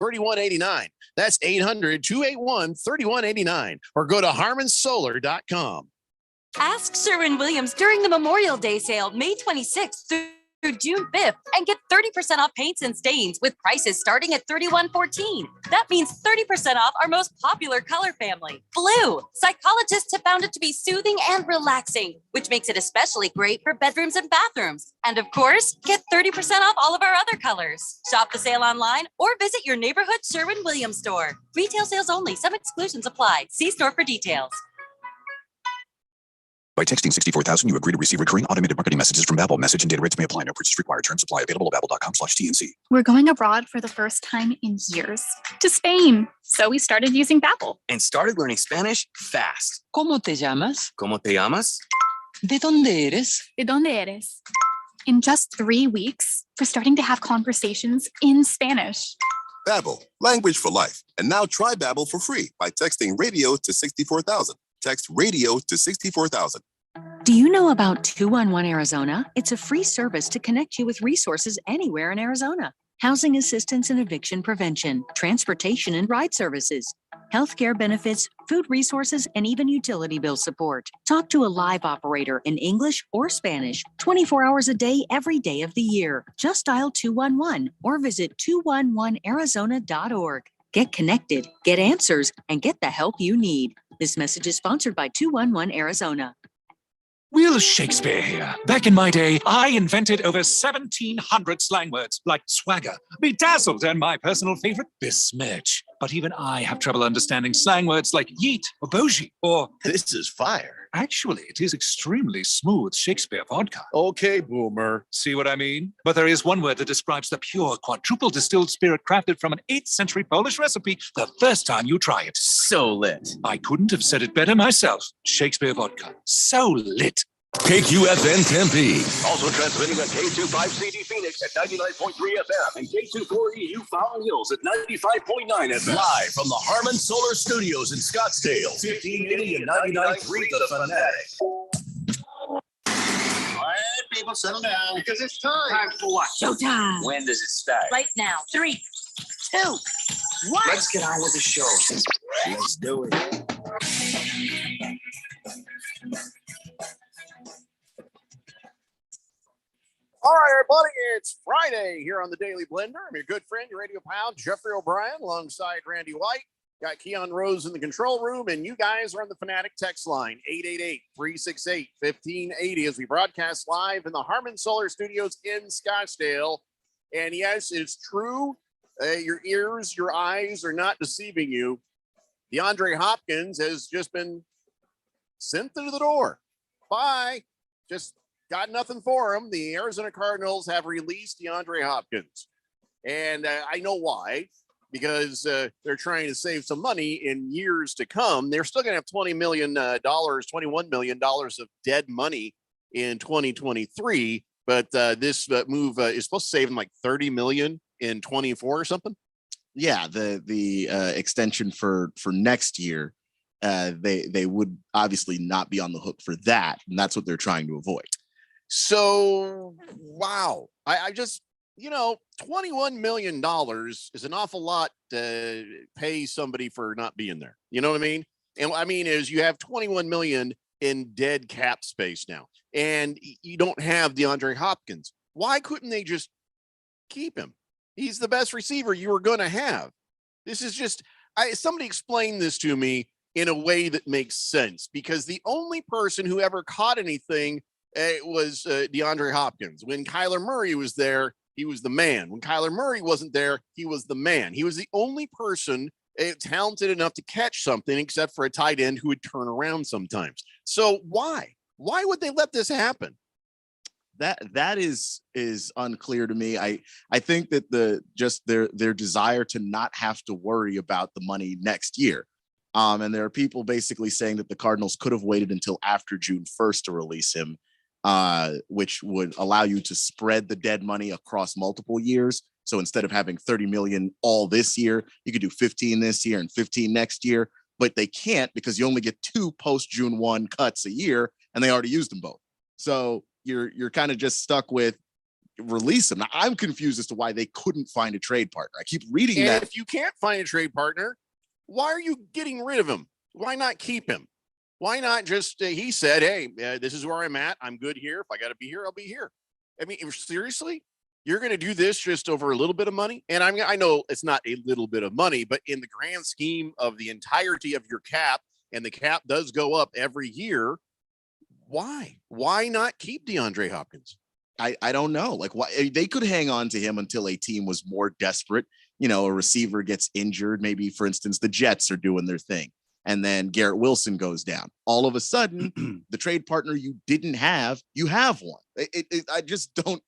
3189. That's 800-281-3189. Or go to harmonsolar.com. Ask Sherwin-Williams during the Memorial Day sale, May 26th through June 5th, and get 30% off paints and stains with prices starting at $31.14. That means 30% off our most popular color family, blue. Psychologists have found it to be soothing and relaxing, which makes it especially great for bedrooms and bathrooms. And of course, get 30% off all of our other colors. Shop the sale online or visit your neighborhood Sherwin-Williams store. Retail sales only. Some exclusions apply. See store for details. By texting 64,000, you agree to receive recurring automated marketing messages from Babbel. Message and data rates may apply. No purchase required. Terms apply. Available at babbel.com/TNC. We're going abroad for the first time in years. To Spain. So we started using Babbel. And started learning Spanish fast. ¿Cómo te llamas? ¿Cómo te llamas? ¿De dónde eres? ¿De dónde eres? In just 3 weeks, we're starting to have conversations in Spanish. Babbel, language for life. And now try Babbel for free by texting radio to 64,000. Text radio to 64,000. Do you know about 211 Arizona? It's a free service to connect you with resources anywhere in Arizona. Housing assistance and eviction prevention, transportation and ride services, healthcare benefits, food resources, and even utility bill support. Talk to a live operator in English or Spanish 24 hours a day, every day of the year. Just dial 211 or visit 211arizona.org. Get connected, get answers, and get the help you need. This message is sponsored by 211 Arizona. Will Shakespeare here. Back in my day, I invented over 1,700 slang words like swagger, bedazzled, and my personal favorite, besmirch. But even I have trouble understanding slang words like yeet or bougie or This is fire. actually, it is extremely smooth Shakespeare vodka. Okay, boomer. See what I mean? But there is one word that describes the pure quadruple distilled spirit crafted from an 8th century Polish recipe the first time you try it. So lit. I couldn't have said it better myself. Shakespeare vodka. So lit. KQFN Tempe. Also transmitting on K25CD Phoenix at 99.3 FM and K240U Fountain Hills at 95.9 FM. Live from the Harmon Solar Studios in Scottsdale. 1580 and 99.3 The Fanatic. All right, people, settle down because it's time. Time for what? Showtime. When does it start? Right now. 3, 2, 1. Let's get on with the show. Let's do it. All right, everybody, it's Friday here on the Daily Blender. I'm your good friend, your radio pal, Jeffrey O'Brien, alongside Randy White. Got Keon Rose in the control room, and you guys are on the Fanatic text line, 888-368-1580, as we broadcast live in the Harmon Solar Studios in Scottsdale. And yes, it's true. Your ears, your eyes are not deceiving you. DeAndre Hopkins has just been sent through the door. Bye. Just got nothing for him. The Arizona Cardinals have released DeAndre Hopkins. And I know why, because they're trying to save some money in years to come. They're still going to have $21 million of dead money in 2023. But this move is supposed to save them like $30 million in 24 or something. Yeah, the extension for next year, they would obviously not be on the hook for that. And that's what they're trying to avoid. So, wow. I just, $21 million is an awful lot to pay somebody for not being there. You know what I mean? And what I mean is you have 21 million in dead cap space now, and you don't have DeAndre Hopkins. Why couldn't they just keep him? He's the best receiver you were going to have. This is just, somebody explain this to me in a way that makes sense, because the only person who ever caught anything was DeAndre Hopkins. When Kyler Murray was there, he was the man. When Kyler Murray wasn't there, he was the man. He was the only person talented enough to catch something, except for a tight end who would turn around sometimes. So why would they let this happen? That is unclear to me. I think that their desire to not have to worry about the money next year. And there are people basically saying that the Cardinals could have waited until after June 1st to release him, which would allow you to spread the dead money across multiple years. So instead of having 30 million all this year, you could do 15 this year and 15 next year, but they can't because you only get 2 post June 1 cuts a year and they already used them both. So you're kind of just stuck with release him. Now, I'm confused as to why they couldn't find a trade partner. I keep reading And that. if you can't find a trade partner, why are you getting rid of him? Why not keep him? Why not just, he said, hey, this is where I'm at. I'm good here. If I got to be here, I'll be here. I mean, seriously, you're going to do this just over a little bit of money? And I know it's not a little bit of money, but in the grand scheme of the entirety of your cap, and the cap does go up every year, why not keep DeAndre Hopkins? I don't know. Like, why they could hang on to him until a team was more desperate. You know, a receiver gets injured. Maybe, for instance, the Jets are doing their thing, and then Garrett Wilson goes down. All of a sudden, the trade partner you didn't have, you have one. I just don't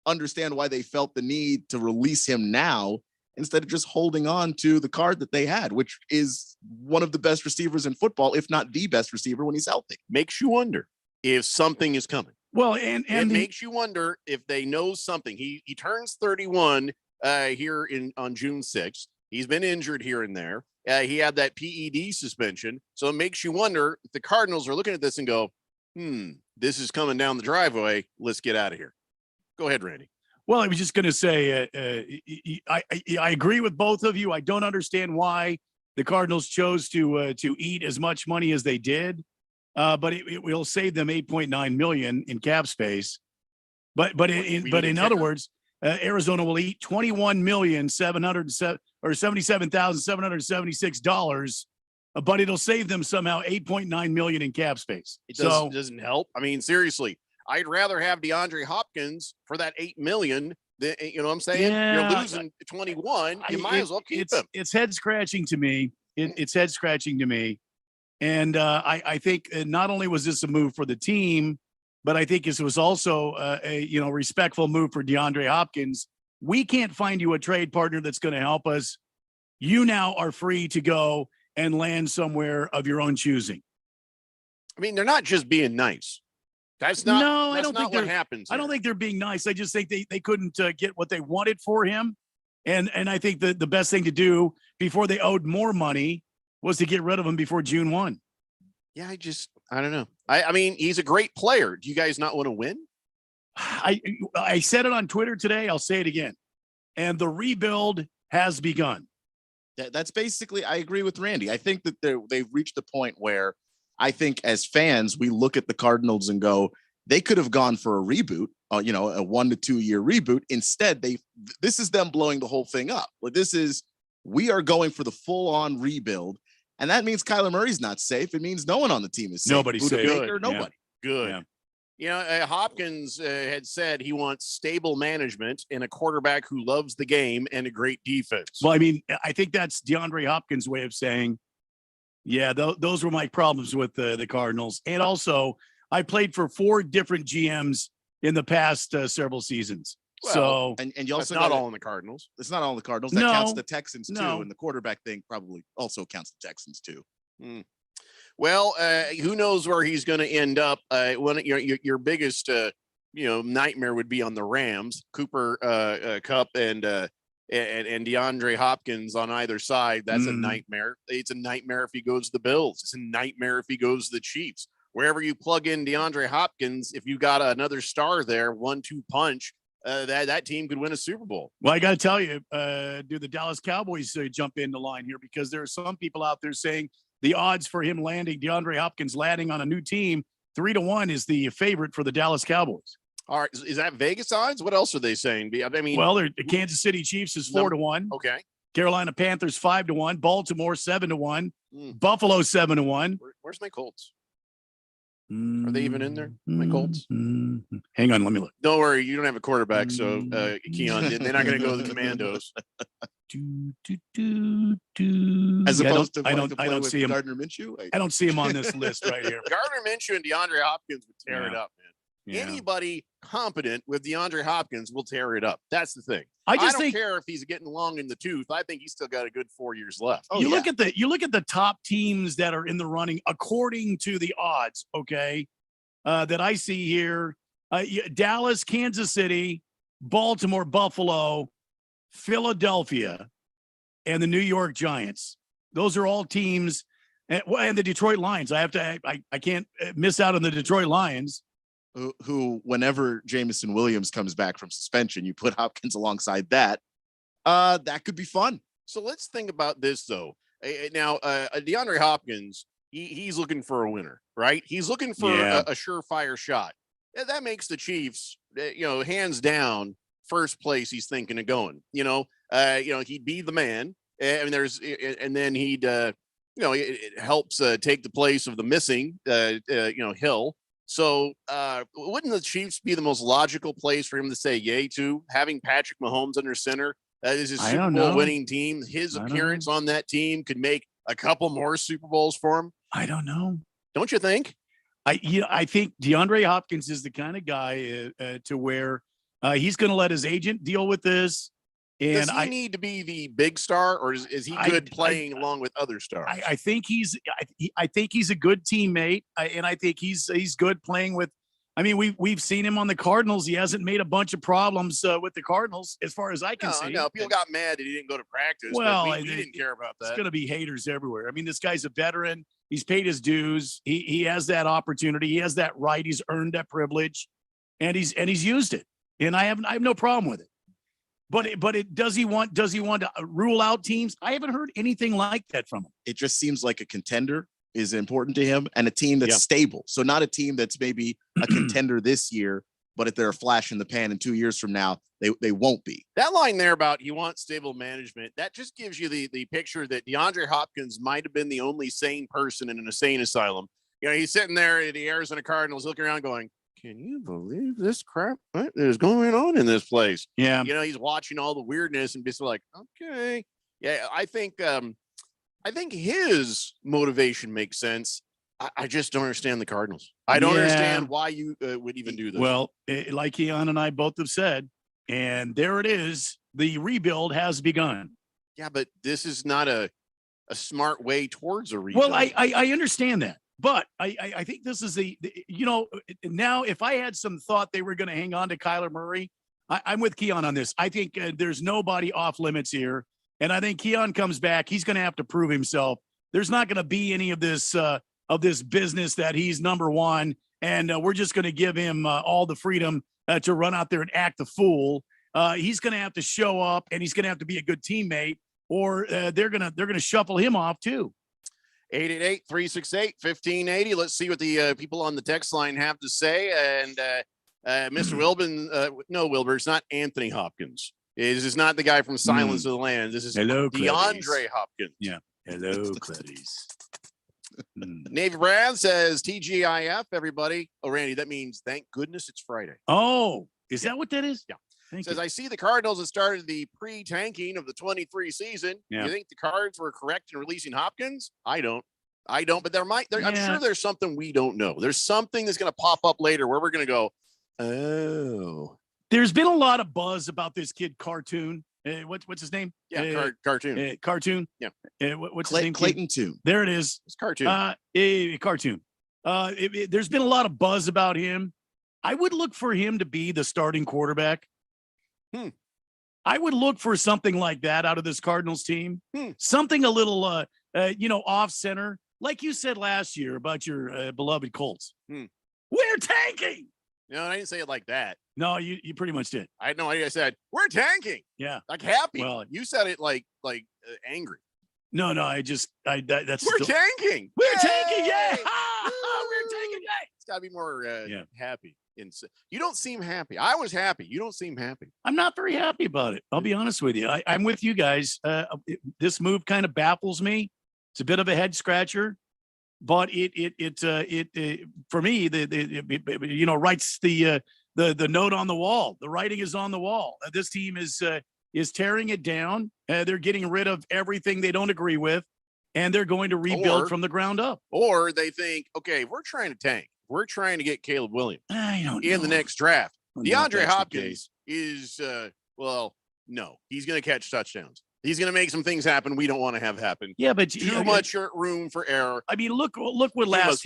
understand why they felt the need to release him now instead of just holding on to the card that they had, which is one of the best receivers in football, if not the best receiver when he's healthy. Makes you wonder if something is coming. Well, and it makes you wonder if they know something. He turns 31 here on June 6th. He's been injured here and there. He had that PED suspension. So it makes you wonder if the Cardinals are looking at this and go, this is coming down the driveway. Let's get out of here. Go ahead, Randy. Well, I was just going to say, I agree with both of you. I don't understand why the Cardinals chose to eat as much money as they did, but it will save them $8.9 million in cap space. But in other words, Arizona will eat $21,7776, but it'll save them somehow $8.9 million in cap space. It doesn't help. I mean, seriously. I'd rather have DeAndre Hopkins for that $8 million. You know what I'm saying? Yeah, you're losing 21. You might as well keep him. It's head scratching to me. It's head scratching to me. And I think not only was this a move for the team, but I think this was also a respectful move for DeAndre Hopkins. We can't find you a trade partner that's going to help us. You now are free to go and land somewhere of your own choosing. I mean, they're not just being nice. That's not. No, that's I don't not think what they're. happens. I don't think they're being nice. I just think they couldn't get what they wanted for him, and I think the best thing to do before they owed more money was to get rid of him before June 1. Yeah, I don't know. I mean, he's a great player. Do you guys not want to win? I said it on Twitter today. I'll say it again, and the rebuild has begun. That's basically. I agree with Randy. I think that they've reached a point where. I think as fans, we look at the Cardinals and go, they could have gone for a reboot, a 1 to 2 year reboot. Instead, this is them blowing the whole thing up. Like we are going for the full on rebuild. And that means Kyler Murray's not safe. It means no one on the team is safe. Nobody's safe. Baker, nobody. Yeah. Good. Yeah. Hopkins had said he wants stable management and a quarterback who loves the game and a great defense. Well, I mean, I think that's DeAndre Hopkins' way of saying, yeah, those were my problems with the Cardinals. And also, I played for 4 different GMs in the past several seasons. Well, so, and you also not all in the Cardinals. It's not all in the Cardinals. That counts the Texans too. And the quarterback thing probably also counts the Texans too. Well, who knows where he's going to end up? Your biggest, nightmare would be on the Rams. Cooper Kupp and DeAndre Hopkins on either side. That's a nightmare. It's a nightmare if he goes to the Bills. It's a nightmare if he goes to the Chiefs. Wherever you plug in DeAndre Hopkins, if you got another star there, 1-2 punch, that team could win a Super Bowl. Well, I got to tell you, do the Dallas Cowboys jump in the line here? Because there are some people out there saying the odds for him DeAndre Hopkins landing on a new team, 3-1 is the favorite for the Dallas Cowboys. All right. Is that Vegas odds? What else are they saying? I mean, well, the Kansas City Chiefs is 4-1. Okay. Carolina Panthers 5-1. Baltimore 7-1. Buffalo 7-1. Where's my Colts? Are they even in there? My Colts? Hang on, let me look. Don't worry, you don't have a quarterback, so Keon, they're not going to go to the Commandos. As opposed to I don't see him. Gardner Minshew. I don't see him on this list right here. Gardner Minshew and DeAndre Hopkins would tear it up, man. Yeah. Anybody competent with DeAndre Hopkins will tear it up. That's the thing. I don't think, care if he's getting long in the tooth. I think he's still got a good 4 years left. Look at the top teams that are in the running according to the odds. Okay, that I see here: Dallas, Kansas City, Baltimore, Buffalo, Philadelphia, and the New York Giants. Those are all teams, and the Detroit Lions. I can't miss out on the Detroit Lions. who whenever Jamison Williams comes back from suspension, you put Hopkins alongside that. That could be fun. So let's think about this though. Now, DeAndre Hopkins, he's looking for a winner, right? He's looking for a surefire shot. That makes the Chiefs, hands down, first place. He's thinking of going. He'd be the man, and then he'd, it helps take the place of the missing, Hill. So wouldn't the Chiefs be the most logical place for him to say yay to, having Patrick Mahomes under center? Is his Super Bowl winning team. His appearance on that team could make a couple more Super Bowls for him. I don't know. Don't you think? I think DeAndre Hopkins is the kind of guy to where he's going to let his agent deal with this. And does he need to be the big star, or is he good playing along with other stars? I think he's a good teammate, and I think he's good playing with. I mean, we've seen him on the Cardinals. He hasn't made a bunch of problems with the Cardinals, as far as I can see. No, people got mad that he didn't go to practice. Well, but we didn't care about that. There's going to be haters everywhere. I mean, this guy's a veteran. He's paid his dues. He has that opportunity. He has that right. He's earned that privilege, and he's used it. And I have no problem with it. But does he want to rule out teams? I haven't heard anything like that from him. It just seems like a contender is important to him, and a team that's stable. So not a team that's maybe a contender this year, but if they're a flash in the pan in 2 years from now, they won't be. That line there about you want stable management, that just gives you the picture that DeAndre Hopkins might have been the only sane person in an insane asylum. He's sitting there at the Arizona Cardinals looking around going, can you believe this crap? What is going on in this place? Yeah. He's watching all the weirdness and just like, okay. Yeah, I think his motivation makes sense. I just don't understand the Cardinals. I don't understand why you would even do this. Well, like Keon and I both have said, and there it is. The rebuild has begun. Yeah, but this is not a smart way towards a rebuild. Well, I understand that. But I think this is now if I had some thought they were going to hang on to Kyler Murray, I'm with Keon on this. I think there's nobody off limits here. And I think Keon comes back. He's going to have to prove himself. There's not going to be any of this business that he's number one. And we're just going to give him all the freedom to run out there and act the fool. He's going to have to show up, and he's going to have to be a good teammate, or they're going to shuffle him off too. 888-368-1580. Let's see what the people on the text line have to say. And Mr. Wilburn, no, Wilbur, it's not Anthony Hopkins. This is not the guy from Silence of the Lambs. This is DeAndre Hopkins. Yeah. Hello, Clarice. Navy Brad says TGIF, everybody. Oh, Randy, that means thank goodness it's Friday. Oh, is that what that is? Yeah. Says, I see the Cardinals have started the pre-tanking of the 23 season. Yeah. You think the Cards were correct in releasing Hopkins? I don't, but I'm sure there's something we don't know. There's something that's going to pop up later where we're going to go, oh. There's been a lot of buzz about this kid Cartoon. What's his name? Yeah, Cartoon. Cartoon. Yeah. What's his name? Clayton Tune. There it is. It's Cartoon. Cartoon. There's been a lot of buzz about him. I would look for him to be the starting quarterback. I would look for something like that out of this Cardinals team. Something a little, off center, like you said last year about your beloved Colts. We're tanking. No, I didn't say it like that. No, you pretty much did. I had no idea. I said we're tanking. Yeah, like happy. Well, you said it like angry. No, that's we're tanking. We're tanking. Yeah, we're tanking. Yeah. It's got to be more happy. You don't seem happy. I was happy. You don't seem happy. I'm not very happy about it. I'll be honest with you. I'm with you guys. This move kind of baffles me. It's a bit of a head scratcher, but it for me writes the note on the wall. The writing is on the wall. This team is tearing it down. They're getting rid of everything they don't agree with, and they're going to rebuild from the ground up. Or they think, okay, we're trying to tank. We're trying to get Caleb Williams in the next draft. DeAndre Hopkins is, no, he's going to catch touchdowns. He's going to make some things happen we don't want to have happen. Yeah, but too much room for error. I mean, look what last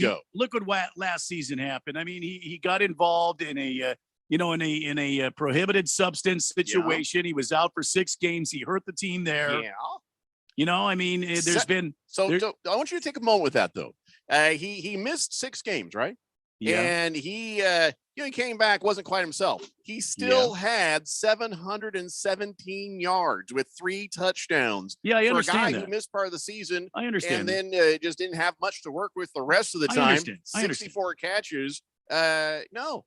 season happened. I mean, he got involved in a prohibited substance situation. Yeah. He was out for 6 games. He hurt the team there. Yeah. I mean, I want you to take a moment with that though. He missed 6 games, right? Yeah. And he he came back, wasn't quite himself. He still had 717 yards with 3 touchdowns. Yeah, I for a guy understand who that. missed part of the season. I understand And that. then just didn't have much to work with the rest of the I time. understand. I understand. 64 catches. No,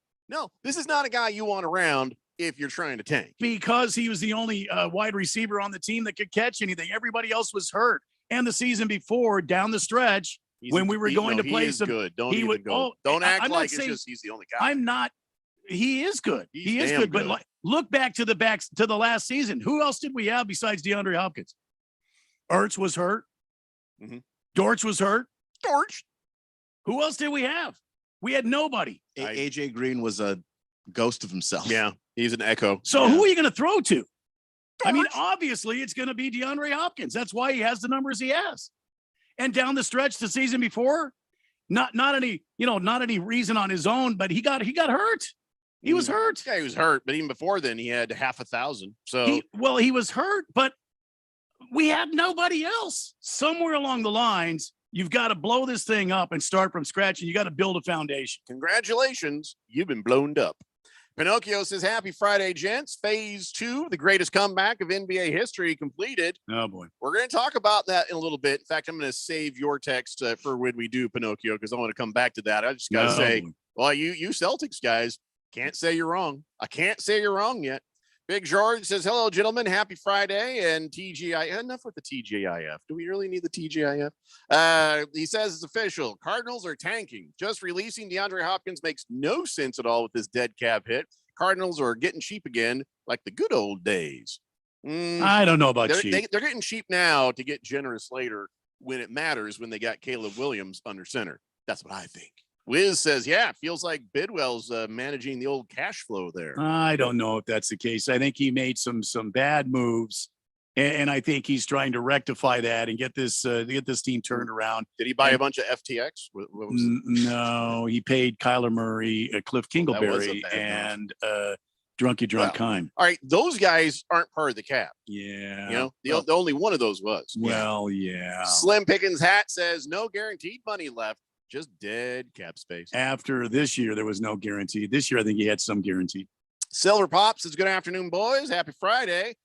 this is not a guy you want around if you're trying to tank. Because he was the only wide receiver on the team that could catch anything. Everybody else was hurt. And the season before, down the stretch, when we were going to play some, good. Don't he even would- go. oh, Don't act I'm not like it's saying- just he's the only guy. I'm not. He is good. He's He is damn good. But good. look back to the last season. Who else did we have besides DeAndre Hopkins? Ertz was hurt. Mhm. Dortch was hurt. Dortch. Who else did we have? We had nobody. AJ Green was a ghost of himself. Yeah, he's an echo. So who are you going to throw to? I mean, obviously it's going to be DeAndre Hopkins. That's why he has the numbers he has. And down the stretch the season before, not any reason on his own, but he got hurt. He was hurt. Yeah, he was hurt, but even before then, he had 1,000. So He was hurt, but we had nobody else. Somewhere along the lines, you've got to blow this thing up and start from scratch, and you got to build a foundation. congratulations, you've been blown up. Pinocchio says, "Happy Friday, gents. Phase 2, the greatest comeback of NBA history, completed." Oh boy. We're going to talk about that in a little bit. In fact, I'm going to save your text for when we do Pinocchio, because I want to come back to that. I just got to say, well, you Celtics guys can't say you're wrong. I can't say you're wrong yet. Big George says, "Hello, gentlemen. Happy Friday." And TGI, enough with the TGIF. Do we really need the TGIF? He says it's official. Cardinals are tanking. Just releasing DeAndre Hopkins makes no sense at all with this dead cap hit. Cardinals are getting cheap again, like the good old days. I don't know about cheap. They're getting cheap now to get generous later when it matters, when they got Caleb Williams under center. That's what I think. Wiz says, yeah, it feels like Bidwell's managing the old cash flow there. I don't know if that's the case. I think he made some bad moves, and I think he's trying to rectify that and get this team turned around. Did he buy a bunch of FTX? What was No, he paid Kyler Murray, Cliff Kingsbury, and Drunky Drunkheim. All right, those guys aren't part of the cap. Yeah, the only one of those was. Well, yeah. Slim Pickens hat says no guaranteed money left, just dead cap space. After this year, there was no guarantee. This year, I think he had some guarantee. Silver Pops says, "Good afternoon, boys. Happy Friday."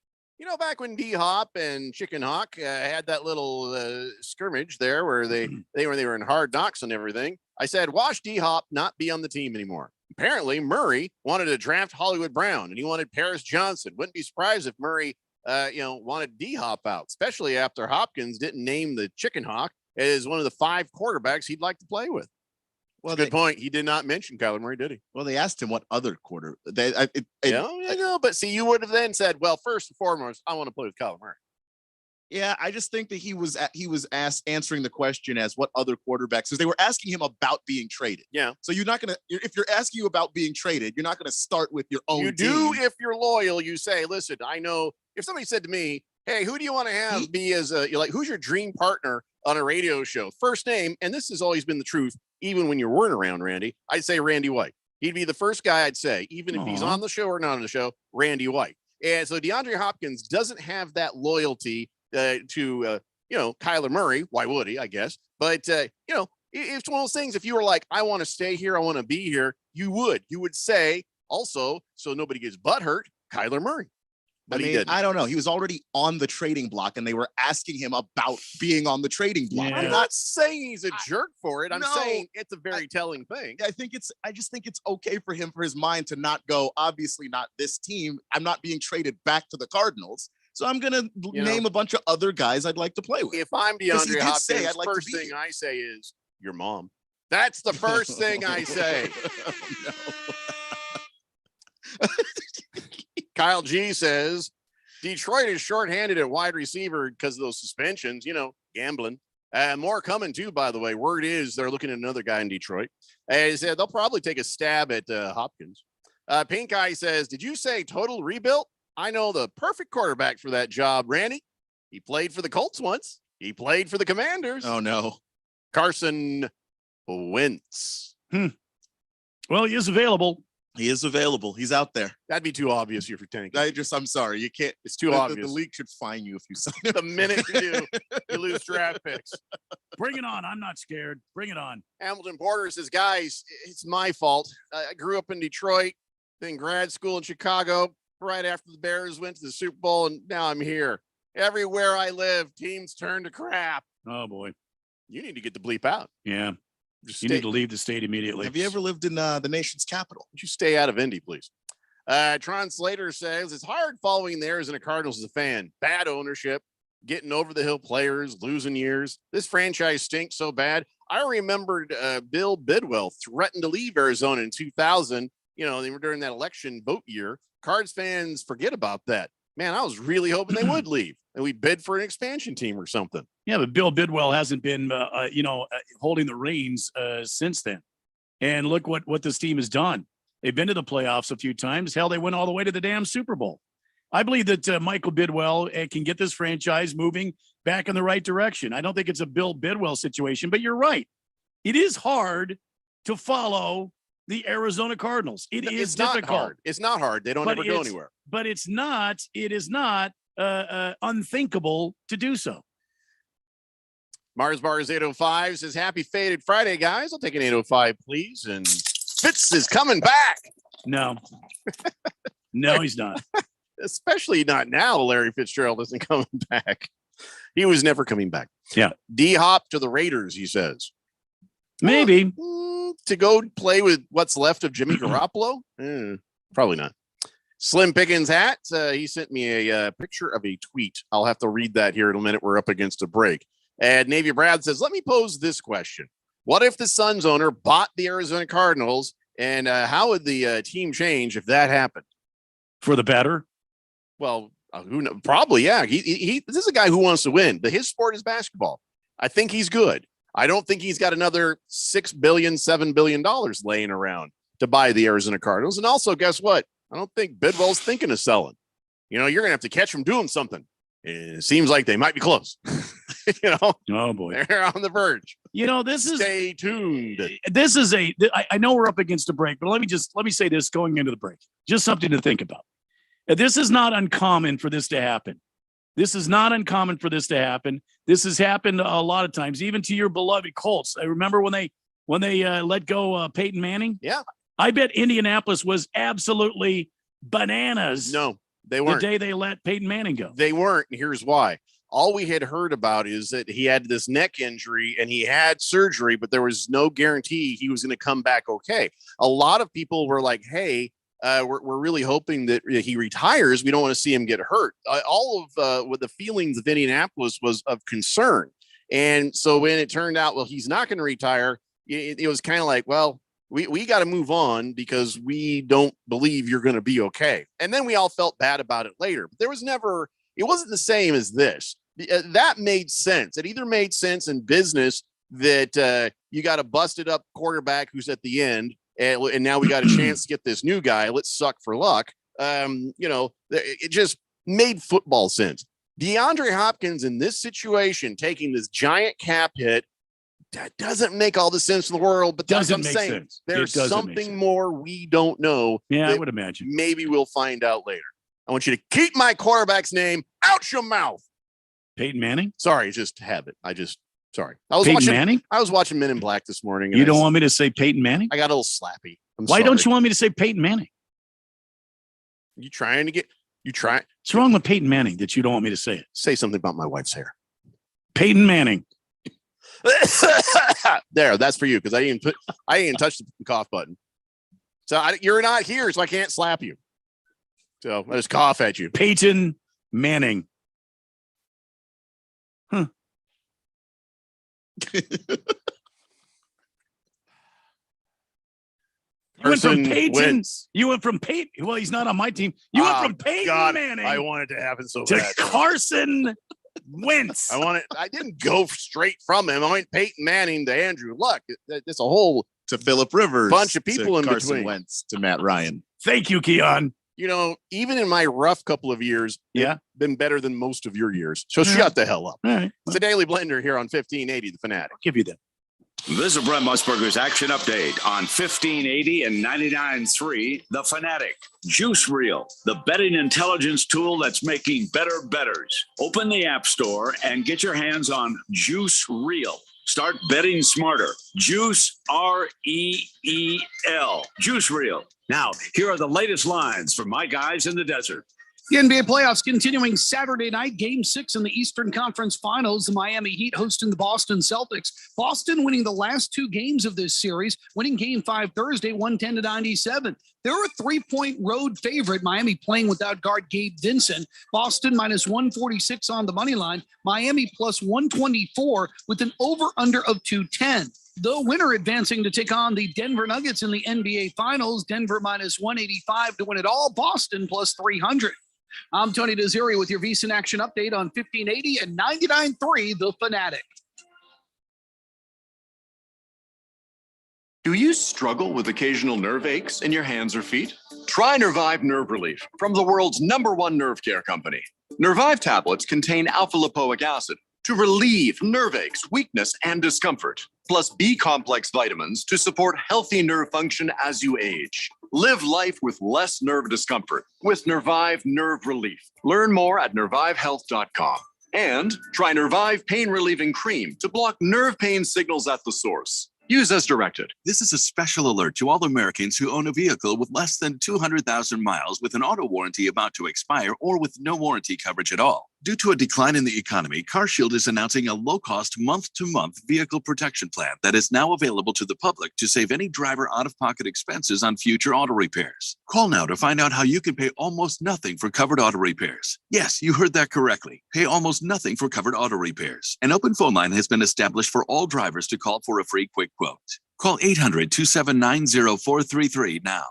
Back when D-Hop and Chicken Hawk had that little skirmish there where they were in Hard Knocks and everything, I said, watch D-Hop not be on the team anymore. Apparently, Murray wanted to draft Hollywood Brown, and he wanted Paris Johnson. Wouldn't be surprised if Murray, wanted D-Hop out, especially after Hopkins didn't name the Chicken Hawk as one of the 5 quarterbacks he'd like to play with. Well, good point. He did not mention Kyler Murray, did he? Well, they asked him what other quarter. I know, but see, you would have then said, well, first and foremost, I want to play with Kyler Murray. Yeah, I just think that he was answering the question as what other quarterbacks, because they were asking him about being traded. Yeah. So you're not gonna, if you're asking you about being traded, you're not gonna start with your own. You team. do if you're loyal. You say, listen, I know if somebody said to me, hey, who do you want to have be as a, who's your dream partner on a radio show? First name, and this has always been the truth, even when you weren't around, Randy, I'd say Randy White. He'd be the first guy I'd say, even if he's on the show or not on the show, Randy White. And so DeAndre Hopkins doesn't have that loyalty to Kyler Murray. Why would he? I guess. But it's one of those things. If you were like, I want to stay here, I want to be here, you would say also, so nobody gets butthurt, Kyler Murray. But he didn't. I don't know. He was already on the trading block, and they were asking him about being on the trading block. Yeah. I'm not saying he's a jerk for it. I'm No, saying it's a very telling thing. I just think it's okay for him, for his mind to not go, obviously not this team. I'm not being traded back to the Cardinals. So I'm going to name a bunch of other guys I'd like to play with. If I'm 'Cause he DeAndre did Hopkins, say, "I'd like to first be thing here." I say is your mom. That's the first thing I say. Kyle G says Detroit is shorthanded at wide receiver because of those suspensions, gambling. More coming too, by the way. Word is they're looking at another guy in Detroit. He said they'll probably take a stab at Hopkins. Pink Eye says, did you say total rebuild? I know the perfect quarterback for that job, Randy. He played for the Colts once. He played for the Commanders. Oh, no. Carson Wentz. Well, he is available. He is available. He's out there. That'd be too obvious if you're tanking. I'm sorry. You can't. It's too the obvious. The league should fine you if you sign. The minute you do, you lose draft picks. Bring it on. I'm not scared. Bring it on. Hamilton Porter says, guys, it's my fault. I grew up in Detroit, then grad school in Chicago, right after the Bears went to the Super Bowl, and now I'm here. Everywhere I live, teams turn to crap. Oh, boy. You need to get the bleep out. Yeah. Just You need to leave the state immediately. Have you ever lived in the nation's capital? Would you stay out of Indy, please? Tron Slater says, it's hard following the Arizona Cardinals as a fan. Bad ownership, getting over the hill players, losing years. This franchise stinks so bad. I remembered Bill Bidwell threatened to leave Arizona in 2000. You know, they were during that election vote year. Cards fans forget about that. Man, I was really hoping they would leave and we bid for an expansion team or something. Yeah, but Bill Bidwell hasn't been, holding the reins since then. And look what this team has done. They've been to the playoffs a few times. Hell, they went all the way to the damn Super Bowl. I believe that Michael Bidwell can get this franchise moving back in the right direction. I don't think it's a Bill Bidwell situation, but you're right. It is hard to follow the Arizona Cardinals. It's difficult. Not hard. It's not hard. They don't ever go anywhere. But it is not unthinkable to do so. Mars Bars 805 says, happy faded Friday, guys. I'll take an 805, please. And Fitz is coming back. No. No, he's not. Especially not now. Larry Fitzgerald isn't coming back. He was never coming back. Yeah. D-Hop to the Raiders, he says. Maybe. To go play with what's left of Jimmy Garoppolo? Probably not. Slim Pickens hat. He sent me a picture of a tweet. I'll have to read that here in a minute. We're up against a break. And Navy Brad says, let me pose this question. What if the Suns owner bought the Arizona Cardinals, and how would the team change if that happened? For the better? Well, who knows? Probably, yeah. He this is a guy who wants to win. His sport is basketball. I think he's good. I don't think he's got another $6 billion, $7 billion laying around to buy the Arizona Cardinals. And also, guess what? I don't think Bidwell's thinking of selling. You know, you're going to have to catch him doing something. And it seems like they might be close. You know, oh boy, they're on the verge. You know, this is stay tuned. This is I know we're up against a break, but let me say this going into the break, just something to think about. This is not uncommon for this to happen. This is not uncommon for this to happen. This has happened a lot of times, even to your beloved Colts. I remember when they let go Peyton Manning. Yeah, I bet Indianapolis was absolutely bananas. No, they weren't. The day they let Peyton Manning go. They weren't. And here's why. All we had heard about is that he had this neck injury and he had surgery, but there was no guarantee he was going to come back okay. A lot of people were like, hey, we're really hoping that he retires. We don't want to see him get hurt. All of what the feelings of Indianapolis was of concern. And so when it turned out, well, he's not going to retire, it was kind of like, well, we got to move on because we don't believe you're going to be okay. And then we all felt bad about it later. But it wasn't the same as this. That made sense. It either made sense in business that you got a busted up quarterback who's at the end, and now we got a chance to get this new guy. Let's suck for luck. It just made football sense. DeAndre Hopkins in this situation, taking this giant cap hit, that doesn't make all the sense in the world, but that's what I'm saying. Sense. There's something more we don't know. Yeah, I would imagine. Maybe we'll find out later. I want you to keep my quarterback's name out your mouth. Peyton Manning? Sorry, just habit. Sorry. Peyton Manning? I was watching Men in Black this morning. You don't want me to say Peyton Manning? I got a little slappy. Why don't you want me to say Peyton Manning? What's wrong with Peyton Manning that you don't want me to say it? Say something about my wife's hair. Peyton Manning. There, that's for you because I didn't touch the cough button. So you're not here, so I can't slap you. So I just cough at you. Peyton Manning. Huh. You went from Peyton. Wins. You went from Peyton. Well, he's not on my team. You went from Peyton Manning. I wanted to happen so to bad. Carson Wentz. I didn't go straight from him. I went Peyton Manning to Andrew Luck. There's a whole to Phillip Rivers, bunch of people in Carson between. Wentz to Matt Ryan. Thank you, Keon. You know, even in my rough couple of years, yeah, been better than most of your years. So shut the hell up. All right. It's a Daily Blender here on 1580 The Fanatic. I'll give you that. This is Brent Musburger's action update on 1580 and 99.3 The Fanatic. Juice Reel, the betting intelligence tool that's making better bettors. Open the App Store and get your hands on Juice Reel. Start betting smarter. Juice, REEL. Juice Reel. Now, here are the latest lines from my guys in the desert. The NBA playoffs continuing Saturday night, Game 6 in the Eastern Conference Finals. The Miami Heat hosting the Boston Celtics. Boston winning the last two games of this series, winning Game 5 Thursday, 110-97. They're a 3-point road favorite. Miami playing without guard Gabe Vincent. Boston minus 146 on the money line. Miami plus 124 with an over-under of 210. The winner advancing to take on the Denver Nuggets in the NBA Finals. Denver minus 185 to win it all. Boston plus 300. I'm Tony Desiri with your VSiN Action Update on 1580 and 99.3 The Fanatic. Do you struggle with occasional nerve aches in your hands or feet? Try Nervive Nerve Relief from the world's #1 nerve care company. Nervive tablets contain alpha-lipoic acid to relieve nerve aches, weakness, and discomfort, plus B-complex vitamins to support healthy nerve function as you age. Live life with less nerve discomfort with Nervive Nerve Relief. Learn more at nervivehealth.com. And try Nervive Pain Relieving Cream to block nerve pain signals at the source. Use as directed. This is a special alert to all Americans who own a vehicle with less than 200,000 miles with an auto warranty about to expire or with no warranty coverage at all. Due to a decline in the economy, CarShield is announcing a low-cost month-to-month vehicle protection plan that is now available to the public to save any driver out-of-pocket expenses on future auto repairs. Call now to find out how you can pay almost nothing for covered auto repairs. Yes, you heard that correctly. Pay almost nothing for covered auto repairs. An open phone line has been established for all drivers to call for a free quick quote. Call 800-279-0433 now.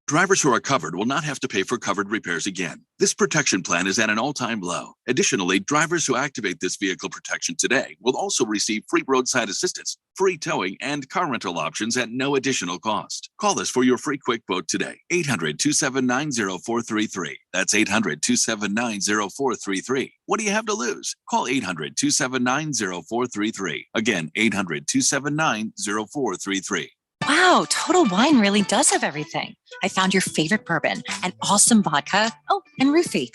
Drivers who are covered will not have to pay for covered repairs again. This protection plan is at an all-time low. Additionally, drivers who activate this vehicle protection today will also receive free roadside assistance, free towing, and car rental options at no additional cost. Call us for your free quick quote today. 800-279-0433. That's 800-279-0433. What do you have to lose? Call 800-279-0433. Again, 800-279-0433. Wow, Total Wine really does have everything. I found your favorite bourbon, an awesome vodka. Oh, and Ruthie.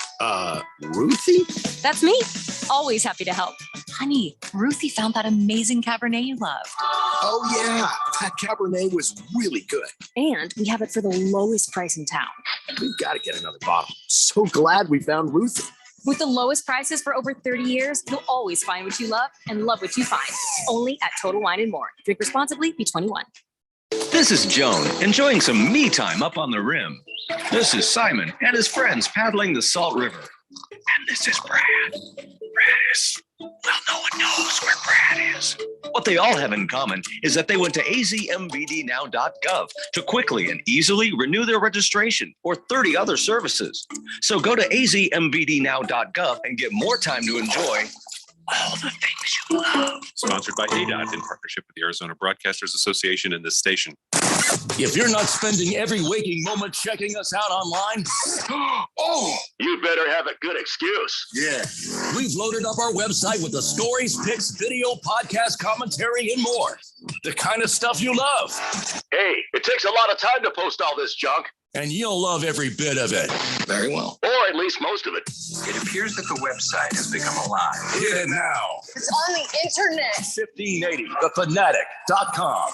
Ruthie? That's me. Always happy to help. Honey, Ruthie found that amazing Cabernet you love. Oh, yeah. That Cabernet was really good. And we have it for the lowest price in town. We've got to get another bottle. So glad we found Ruthie. With the lowest prices for over 30 years, you'll always find what you love and love what you find. Only at Total Wine and More. Drink responsibly, be 21. This is Joan, enjoying some me time up on the rim. This is Simon and his friends paddling the Salt River. And this is Brad. Brad is, well, no one knows where Brad is. What they all have in common is that they went to azmbdnow.gov to quickly and easily renew their registration or 30 other services. So go to azmbdnow.gov and get more time to enjoy all the things you love. Sponsored by ADOT in partnership with the Arizona Broadcasters Association and this station. If you're not spending every waking moment checking us out online, You better have a good excuse. yeah, we've loaded up our website with the stories, pics, video, podcast commentary, and more. The kind of stuff you love. Hey, it takes a lot of time to post all this junk. And you'll love every bit of it. Very well. Or at least most of it. It appears that the website has become alive. Get it now. It's on the internet. 1580, thefanatic.com.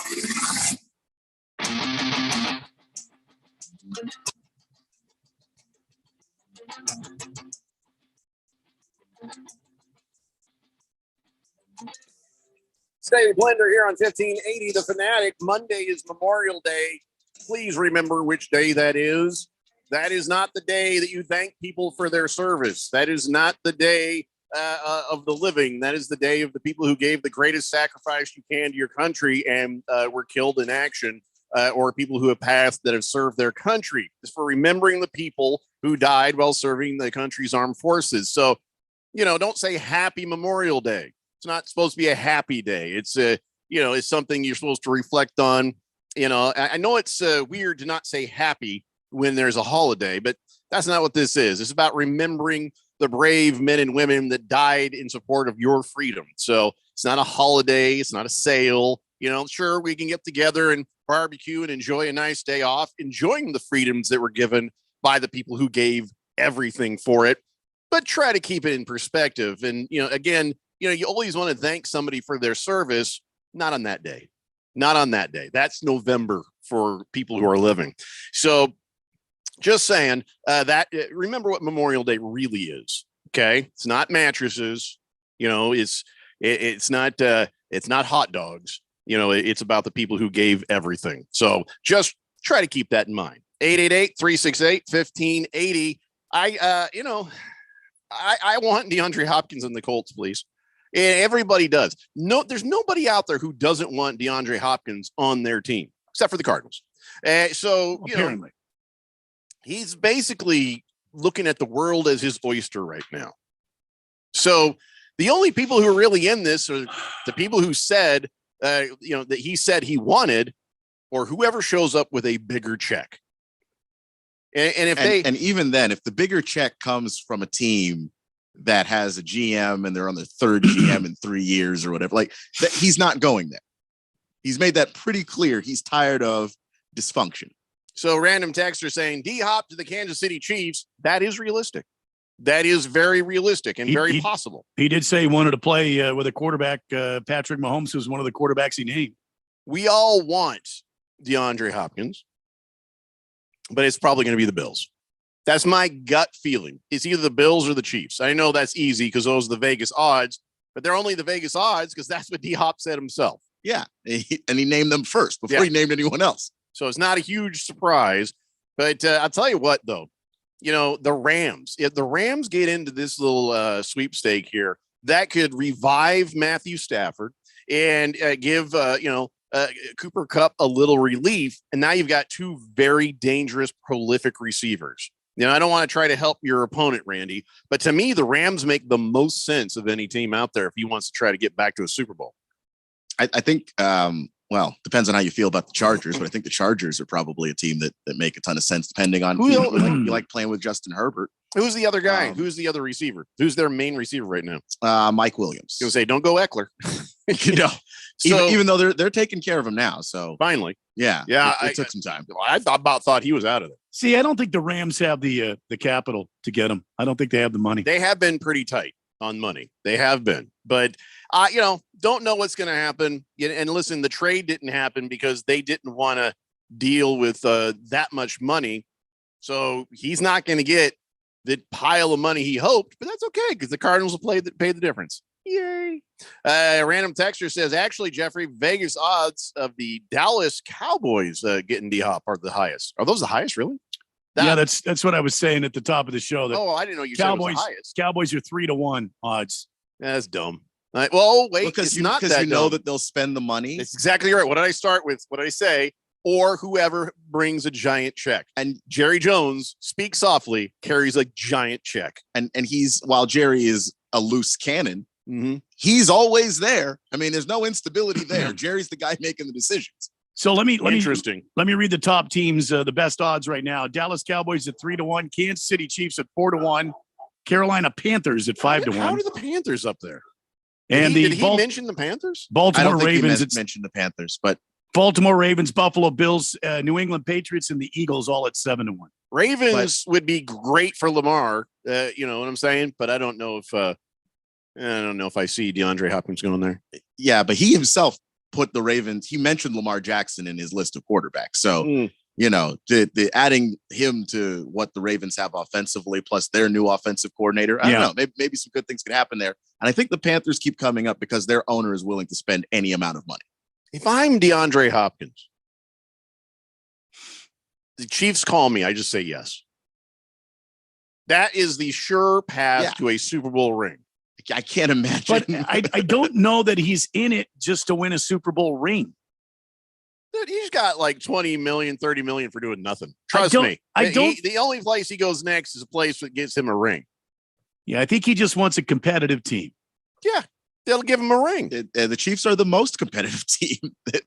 Stay Blender here on 1580 The Fanatic. Monday is Memorial Day. Please remember which day that is. That is not the day that you thank people for their service. That is not the day of the living. That is the day of the people who gave the greatest sacrifice you can to your country and were killed in action, or people who have passed that have served their country. It's for remembering the people who died while serving the country's armed forces. So, you know, don't say Happy Memorial Day. It's not supposed to be a happy day. It's it's something you're supposed to reflect on. You know, I know it's weird to not say happy when there's a holiday, but that's not what this is. It's about remembering the brave men and women that died in support of your freedom. So it's not a holiday. It's not a sale. You know, sure, we can get together and barbecue and enjoy a nice day off, enjoying the freedoms that were given by the people who gave everything for it, but try to keep it in perspective. And, you know, again, you know, you always want to thank somebody for their service, Not on that day. Not on that day. That's November for people who are living. So just saying remember what Memorial Day really is. Okay. It's not mattresses. It's not hot dogs. It's about the people who gave everything. So just try to keep that in mind. 888-368-1580. I want DeAndre Hopkins in the Colts, please. And everybody does. No, there's nobody out there who doesn't want DeAndre Hopkins on their team, except for the Cardinals. Apparently, he's basically looking at the world as his oyster right now. So the only people who are really in this are the people who said, that he said he wanted, or whoever shows up with a bigger check. And even then, if the bigger check comes from a team that has a GM and they're on their third GM in 3 years or whatever, like that, he's not going there. He's made that pretty clear. He's tired of dysfunction. So random texter saying D-Hop to the Kansas City Chiefs. That is realistic. That is very realistic and very possible. He did say he wanted to play with a quarterback, Patrick Mahomes, who's one of the quarterbacks he named. We all want DeAndre Hopkins, but it's probably going to be the Bills. That's my gut feeling. It's either the Bills or the Chiefs. I know that's easy because those are the Vegas odds, but they're only the Vegas odds because that's what D-Hop said himself. Yeah, and he named them first before he named anyone else. So it's not a huge surprise. But I'll tell you what, though. The Rams, if the Rams get into this little sweepstake here, that could revive Matthew Stafford and give, Cooper Kupp a little relief. And now you've got two very dangerous, prolific receivers. I don't want to try to help your opponent, Randy, but to me, the Rams make the most sense of any team out there if he wants to try to get back to a Super Bowl. I think, depends on how you feel about the Chargers, but I think the Chargers are probably a team that make a ton of sense depending on you like playing with Justin Herbert. Who's the other guy? Who's the other receiver? Who's their main receiver right now? Mike Williams. I was gonna say, don't go Eckler. Even though they're taking care of him now. So finally, yeah. It took some time. I thought he was out of there. See, I don't think the Rams have the capital to get him. I don't think they have the money. They have been pretty tight on money. They have been, but don't know what's going to happen. And listen, the trade didn't happen because they didn't want to deal with that much money. So he's not going to get the pile of money he hoped, but that's okay because the Cardinals will pay the difference. Yay. Random texter says, actually, Jeffrey, Vegas odds of the Dallas Cowboys getting D-Hop are the highest. Are those the highest, really? That's what I was saying at the top of the show. That I didn't know you Cowboys, said it was the highest. Cowboys are 3-1 odds. That's dumb. Well, wait, because it's not that you know that they'll spend the money. It's exactly right. What did I start with? What did I say? Or whoever brings a giant check. And Jerry Jones, speak softly, carries a giant check. And while Jerry is a loose cannon, he's always there. I mean, there's no instability there. Jerry's the guy making the decisions. So let me Interesting. Let me read the top teams, the best odds right now. Dallas Cowboys at 3-1, Kansas City Chiefs at 4-1, Carolina Panthers at 5-1. How are the Panthers up there? And did he mention the Panthers? Baltimore Ravens mentioned the Panthers, but Baltimore Ravens, Buffalo Bills, New England Patriots, and the Eagles all at 7-1. Ravens would be great for Lamar. You know what I'm saying? But I don't know if I see DeAndre Hopkins going there. Yeah, but he himself put the Ravens. He mentioned Lamar Jackson in his list of quarterbacks. So the adding him to what the Ravens have offensively, plus their new offensive coordinator. I don't know. Maybe some good things could happen there. And I think the Panthers keep coming up because their owner is willing to spend any amount of money. If I'm DeAndre Hopkins, the Chiefs call me, I just say yes. That is the sure path to a Super Bowl ring. I can't imagine. But I don't know that he's in it just to win a Super Bowl ring. Dude, he's got like 20 million, 30 million for doing nothing. Trust me. The only place he goes next is a place that gives him a ring. Yeah, I think he just wants a competitive team. Yeah, they'll give him a ring. The Chiefs are the most competitive team.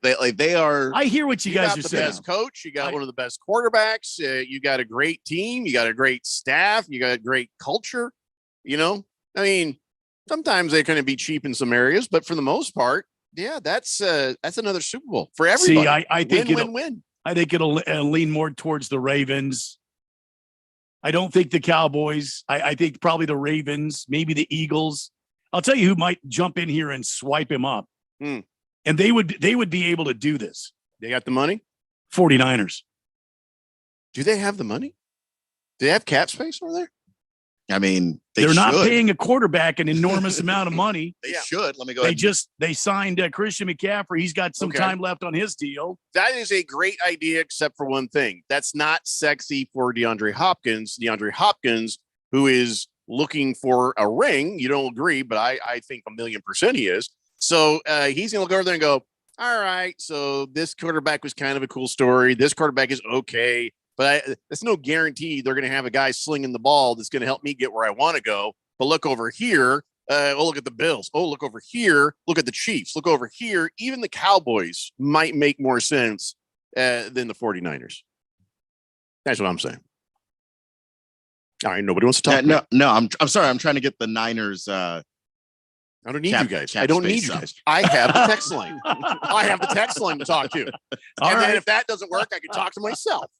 They are. I hear what you guys got are the saying. Best coach. You got one of the best quarterbacks. You got a great team. You got a great staff. You got a great culture. I mean, sometimes they're going to be cheap in some areas, but for the most part, yeah, that's another Super Bowl for everybody. See, I think win. I think it'll lean more towards the Ravens. I don't think the Cowboys. I think probably the Ravens, maybe the Eagles. I'll tell you who might jump in here and swipe him up. And they would be able to do this. They got the money? 49ers. Do they have the money? Do they have cap space over there? I mean, they're not paying a quarterback an enormous amount of money. They should. Let me go ahead. They signed Christian McCaffrey. He's got some time left on his deal. That is a great idea, except for one thing. That's not sexy for DeAndre Hopkins. DeAndre Hopkins, who is looking for a ring. You don't agree, but I think 1,000,000% he is. So he's going to look over there and go, all right, so this quarterback was kind of a cool story. This quarterback is okay. But there's no guarantee they're going to have a guy slinging the ball that's going to help me get where I want to go. But look over here. Look at the Bills. Oh, look over here. Look at the Chiefs. Look over here. Even the Cowboys might make more sense than the 49ers. That's what I'm saying. All right. Nobody wants to talk. No. I'm sorry. I'm trying to get the Niners. I don't need you guys. I don't need you guys. I have the text line. I have the text line to talk to. Then if that doesn't work, I can talk to myself.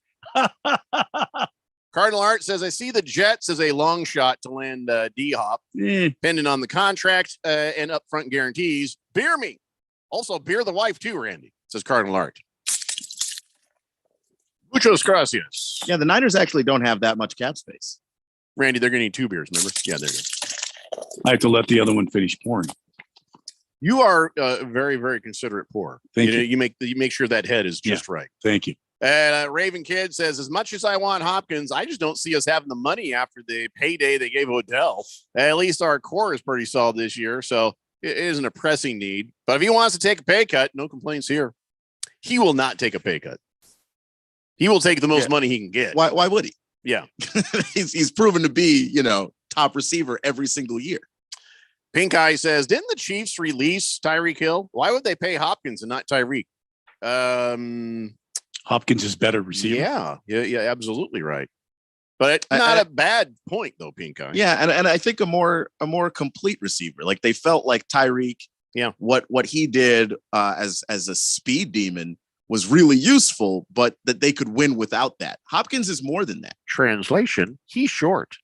Cardinal Art says, I see the Jets as a long shot to land D-Hop, depending on the contract and upfront guarantees. Beer me. Also, beer the wife too, Randy, says Cardinal Art. Muchos gracias. Yeah, the Niners actually don't have that much cap space. Randy, they're going to need 2 beers, remember? Yeah, there you go. I have to let the other one finish pouring. You are very, very considerate pour. Thank you. You make sure that head is just right. Thank you. And Raven Kid says, as much as I want Hopkins, I just don't see us having the money after the payday they gave Odell. At least our core is pretty solid this year, so it isn't a pressing need. But if he wants to take a pay cut, no complaints here. He will not take a pay cut. He will take the most money he can get. Why would he? Yeah. he's proven to be, top receiver every single year. Pink Eye says, didn't the Chiefs release Tyreek Hill? Why would they pay Hopkins and not Tyreek? Hopkins is better receiver. Yeah, absolutely right. But not a bad point though, Pink Eye. Yeah, and I think a more complete receiver. Like they felt like Tyreek, what he did as a speed demon was really useful, but that they could win without that. Hopkins is more than that. Translation, he's short.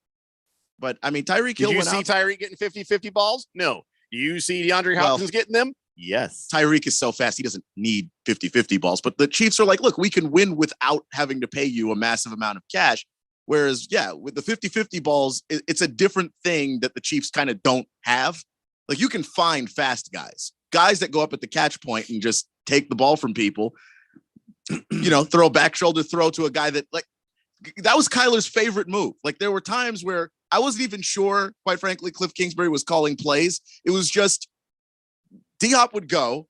But I mean, Tyreek Hill went out. Did you see Tyreek getting 50-50 balls? No. Do you see DeAndre Hopkins getting them? Yes. Tyreek is so fast, he doesn't need 50-50 balls. But the Chiefs are like, look, we can win without having to pay you a massive amount of cash. Whereas, with the 50-50 balls, it's a different thing that the Chiefs kind of don't have. Like you can find fast guys that go up at the catch point and just take the ball from people, throw a back shoulder throw to a guy that was Kyler's favorite move. Like there were times where I wasn't even sure, quite frankly, Cliff Kingsbury was calling plays. It was just D-Hop would go,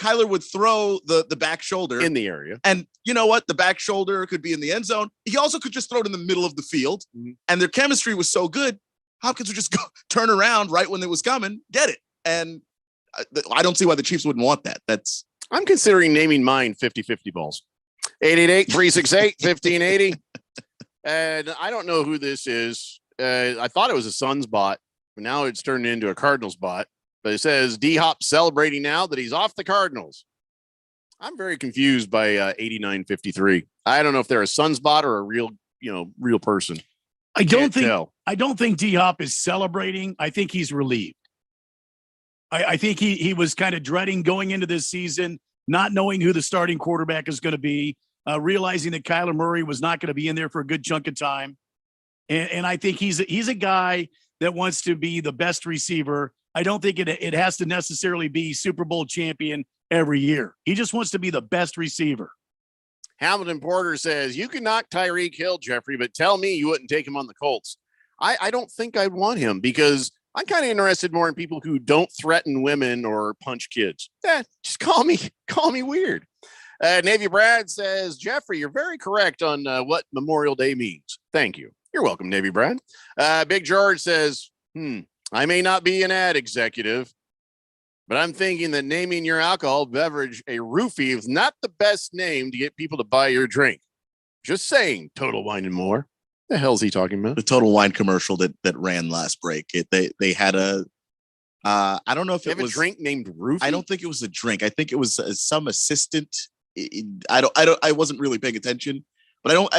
Kyler would throw the back shoulder in the area. And you know what? The back shoulder could be in the end zone. He also could just throw it in the middle of the field. Mm-hmm. And their chemistry was so good, Hopkins would just go turn around right when it was coming, get it. And I don't see why the Chiefs wouldn't want that. I'm considering naming mine 50-50 balls. 888-368-1580. And I don't know who this is. I thought it was a Suns bot, but now it's turned into a Cardinals bot. But it says D-Hop celebrating now that he's off the Cardinals. I'm very confused by 8953. I don't know if they're a Suns bot or a real person. I don't think D-Hop is celebrating. I think he's relieved. I think he was kind of dreading going into this season, not knowing who the starting quarterback is going to be, realizing that Kyler Murray was not going to be in there for a good chunk of time. And I think he's a guy that wants to be the best receiver. I don't think it has to necessarily be Super Bowl champion every year. He just wants to be the best receiver. Hamilton Porter says, you can knock Tyreek Hill, Jeffrey, but tell me you wouldn't take him on the Colts. I don't think I'd want him because I'm kind of interested more in people who don't threaten women or punch kids. Just call me weird. Navy Brad says, Jeffrey, you're very correct on what Memorial Day means. Thank you. You're welcome, Navy Brad. Big George says, I may not be an ad executive, but I'm thinking that naming your alcohol beverage a roofie is not the best name to get people to buy your drink. Just saying, Total Wine and More. The hell's he talking about? The Total Wine commercial that ran last break. They had a I don't know if it was a drink named Roofie. I don't think it was a drink. I think it was some assistant. I wasn't really paying attention, but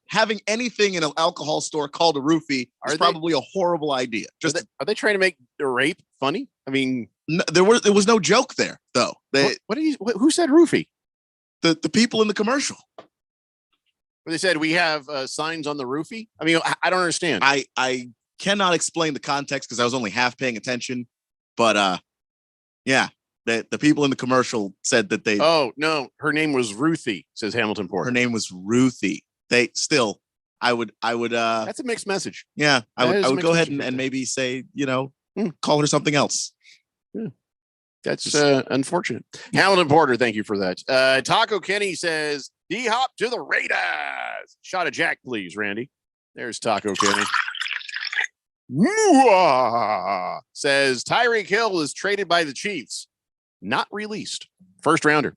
having anything in an alcohol store called a roofie is probably a horrible idea. Are they trying to make the rape funny? I mean, There was no joke there though. Who said roofie? The people in the commercial. They said we have signs on the roofie. I mean, I don't understand. I cannot explain the context because I was only half paying attention, but yeah, the people in the commercial said that they. Oh no, her name was Ruthie, says Hamilton Porter. Her name was Ruthie. They still, I would. That's a mixed message. Yeah, I would go ahead message. and maybe say, call her something else. Yeah. That's unfortunate. Hamilton Porter, thank you for that. Taco Kenny says, D-Hop to the Raiders. Shot of Jack, please, Randy. There's Taco Kenny. Mwah! Says Tyreek Hill is traded by the Chiefs. Not released. First rounder.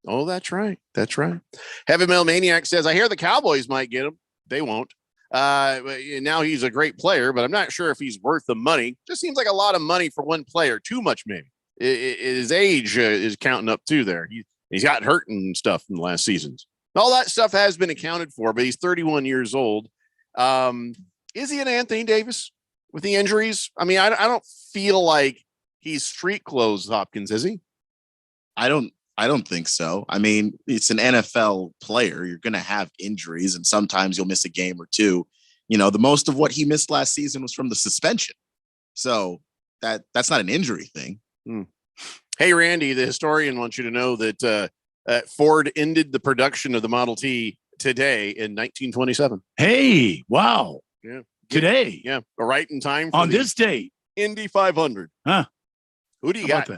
Oh, that's right. That's right. Heavy Metal Maniac says, I hear the Cowboys might get him. They won't. Now he's a great player, but I'm not sure if he's worth the money. Just seems like a lot of money for one player. Too much, maybe. His age is counting up too there. He's got hurt and stuff in the last seasons. All that stuff has been accounted for, but he's 31 years old. Is he an Anthony Davis with the injuries? I mean, I don't feel like he's street clothes, Hopkins, is he? I don't think so. I mean, it's an NFL player. You're going to have injuries, and sometimes you'll miss a game or two. The most of what he missed last season was from the suspension. So that's not an injury thing. Hey, Randy, the historian wants you to know that Ford ended the production of the Model T today in 1927. Hey, wow. Yeah. Today. Yeah. Right in time for on this date. Indy 500. Huh. Who do you got?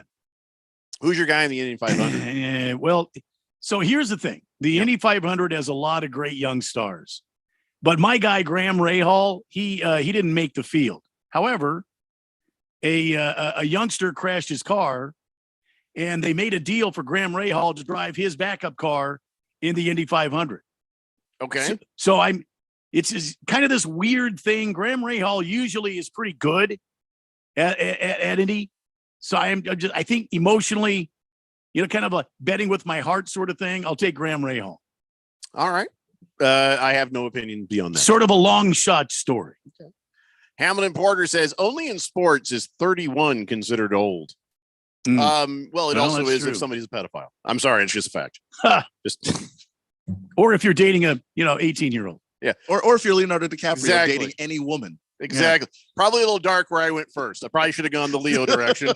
Who's your guy in the Indy 500? Well, so here's the thing. The Indy 500 has a lot of great young stars. But my guy, Graham Rahal, he didn't make the field. However, a youngster crashed his car, and they made a deal for Graham Rahal to drive his backup car in the Indy 500. Okay. So it's kind of this weird thing. Graham Rahal usually is pretty good at Indy. So I think emotionally, kind of a betting with my heart sort of thing. I'll take Graham Rahal. All right. I have no opinion beyond that. Sort of a long shot story. Okay. Hamilton Porter says only in sports is 31 considered old. Well, it also is true. if somebody's a pedophile. I'm sorry, it's just a fact. Or if you're dating a 18-year-old. Yeah. Or if you're Leonardo DiCaprio Exactly. dating any woman. Exactly. Yeah. Probably a little dark where I went first. I probably should have gone the Leo direction.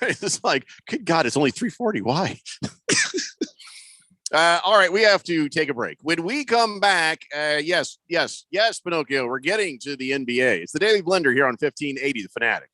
It's like, good God, it's only 3:40. Why? All right, we have to take a break. When we come back, yes, Pinocchio, we're getting to the NBA. It's the Daily Blender here on 1580 The Fanatic.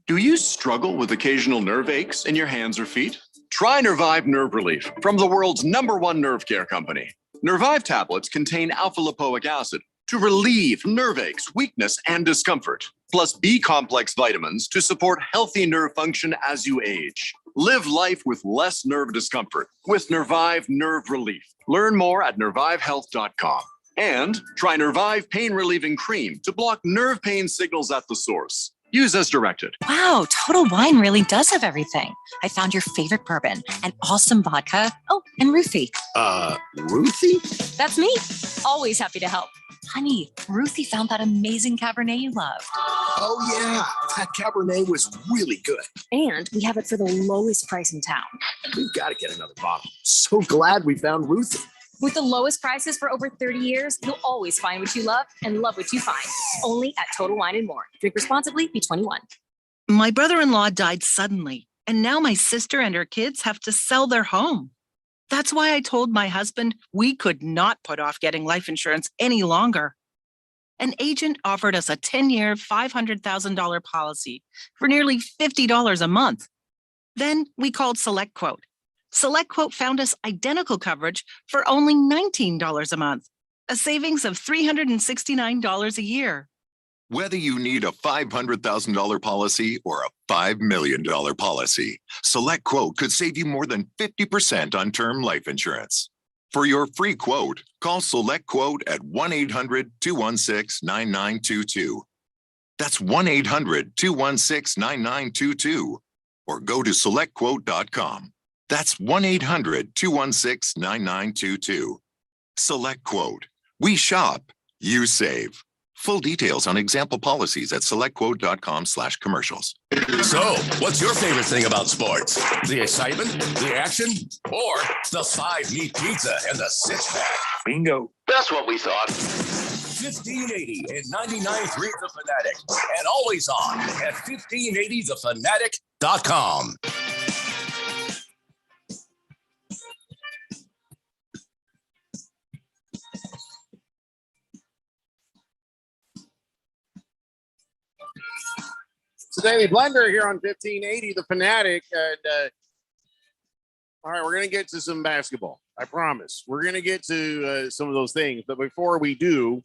Do you struggle with occasional nerve aches in your hands or feet? Try Nervive Nerve Relief from the world's #1 nerve care company. Nervive tablets contain alpha-lipoic acid to relieve nerve aches, weakness, and discomfort, plus B-complex vitamins to support healthy nerve function as you age. Live life with less nerve discomfort with Nervive Nerve Relief. Learn more at nervivehealth.com. And try Nervive Pain Relieving Cream to block nerve pain signals at the source. Use as directed. Wow, Total Wine really does have everything. I found your favorite bourbon, an awesome vodka. Oh, and Ruthie. Ruthie? That's me. Always happy to help. Honey, Ruthie found that amazing Cabernet you loved. Oh, yeah. That Cabernet was really good. And we have it for the lowest price in town. We've got to get another bottle. So glad we found Ruthie. With the lowest prices for over 30 years, you'll always find what you love and love what you find. Only at Total Wine and More. Drink responsibly, be 21. My brother-in-law died suddenly, and now my sister and her kids have to sell their home. That's why I told my husband we could not put off getting life insurance any longer. An agent offered us a 10-year, $500,000 policy for nearly $50 a month. Then we called SelectQuote. SelectQuote found us identical coverage for only $19 a month, a savings of $369 a year. Whether you need a $500,000 policy or a $5 million policy, SelectQuote could save you more than 50% on term life insurance. For your free quote, call SelectQuote at 1-800-216-9922. That's 1-800-216-9922. Or go to SelectQuote.com. That's 1-800-216-9922. SelectQuote. We shop, you save. Full details on example policies at selectquote.com/commercials. So, what's your favorite thing about sports? The excitement, the action, or the 5-meat pizza and the six-pack? Bingo. That's what we thought. 1580 and 99.3 The Fanatic, and always on at 1580thefanatic.com. It's the Daily Blender here on 1580 The Fanatic. And all right, we're going to get to some basketball. I promise. We're going to get to some of those things. But before we do, I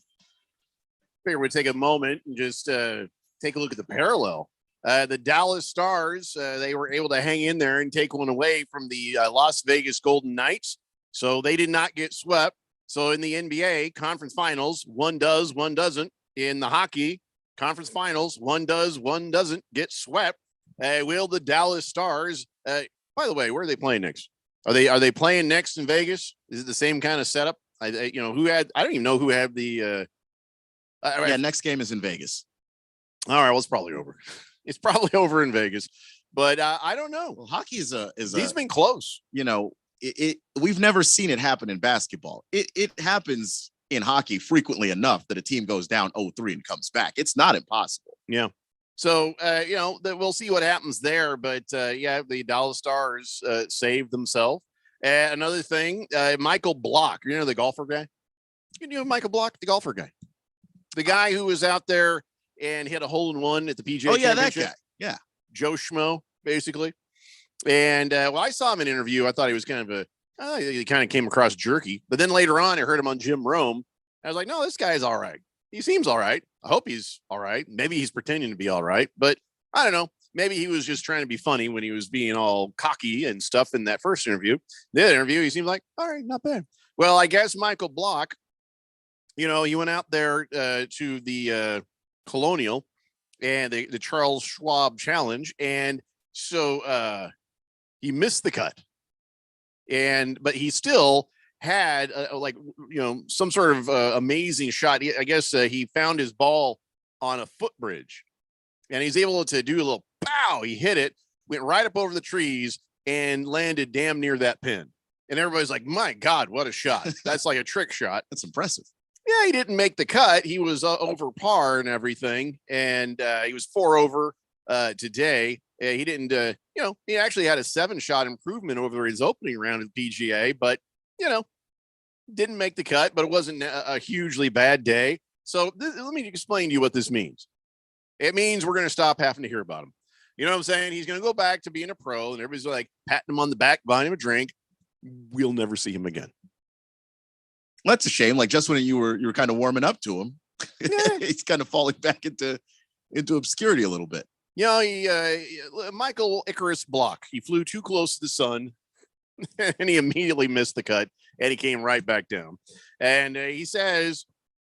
figure we'd take a moment and just take a look at the parallel. The Dallas Stars, they were able to hang in there and take one away from the Las Vegas Golden Knights. So they did not get swept. So in the NBA conference finals, one does, one doesn't. In the hockey conference finals, one does, one doesn't get swept. Will the Dallas Stars, by the way, where are they playing next? Are they playing next in Vegas? Is it the same kind of setup? I don't even know who had the next game is in Vegas. All right, well, it's probably over. It's probably over in Vegas, but I don't know. Well, hockey is he's been close. We've never seen it happen in basketball. It happens in hockey frequently enough that a team goes down 0-3 and comes back. It's not impossible. Yeah. So, we'll see what happens there. But, the Dallas Stars saved themselves. Another thing, Michael Block, the golfer guy? You know Michael Block, the golfer guy? The guy who was out there and hit a hole-in-one at the PGA Championship. That guy. Yeah. Joe Schmo, basically. And, I saw him in an interview. I thought he was he kind of came across jerky. But then later on, I heard him on Jim Rome. I was like, no, this guy's all right. He seems all right. I hope he's all right. Maybe he's pretending to be all right, but I don't know. Maybe he was just trying to be funny when he was being all cocky and stuff in that first interview. The other interview, he seemed like, all right, not bad. Well, I guess Michael Block, he went out there to the Colonial and the Charles Schwab Challenge. And so he missed the cut. But he still had some sort of amazing shot. I guess he found his ball on a footbridge and he's able to do a little pow. He hit it, went right up over the trees and landed damn near that pin. And everybody's like, my God, what a shot. That's like a trick shot. That's impressive. Yeah, he didn't make the cut. He was over par and everything. And he was 4 over today. He didn't, he actually had a 7-shot improvement over his opening round at PGA, but, didn't make the cut, but it wasn't a hugely bad day. So let me explain to you what this means. It means we're going to stop having to hear about him. You know what I'm saying? He's going to go back to being a pro and everybody's like patting him on the back, buying him a drink. We'll never see him again. Well, that's a shame. Like just when you were kind of warming up to him, he's kind of falling back into obscurity a little bit. Michael Icarus Block. He flew too close to the sun and he immediately missed the cut and he came right back down. And he says,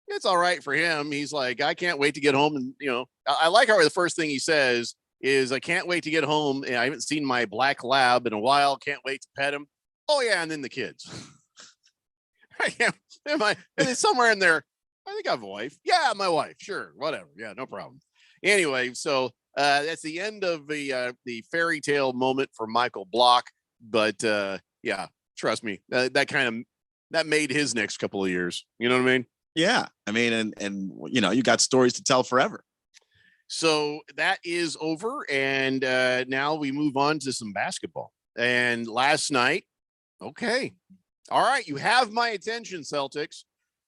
it's all right for him. He's like, I can't wait to get home. And, I like how the first thing he says is, I can't wait to get home. And I haven't seen my black lab in a while. Can't wait to pet him. Oh, yeah. And then the kids. It's somewhere in there. I think I have a wife. Yeah, my wife. Sure. Whatever. Yeah, no problem. Anyway, so that's the end of the fairy tale moment for Michael Block. But trust me, that made his next couple of years. You know what I mean? Yeah. I mean, and you got stories to tell forever. So that is over. And now we move on to some basketball. And last night, okay. All right. You have my attention, Celtics.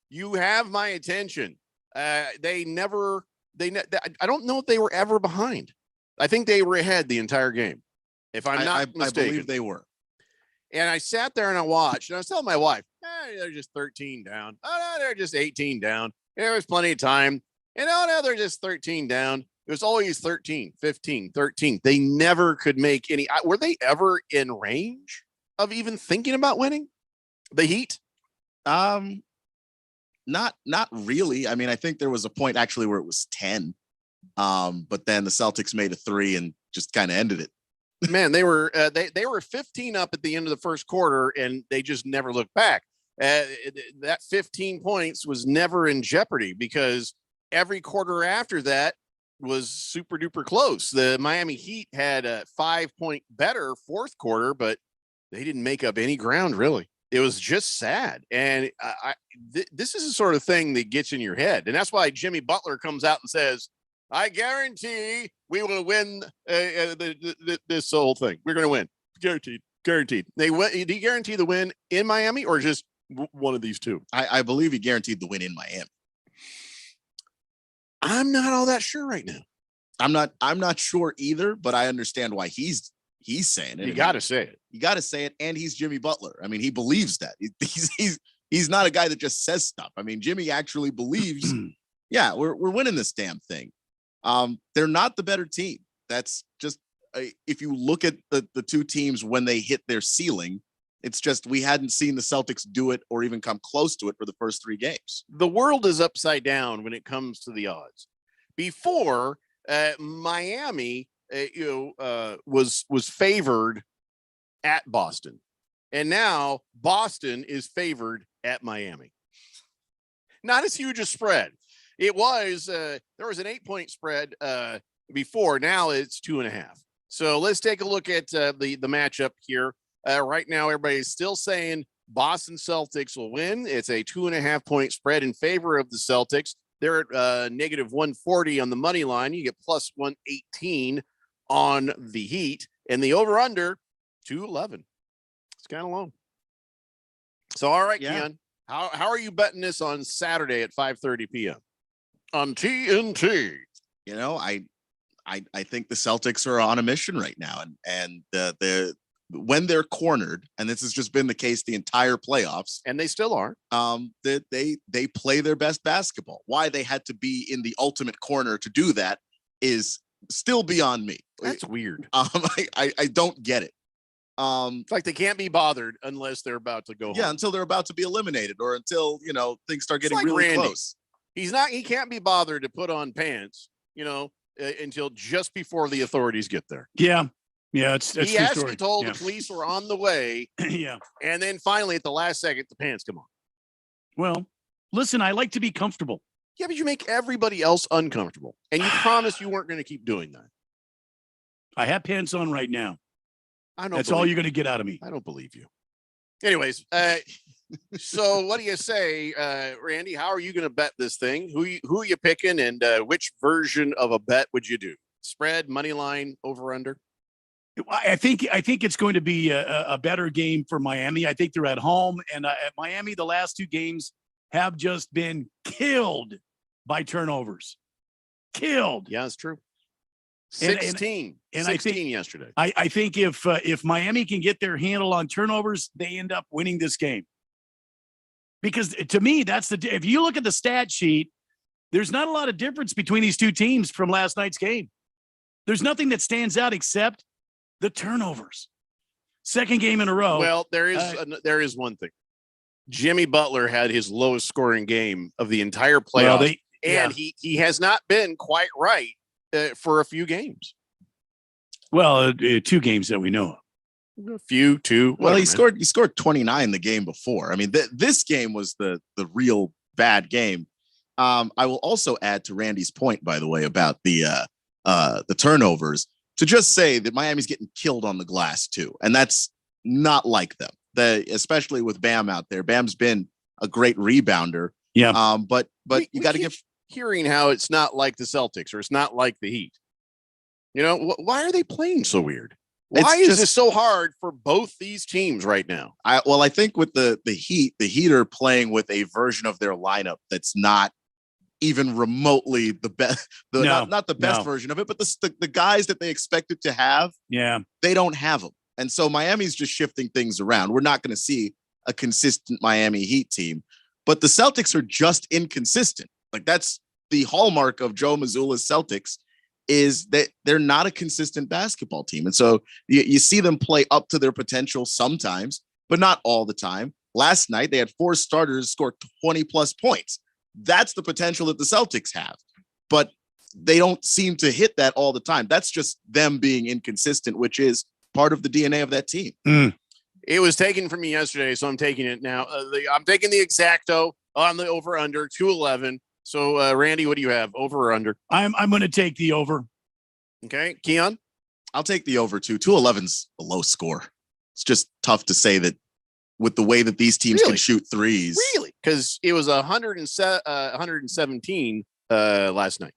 You have my attention. I don't know if they were ever behind. I think they were ahead the entire game. If I'm not mistaken. I believe they were. And I sat there and I watched and I was telling my wife, they're just 13 down. Oh, no, they're just 18 down. There was plenty of time. And no, they're just 13 down. It was always 13, 15, 13. They never could make any. Were they ever in range of even thinking about winning the Heat? Not really. I mean, I think there was a point actually where it was 10. But then the Celtics made a 3 and just kind of ended it. Man, they were 15 up at the end of the first quarter and they just never looked back. That 15 points was never in jeopardy because every quarter after that was super duper close. The Miami Heat had a 5-point better fourth quarter, but they didn't make up any ground really. It was just sad. And this is the sort of thing that gets in your head. And that's why Jimmy Butler comes out and says, I guarantee we will win this whole thing. We're going to win. Guaranteed. Did he guarantee the win in Miami or just one of these two? I believe he guaranteed the win in Miami. I'm not all that sure right now. I'm not sure either, but I understand why he's saying it. You got to say it. You got to say it. And he's Jimmy Butler. I mean, he believes that. He's not a guy that just says stuff. I mean, Jimmy actually believes, yeah, we're winning this damn thing. They're not the better team. That's just, if you look at the two teams when they hit their ceiling, it's just we hadn't seen the Celtics do it or even come close to it for the first 3 games. The world is upside down when it comes to the odds. Before, Miami was favored at Boston, and now Boston is favored at Miami. Not as huge a spread. It was there was an 8-point spread before. Now it's 2.5. So let's take a look at the matchup here. Right now, everybody's still saying Boston Celtics will win. It's a 2.5-point spread in favor of the Celtics. They're at negative 140 on the money line. You get plus 118 on the Heat, and the over/under 211. It's kind of low. So, all right, Yeah. Keon, how are you betting this on Saturday at 5:30 p.m. on TNT? You know, I think the Celtics are on a mission right now, and when they're cornered, and this has just been the case the entire playoffs, and they still are, that they play their best basketball. Why they had to be in the ultimate corner to do that is still beyond me. That's weird. I don't get it. It's like they can't be bothered unless they're about to go home. Until they're about to be eliminated, or until things start getting like really Randy. close. He can't be bothered to put on pants, until just before the authorities get there. Yeah. It's he true actually story. told Yeah. the police were on the way. Yeah. And then finally at the last second, the pants come on. Well, listen, I like to be comfortable. Yeah, but you make everybody else uncomfortable. And you promised you weren't going to keep doing that. I have pants on right now. That's all you're going to get out of me. I don't believe you. Anyways, so what do you say, Randy? How are you going to bet this thing? Who are you picking, and which version of a bet would you do? Spread, money line, over under? I think it's going to be a better game for Miami. I think they're at home, and at Miami, the last 2 games have just been killed by turnovers. Killed. Yeah, it's true. And 16 I think yesterday. I think if Miami can get their handle on turnovers, they end up winning this game. Because to me, if you look at the stat sheet, there's not a lot of difference between these two teams from last night's game. There's nothing that stands out except the turnovers. Second game in a row. Well, there is one thing. Jimmy Butler had his lowest scoring game of the entire playoffs, he has not been quite right for a few games. Well, 2 games that we know of. A few, 2. Well, he scored 29 the game before. I mean, this game was the real bad game. I will also add to Randy's point, by the way, about the turnovers, to just say that Miami's getting killed on the glass too, and that's not like them. Especially with Bam out there. Bam's been a great rebounder. Yeah. But you got to give hearing how it's not like the Celtics or it's not like the Heat. Why are they playing so weird? Why is this so hard for both these teams right now? I think with the Heat are playing with a version of their lineup that's not even remotely the best, not the best version of it, but the guys that they expected to have, they don't have them. And so Miami's just shifting things around. We're not going to see a consistent Miami Heat team, but the Celtics are just inconsistent. Like, that's the hallmark of Joe Mazzulla's Celtics, is that they're not a consistent basketball team. And so you see them play up to their potential sometimes, but not all the time. Last night, they had 4 starters score 20 plus points. That's the potential that the Celtics have, but they don't seem to hit that all the time. That's just them being inconsistent, which is part of the DNA of that team. It was taken from me yesterday, so I'm taking it now. I'm taking the exacto on the over under 211. So, Randy, what do you have? Over or under? I'm going to take the over. Okay. Keon? I'll take the over too. 211's a low score. It's just tough to say that with the way that these teams can shoot threes. Really? Because it was 117 last night.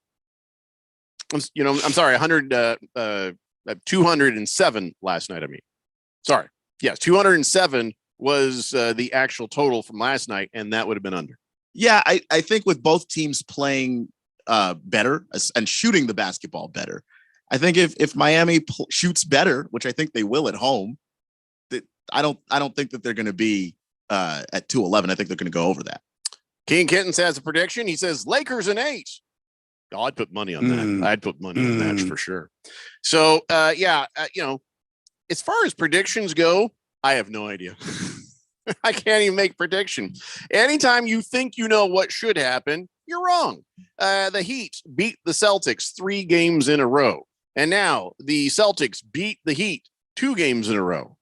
I'm sorry, 207 last night. I mean, sorry. Yes, 207 was the actual total from last night, and that would have been under. Yeah, I think with both teams playing better and shooting the basketball better, I think if Miami shoots better, which I think they will at home, that I don't think that they're going to be at 211. I think they're going to go over that. King Kittens has a prediction. He says Lakers in 8. Oh, I'd put money on that. I'd put money on that for sure. So, as far as predictions go, I have no idea. I can't even make prediction. Anytime you think you know what should happen, you're wrong. The Heat beat the Celtics 3 games in a row. And now the Celtics beat the Heat 2 games in a row.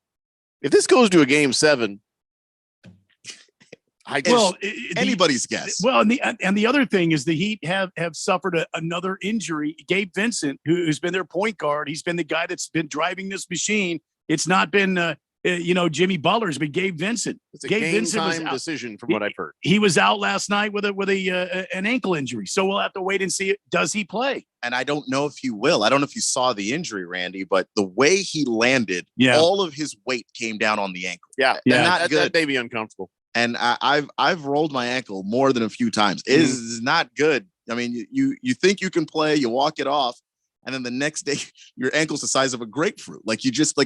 If this goes to a game 7, anybody's guess. Well, and the other thing is the Heat have suffered another injury. Gabe Vincent, who's been their point guard, he's been the guy that's been driving this machine. It's not been Jimmy Butler's, but Gabe Vincent. It's a Gabe game Vincent time was decision from what I've heard. He was out last night with an ankle injury, so we'll have to wait and see. Does he play? And I don't know if he will. I don't know if you saw the injury, Randy, but the way he landed, all of his weight came down on the ankle. Yeah, not good. That may be uncomfortable. And I've rolled my ankle more than a few times. It is not good. I mean, you think you can play, you walk it off, and then the next day your ankle's the size of a grapefruit. Like you just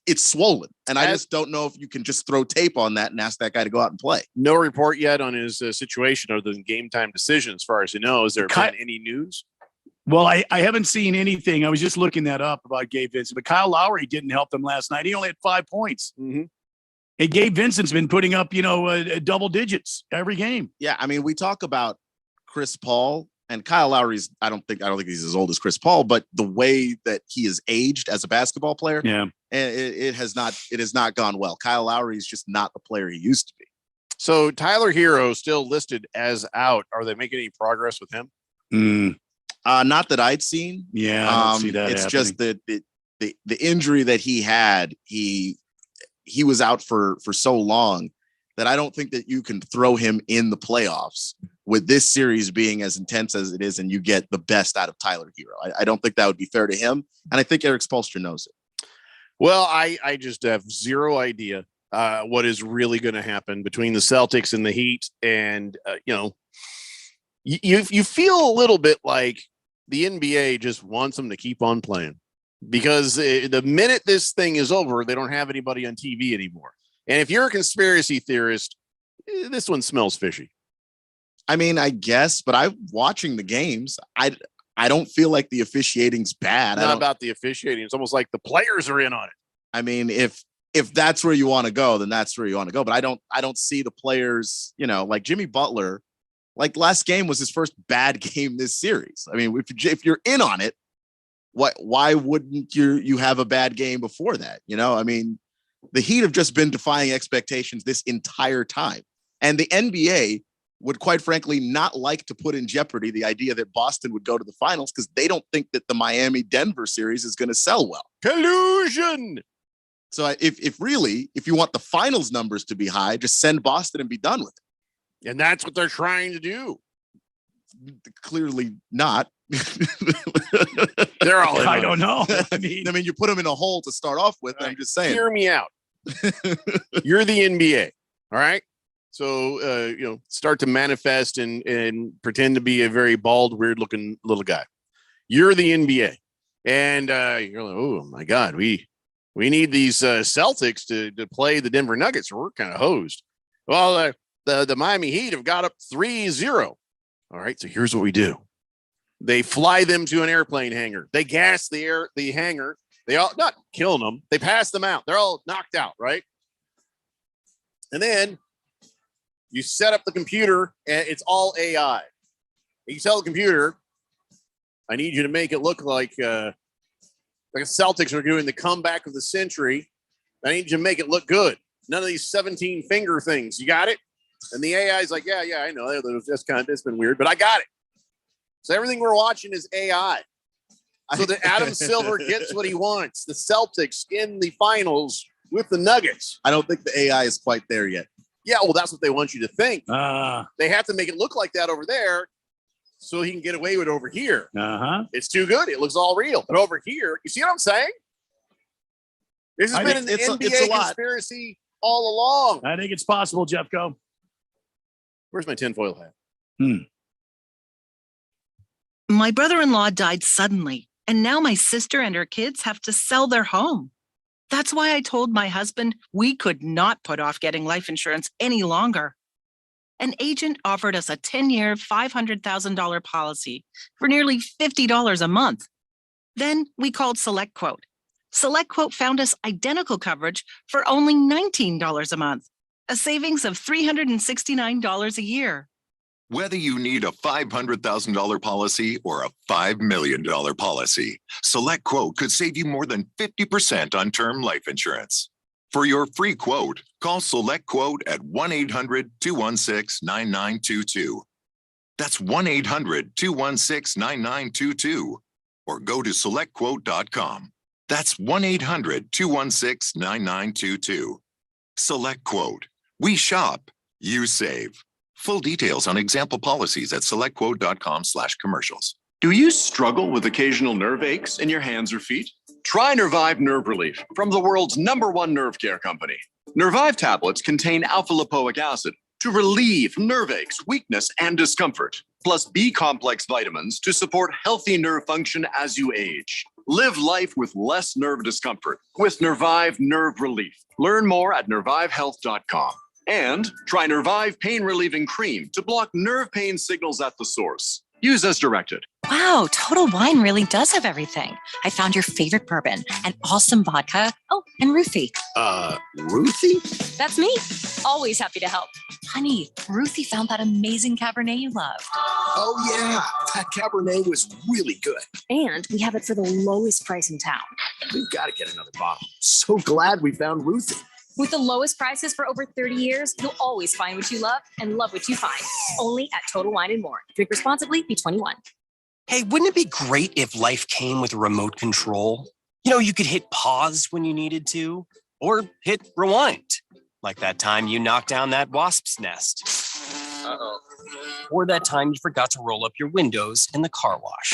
it's swollen. And I just don't know if you can just throw tape on that and ask that guy to go out and play. No report yet on his situation other than game time decision, as far as you know. Has there been any news? Well, I haven't seen anything. I was just looking that up about Gabe Vincent, but Kyle Lowry didn't help them last night. He only had 5 points. Mm-hmm. And Gabe Vincent's been putting up, double digits every game. Yeah, I mean, we talk about Chris Paul and Kyle Lowry's. I don't think he's as old as Chris Paul, but the way that he has aged as a basketball player, it has not gone well. Kyle Lowry is just not the player he used to be. So Tyler Hero still listed as out. Are they making any progress with him? Not that I'd seen. Yeah, I don't see that. It's happening. just the injury that he had. He was out for so long that I don't think that you can throw him in the playoffs with this series being as intense as it is, and you get the best out of Tyler Hero. I don't think that would be fair to him, and I think Eric Spoelstra knows it. Well, I just have zero idea what is really going to happen between the Celtics and the Heat, and you feel a little bit like the NBA just wants them to keep on playing. Because the minute this thing is over, they don't have anybody on TV anymore. And if you're a conspiracy theorist, this one smells fishy. I mean, I guess, but I'm watching the games. I don't feel like the officiating's bad. Not about the officiating. It's almost like the players are in on it. I mean, if that's where you want to go, then that's where you want to go. But I don't see the players, like Jimmy Butler, like last game was his first bad game this series. I mean, if you're in on it, why wouldn't you have a bad game before that? I mean, the Heat have just been defying expectations this entire time. And the NBA would quite frankly not like to put in jeopardy the idea that Boston would go to the finals because they don't think that the Miami-Denver series is going to sell well. Collusion. So if you want the finals numbers to be high, just send Boston and be done with it. And that's what they're trying to do. Clearly not. They're all in. I don't know. I mean, you put them in a hole to start off with. Right. I'm just saying. Hear me out. You're the NBA. All right. So, start to manifest and pretend to be a very bald, weird looking little guy. You're the NBA. And you're like, oh my God, we need these Celtics to play the Denver Nuggets. Or we're kind of hosed. Well, the Miami Heat have got up 3-0. All right. So here's what we do. They fly them to an airplane hangar. They gas the hangar. They all not killing them. They pass them out. They're all knocked out, right? And then you set up the computer, and it's all AI. You tell the computer, "I need you to make it look like the Celtics are doing the comeback of the century. I need you to make it look good. None of these 17 finger things. You got it?" And the AI is like, yeah, I know. It's been weird, but I got it. So everything we're watching is AI. So that Adam Silver gets what he wants. The Celtics in the finals with the Nuggets. I don't think the AI is quite there yet. Yeah, well, that's what they want you to think. They have to make it look like that over there so he can get away with it over here. It's too good. It looks all real. But over here, you see what I'm saying? This has been an NBA conspiracy all along. I think it's possible, Jeffco. Where's my tinfoil hat? My brother-in-law died suddenly, and now my sister and her kids have to sell their home. That's why I told my husband we could not put off getting life insurance any longer. An agent offered us a 10-year, $500,000 policy for nearly $50 a month. Then we called SelectQuote. SelectQuote found us identical coverage for only $19 a month, a savings of $369 a year. Whether you need a $500,000 policy or a $5 million policy, SelectQuote could save you more than 50% on term life insurance. For your free quote, call SelectQuote at 1-800-216-9922. That's 1-800-216-9922. Or go to SelectQuote.com. That's 1-800-216-9922. SelectQuote. We shop, you save. Full details on example policies at selectquote.com/commercials. Do you struggle with occasional nerve aches in your hands or feet? Try Nervive Nerve Relief from the world's #1 nerve care company. Nervive tablets contain alpha-lipoic acid to relieve nerve aches, weakness, and discomfort, plus B-complex vitamins to support healthy nerve function as you age. Live life with less nerve discomfort with Nervive Nerve Relief. Learn more at nervivehealth.com. And try Nervive Pain Relieving Cream to block nerve pain signals at the source. Use as directed. Wow, Total Wine really does have everything. I found your favorite bourbon, an awesome vodka. Oh, and Ruthie. Ruthie? That's me. Always happy to help. Honey, Ruthie found that amazing Cabernet you love. Oh, yeah. That Cabernet was really good. And we have it for the lowest price in town. We've got to get another bottle. So glad we found Ruthie. With the lowest prices for over 30 years, you'll always find what you love and love what you find. Only at Total Wine & More. Drink responsibly, be 21. Hey, wouldn't it be great if life came with a remote control? You know, you could hit pause when you needed to, or hit rewind, like that time you knocked down that wasp's nest. Uh-oh. Or that time you forgot to roll up your windows in the car wash.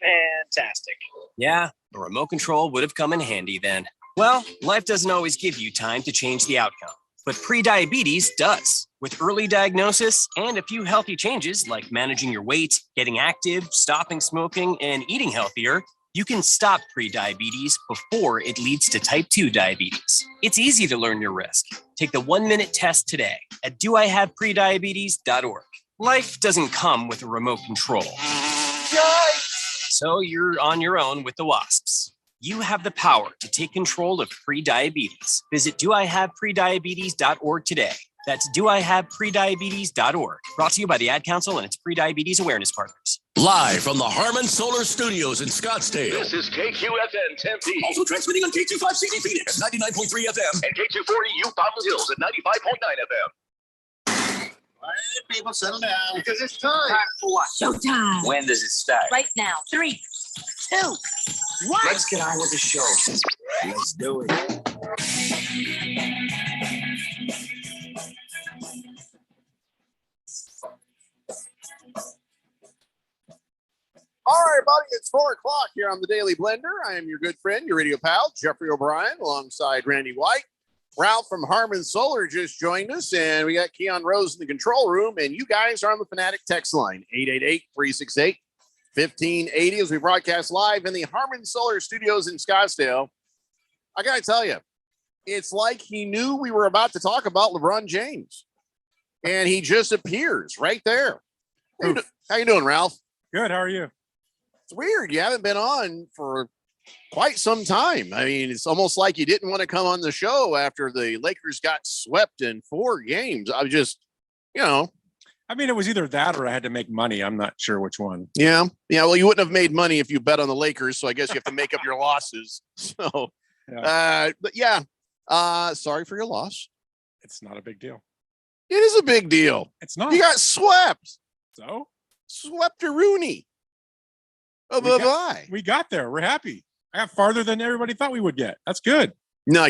Fantastic. Yeah, a remote control would have come in handy then. Well, life doesn't always give you time to change the outcome, but prediabetes does. With early diagnosis and a few healthy changes like managing your weight, getting active, stopping smoking, and eating healthier, you can stop prediabetes before it leads to type 2 diabetes. It's easy to learn your risk. Take the 1-minute test today at doihaveprediabetes.org. Life doesn't come with a remote control. Yikes! So you're on your own with the wasps. You have the power to take control of prediabetes. Visit doihaveprediabetes.org today. That's doihaveprediabetes.org. Brought to you by the Ad Council and its Prediabetes Awareness Partners. Live from the Harmon Solar Studios in Scottsdale. This is KQFN Tempe. Also transmitting on K25CD Phoenix, 99.3 FM. And K240 U Fountain Hills at 95.9 FM. All right, people, settle down because it's time. For what? Showtime. When does it start? Right now. 3, 2, 1. Let's get on with the show. Let's do it. All right, buddy, it's 4 o'clock here on the Daily Blender. I am your good friend, your radio pal, Jeffrey O'Brien, alongside Randy White. Ralph from Harmon Solar just joined us, and we got Keon Rose in the control room, and you guys are on the Fanatic text line, 888-368-1580, as we broadcast live in the Harmon Solar Studios in Scottsdale. I got to tell you, it's like he knew we were about to talk about LeBron James, and he just appears right there. How you doing, Ralph? Good. How are you? It's weird. You haven't been on for quite some time. I mean, it's almost like you didn't want to come on the show after the Lakers got swept in 4 games. I was just, I mean, it was either that or I had to make money. I'm not sure which one. Yeah. Well, you wouldn't have made money if you bet on the Lakers. So I guess you have to make up your losses. So, sorry for your loss. It's not a big deal. It is a big deal. It's not. You got swept. So Swept to Rooney. Oh, bye-bye. we got there. We're happy. I got farther than everybody thought we would get. That's good. No,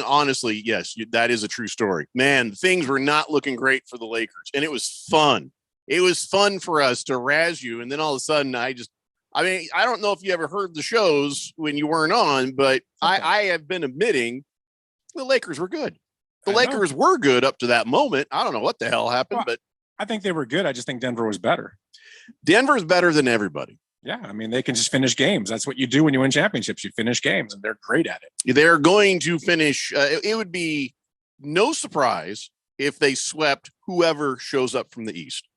honestly, yes, that is a true story. Man, things were not looking great for the Lakers, and it was fun. It was fun for us to razz you, and then all of a sudden, I don't know if you ever heard the shows when you weren't on, but I have been admitting the Lakers were good. The Lakers were good up to that moment. I don't know what the hell happened, but I think they were good. I just think Denver was better. Denver's better than everybody. Yeah, I mean, they can just finish games. That's what you do when you win championships. You finish games, and they're great at it. They're going to finish. It would be no surprise if they swept whoever shows up from the East.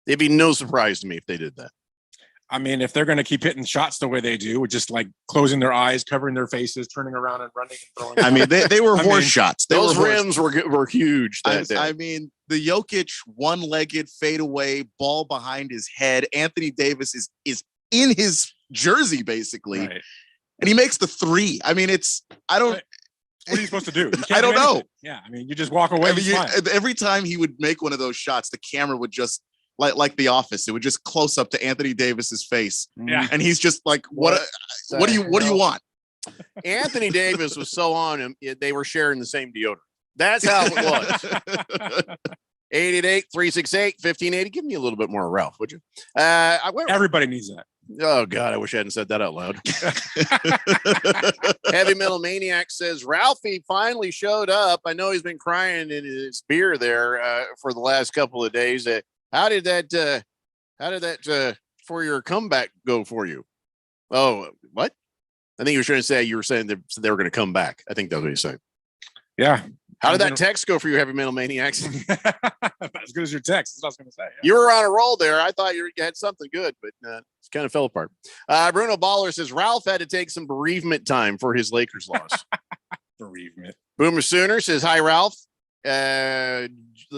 It'd be no surprise to me if they did that. I mean, if they're going to keep hitting shots the way they do, with just like closing their eyes, covering their faces, turning around and running and throwing. I mean, they were horse shots. Those rims were huge. I mean, the Jokic one-legged fadeaway ball behind his head. Anthony Davis is in his jersey basically, Right. and he makes the three. I mean, I don't. What are you supposed to do? You can't I don't do know. anything. Yeah, I mean, you just walk away. I mean, and smile. every time he would make one of those shots, the camera would just like The Office. It would just close up to Anthony Davis's face, Yeah. and he's just like, "What do you want?" Anthony Davis was so on him, they were sharing the same deodorant. That's how it was. 888-368-1580. Give me a little bit more, Ralph, would you? Everybody needs that. Oh, God, I wish I hadn't said that out loud. Heavy Metal Maniac says, Ralphie finally showed up. I know he's been crying in his beer there for the last couple of days. How did that for your comeback go for you? Oh, what? I think you were saying that they were going to come back. I think that's what you said. Yeah. How did that text go for you, Heavy Metal Maniacs? As good as your text. That's what I was going to say. Yeah. You were on a roll there. I thought you had something good, but it kind of fell apart. Bruno Baller says Ralph had to take some bereavement time for his Lakers loss. Bereavement. Boomer Sooner says, hi, Ralph. Let's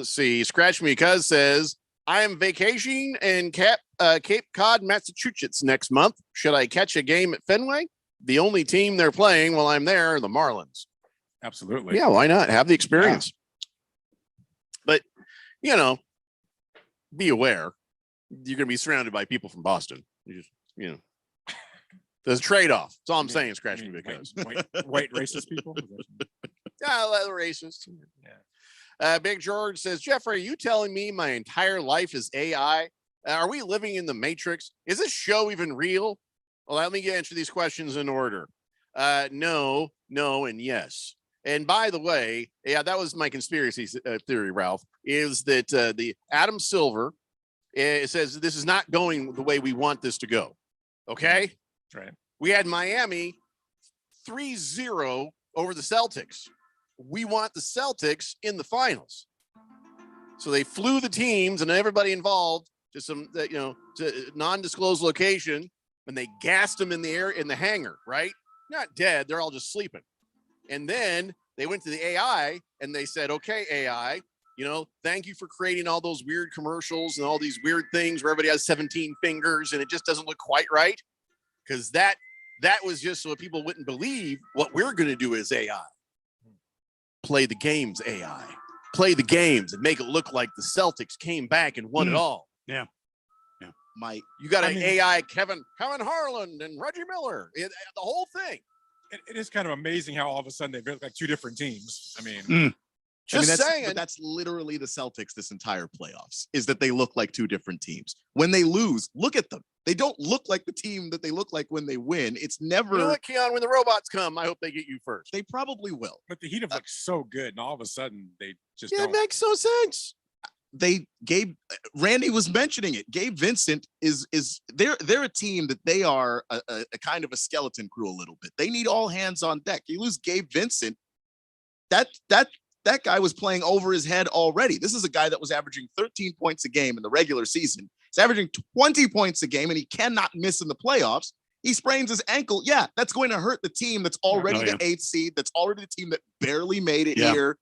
see. Scratch Me Cuz says, I am vacationing in Cape Cod, Massachusetts next month. Should I catch a game at Fenway? The only team they're playing while I'm there are the Marlins. Absolutely. Yeah, why not? Have the experience. Yeah. But, be aware. You're going to be surrounded by people from Boston. There's a trade-off. That's all I'm saying. Scratch me because. White racist people? Yeah, racist. Yeah. Big George says, Jeffrey, are you telling me my entire life is AI? Are we living in the Matrix? Is this show even real? Well, let me answer these questions in order. No, and yes. And by the way, yeah, that was my conspiracy theory, Ralph, is that the Adam Silver says this is not going the way we want this to go. Okay? That's right. We had Miami 3-0 over the Celtics. We want the Celtics in the finals. So they flew the teams and everybody involved to some, to non-disclosed location, and they gassed them in the air in the hangar, right? Not dead. They're all just sleeping. And then they went to the AI and they said, okay, AI, thank you for creating all those weird commercials and all these weird things where everybody has 17 fingers and it just doesn't look quite right. Because that was just so people wouldn't believe what we're going to do as AI. Play the games, AI. Play the games and make it look like the Celtics came back and won it all. Yeah. You got an AI Kevin Harlan and Reggie Miller. The whole thing. It is kind of amazing how all of a sudden they look like two different teams. I mean, saying. But that's literally the Celtics this entire playoffs, is that they look like two different teams. When they lose, look at them. They don't look like the team that they look like when they win. It's never. You know what, Keon? When the robots come, I hope they get you first. They probably will. But the Heat have looked so good, and all of a sudden they just it makes no sense. Randy was mentioning it. Gabe Vincent they're a team that they are a kind of a skeleton crew a little bit. They need all hands on deck. You lose Gabe Vincent, that guy was playing over his head already. This is a guy that was averaging 13 points a game in the regular season. He's averaging 20 points a game, and he cannot miss in the playoffs. He sprains his ankle. Yeah, that's going to hurt the team that's already the 8th seed. That's already the team that barely made it here.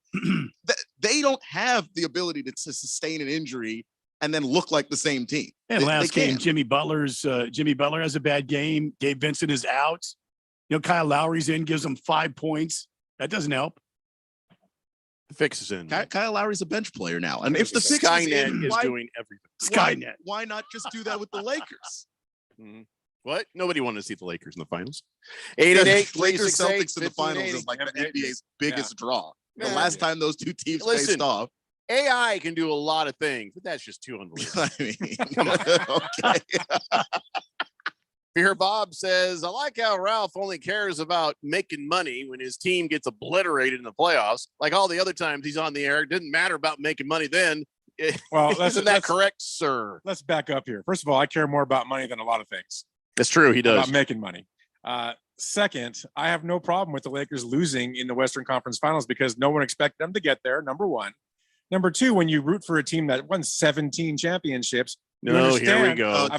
They don't have the ability to sustain an injury and then look like the same team. And last game, Jimmy Butler has a bad game. Gabe Vincent is out. Kyle Lowry's in, gives him 5 points. That doesn't help. Fix is in. Kyle Lowry's a bench player now, and if the fix is Skynet in, is why, doing everything. Skynet. Why not just do that with the Lakers? What? Nobody wanted to see the Lakers in the finals. Lakers 888 Celtics in the finals is like the NBA's biggest draw. The last time those two teams faced off. AI can do a lot of things, but that's just too unbelievable. I mean, come on. Okay. Here, Bob says, I like how Ralph only cares about making money when his team gets obliterated in the playoffs. Like all the other times he's on the air, it didn't matter about making money then. Well, isn't that correct, sir? Let's back up here. First of all, I care more about money than a lot of things. That's true. He does. About making money. Second, I have no problem with the Lakers losing in the Western Conference Finals because no one expected them to get there. Number one. Number two, when you root for a team that won 17 championships, you understand. Here we go.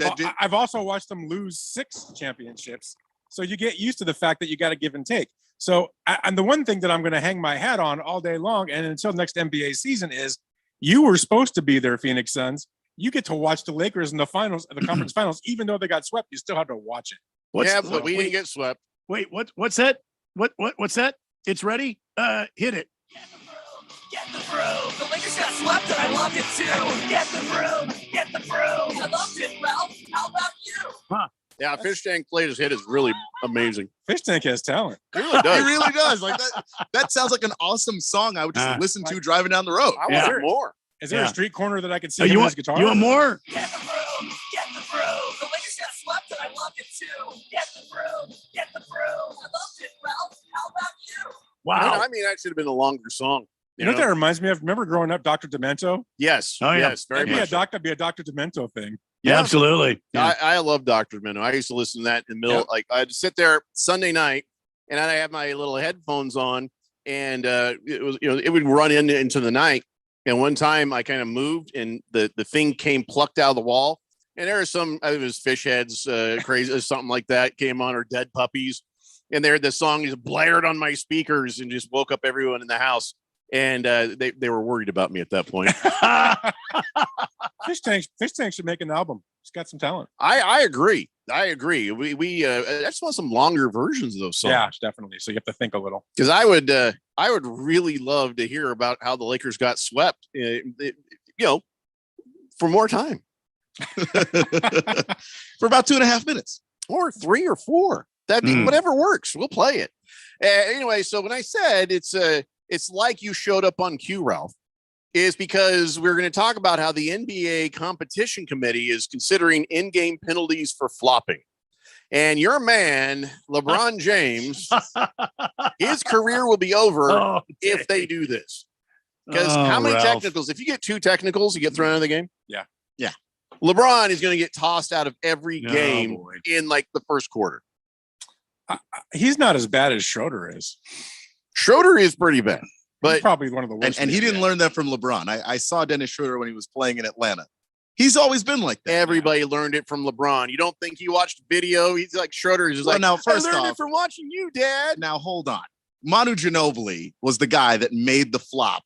I've also watched them lose 6 championships. So you get used to the fact that you got to give and take. So, and the one thing that I'm going to hang my hat on all day long and until next NBA season is you were supposed to be there, Phoenix Suns. You get to watch the Lakers in the finals, the conference finals, even though they got swept, you still have to watch it. But we didn't get swept. Wait, what's that? What's that? It's ready? Hit it. Get the broom. The Lakers got swept and I loved it too. Get the broom. Get the broom. I loved it, Ralph. How about you? Huh. Yeah, Fish Tank played his hit is really amazing. Fish Tank has talent. He really does. He really does. Like that sounds like an awesome song I would just listen to driving down the road. I want more. Is there a street corner that I can see you him want his guitar? You want more? Get the broom. Get the broom. The Lakers got swept and I loved it too. Get the broom. Get the broom. I loved it, Ralph. How about you? Wow. I mean, that should have been a longer song. You know what that reminds me of? Remember growing up, Dr. Demento? Yes. Oh, yeah. Yes, very That'd much. be a Dr. Demento thing. Yeah, absolutely. Yeah. I love Dr. Minnow. I used to listen to that in the middle. Like I'd sit there Sunday night and I had my little headphones on and it was, it would run into the night. And one time I kind of moved and the thing came plucked out of the wall. And there was I think it was Fish Heads, crazy, something like that came on, or Dead Puppies. And the song just blared on my speakers and just woke up everyone in the house. And they were worried about me at that point. Fish Tank should make an album. He's got some talent. I agree. I just want some longer versions of those songs. Yeah, definitely. So you have to think a little. Because I would really love to hear about how the Lakers got swept. For more time. For about 2.5 minutes. Or 3 or 4. Whatever works. We'll play it. Anyway, so when I said it's like you showed up on cue, Ralph, is because we're going to talk about how the NBA competition committee is considering in-game penalties for flopping. And your man, LeBron James, his career will be over if they do this. Because how many technicals? If you get 2 technicals, you get thrown out of the game. Yeah. Yeah. LeBron is going to get tossed out of every game in like the first quarter. He's not as bad as Schroeder is. Schroeder is pretty bad. But he's probably one of the worst. And he didn't learn that from LeBron. I saw Dennis Schroeder when he was playing in Atlanta. He's always been like that. Everybody learned it from LeBron. You don't think he watched video? He's like Schroeder is like, now, first I learned off, it from watching you, Dad. Now hold on. Manu Ginobili was the guy that made the flop.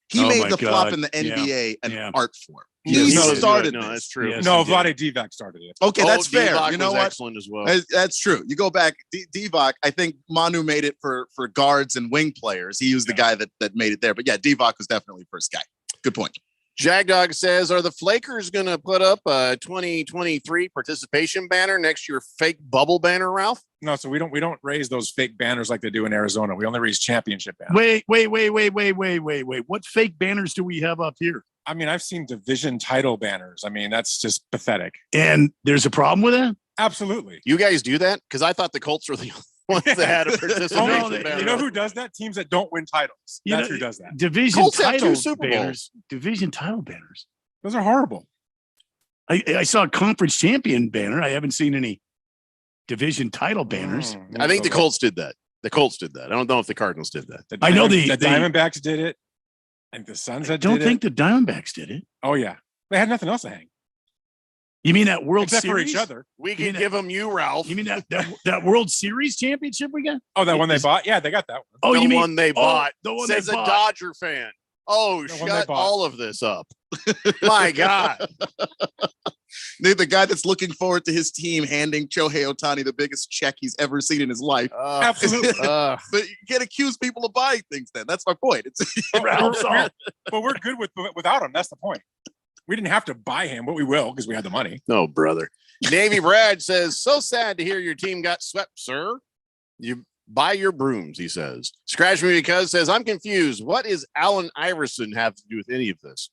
He made the flop in the NBA an art form. He started this. That's true. Yes, no, Vlade Divac started it. Okay, that's fair. Divac you know was what? Excellent as well. That's true. You go back, Divac. I think Manu made it for guards and wing players. He was the guy that made it there. But yeah, Divac was definitely first guy. Good point. Jagdog says, are the Flakers going to put up a 2023 participation banner next to your fake bubble banner, Ralph? No, so we don't raise those fake banners like they do in Arizona. We only raise championship banners. Wait. What fake banners do we have up here? I mean, I've seen division title banners. I mean, that's just pathetic. And there's a problem with that? Absolutely. You guys do that? Because I thought the Colts were the ones that had a participation banner. You know who does that? Teams that don't win titles. That's who does that. Division Colts have 2 title Super banners. Division title banners. Those are horrible. I saw a conference champion banner. I haven't seen any division title banners. I think the Colts did that. I don't know if the Cardinals did that. I know the Diamondbacks did it. And the Suns I don't think the Diamondbacks did it. Oh yeah, they had nothing else to hang. You mean that World Except Series? for each other. We can give them you, Ralph. You mean that World Series championship we got? Oh, that one they bought? Yeah, they got that one. Oh, the you mean one they bought. the one Says they a bought. Dodger fan. Oh, The one they shut bought. all of this up. My God. The guy that's looking forward to his team handing Shohei Ohtani the biggest check he's ever seen in his life. Absolutely. But you can't accuse people of buying things then. That's my point. But we're good without him. That's the point. We didn't have to buy him, but we will because we had the money. No, brother. Navy Brad says, so sad to hear your team got swept, sir. You buy your brooms, he says. Scratch Me Because says, I'm confused. What is Allen Iverson have to do with any of this?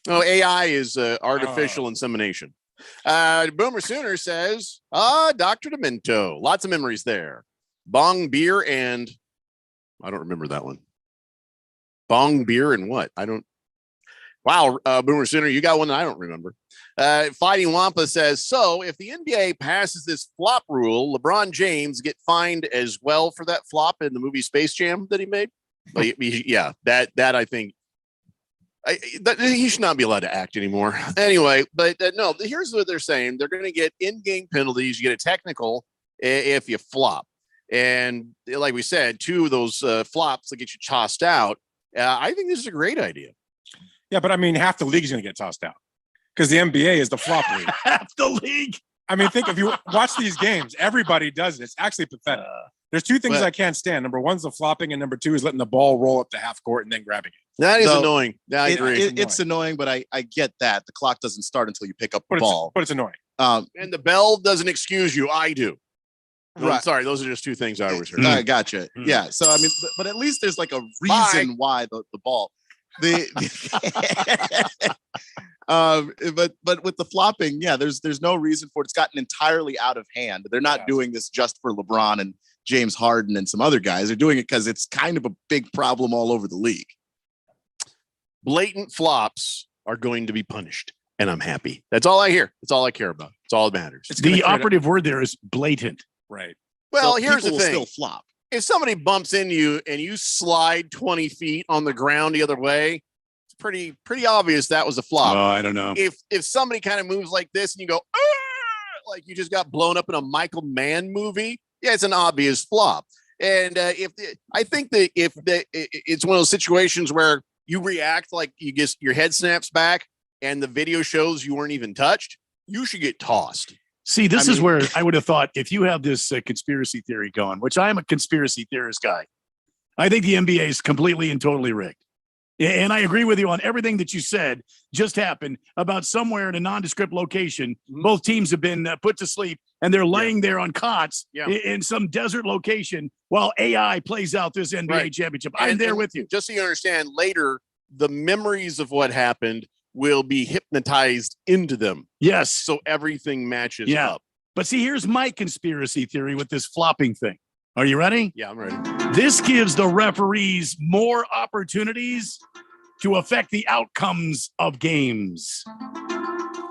Oh, AI is artificial insemination. Boomer Sooner says, Dr. Demento. Lots of memories there. Bong beer and I don't remember that one. Bong beer and what? I don't. Wow, Boomer Sooner, you got one that I don't remember. Fighting Wampa says, so if the NBA passes this flop rule, LeBron James get fined as well for that flop in the movie Space Jam that he made? Yeah, that I think he should not be allowed to act anymore. Anyway, but no, here's what they're saying. They're going to get in-game penalties. You get a technical if you flop. And like we said, 2 of those flops that get you tossed out. I think this is a great idea. Yeah, but I mean, half the league is going to get tossed out because the NBA is the flop league. Half the league. I mean, think if you watch these games, everybody does it. It's actually pathetic. There's 2 things I can't stand. Number 1 is the flopping, and number 2 is letting the ball roll up to half court and then grabbing it. That is annoying. Yeah, I agree. It's annoying, but I get that. The clock doesn't start until you pick up the ball. But it's annoying. And the bell doesn't excuse you. I do. No, Right. Sorry, those are just 2 things I always heard. I gotcha. Yeah. So I mean, but at least there's like a reason why the ball. But with the flopping, yeah, there's no reason for it. It's gotten entirely out of hand. They're not doing this just for LeBron and James Harden and some other guys. They're doing it because it's kind of a big problem all over the league. Blatant flops are going to be punished, and I'm happy. That's all I hear. That's all I care about. It's all that matters. The operative word there is blatant. Right. Well, So here's the people will thing. still flop. If somebody bumps into you and you slide 20 feet on the ground the other way, it's pretty obvious that was a flop. Oh, I don't know. If somebody kind of moves like this and you go, like you just got blown up in a Michael Mann movie, yeah, it's an obvious flop. And I think that it's one of those situations where you react like your head snaps back and the video shows you weren't even touched, you should get tossed. See, this is where I would have thought if you have this conspiracy theory going, which I am a conspiracy theorist guy, I think the NBA is completely and totally rigged. And I agree with you on everything that you said just happened about somewhere in a nondescript location. Both teams have been put to sleep and they're laying there on cots in some desert location while AI plays out this NBA championship. I'm there with you. Just so you understand, later, the memories of what happened will be hypnotized into them. Yes. So everything matches up. But see, here's my conspiracy theory with this flopping thing. Are you ready? Yeah, I'm ready. This gives the referees more opportunities to affect the outcomes of games.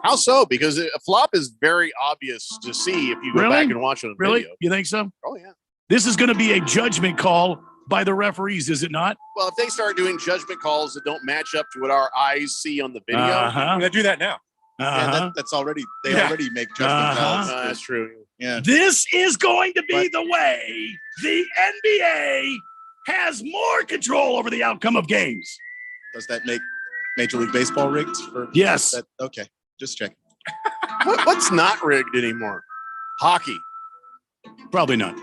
How so? Because a flop is very obvious to see if you go back and watch it on video. You think so? Oh, yeah. This is going to be a judgment call by the referees, is it not? Well, if they start doing judgment calls that don't match up to what our eyes see on the video, they do that now. Yeah, that's already already make judgment calls. That's true. Yeah. This is going to be the way the NBA has more control over the outcome of games. Does that make Major League Baseball rigged? Yes. Okay, just checking. What's not rigged anymore? Hockey. Probably not.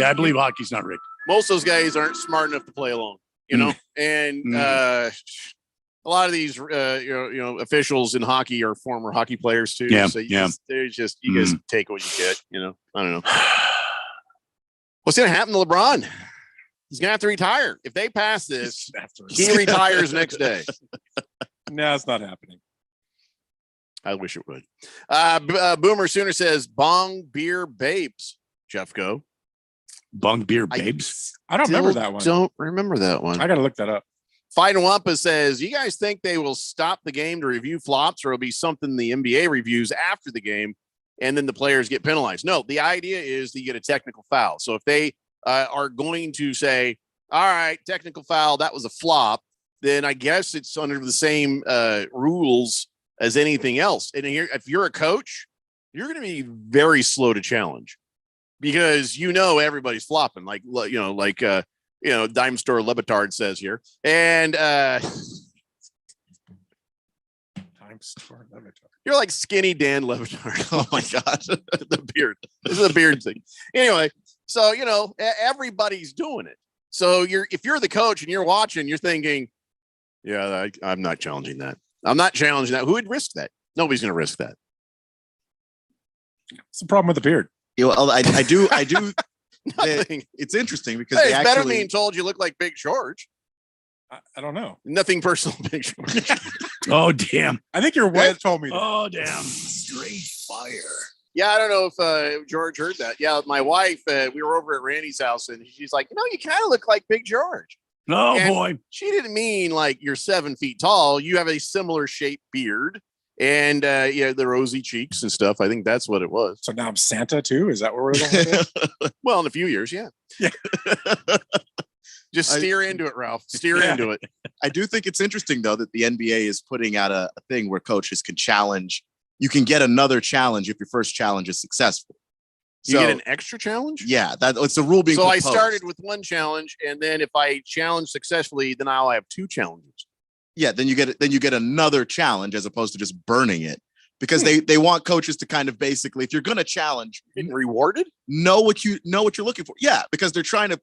I believe hockey's not rigged. Most of those guys aren't smart enough to play along, you know, and a lot of these, officials in hockey are former hockey players too. Yeah, So you guys take what you get, I don't know. What's going to happen to LeBron? He's going to have to retire. If they pass this, he retires next day. No, it's not happening. I wish it would. Boomer Sooner says, bong beer babes. Jeff, go. Bong beer babes? I don't remember that one. Don't remember that one. I got to look that up. Fight and Wampa says, you guys think they will stop the game to review flops, or it'll be something the NBA reviews after the game and then the players get penalized? No, the idea is that you get a technical foul. So if they are going to say, all right, technical foul, that was a flop, then I guess it's under the same rules as anything else. And here, if you're a coach, you're going to be very slow to challenge because everybody's flopping, like Dime Store Le Batard says here. And Store Le Batard. You're like skinny Dan Le Batard. Oh my God. The beard. This is a beard thing. Anyway, so everybody's doing it. So if you're the coach and you're watching, you're thinking, yeah, I'm not challenging that. I'm not challenging that. Who would risk that? Nobody's going to risk that. What's the problem with the beard? I do. Nothing. It's interesting because Hey, they it's better actually, being told you look like Big George. I don't know. Nothing personal, Big George. Oh, damn. I think your wife told me that. Oh, damn. Straight fire. Yeah, I don't know if George heard that. Yeah, my wife, we were over at Randy's house, and she's like, you kind of look like Big George. Oh, And boy. She didn't mean like you're 7 feet tall. You have a similar shaped beard and the rosy cheeks and stuff. I think that's what it was. So now I'm Santa too? Is that what we're going with? Well, in a few years, yeah. Just steer into it, Ralph. Steer into it. I do think it's interesting, though, that the NBA is putting out a thing where coaches can challenge. You can get another challenge if your first challenge is successful. You get an extra challenge? Yeah, it's a rule being So proposed. I started with one challenge, and then if I challenge successfully, then I'll have 2 challenges. Yeah, then you get another challenge as opposed to just burning it. Because they want coaches to kind of basically, if you're going to challenge, getting rewarded, know what you're looking for. Yeah, because they're trying to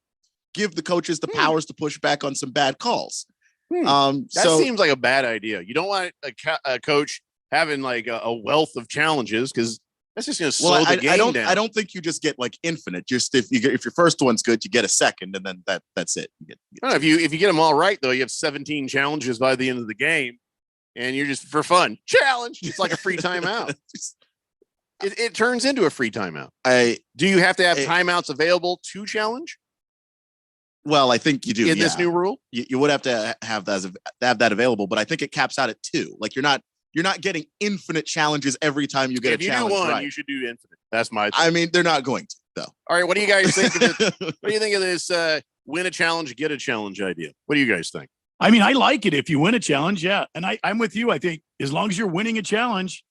give the coaches the powers to push back on some bad calls. That seems like a bad idea. You don't want a coach having like a wealth of challenges because that's just going to slow the game down. I don't think you just get like infinite. Just if your first one's good, you get a second, and then that's it. You I don't know, if you get them all right though, you have 17 challenges by the end of the game, and you're just for fun challenge. It's like a free timeout. It turns into a free timeout. Do you have to have timeouts available to challenge? Well, I think you do in this new rule. You would have to have that available, but I think it caps out at 2. Like you're not getting infinite challenges every time you get If a you challenge. do one, right. you should do infinite. That's my thing. I mean, they're not going to though. All right, what do you guys think of this? What do you think of this win a challenge, get a challenge idea? What do you guys think? I mean, I like it if you win a challenge. Yeah. And I'm with you. I think as long as you're winning a challenge,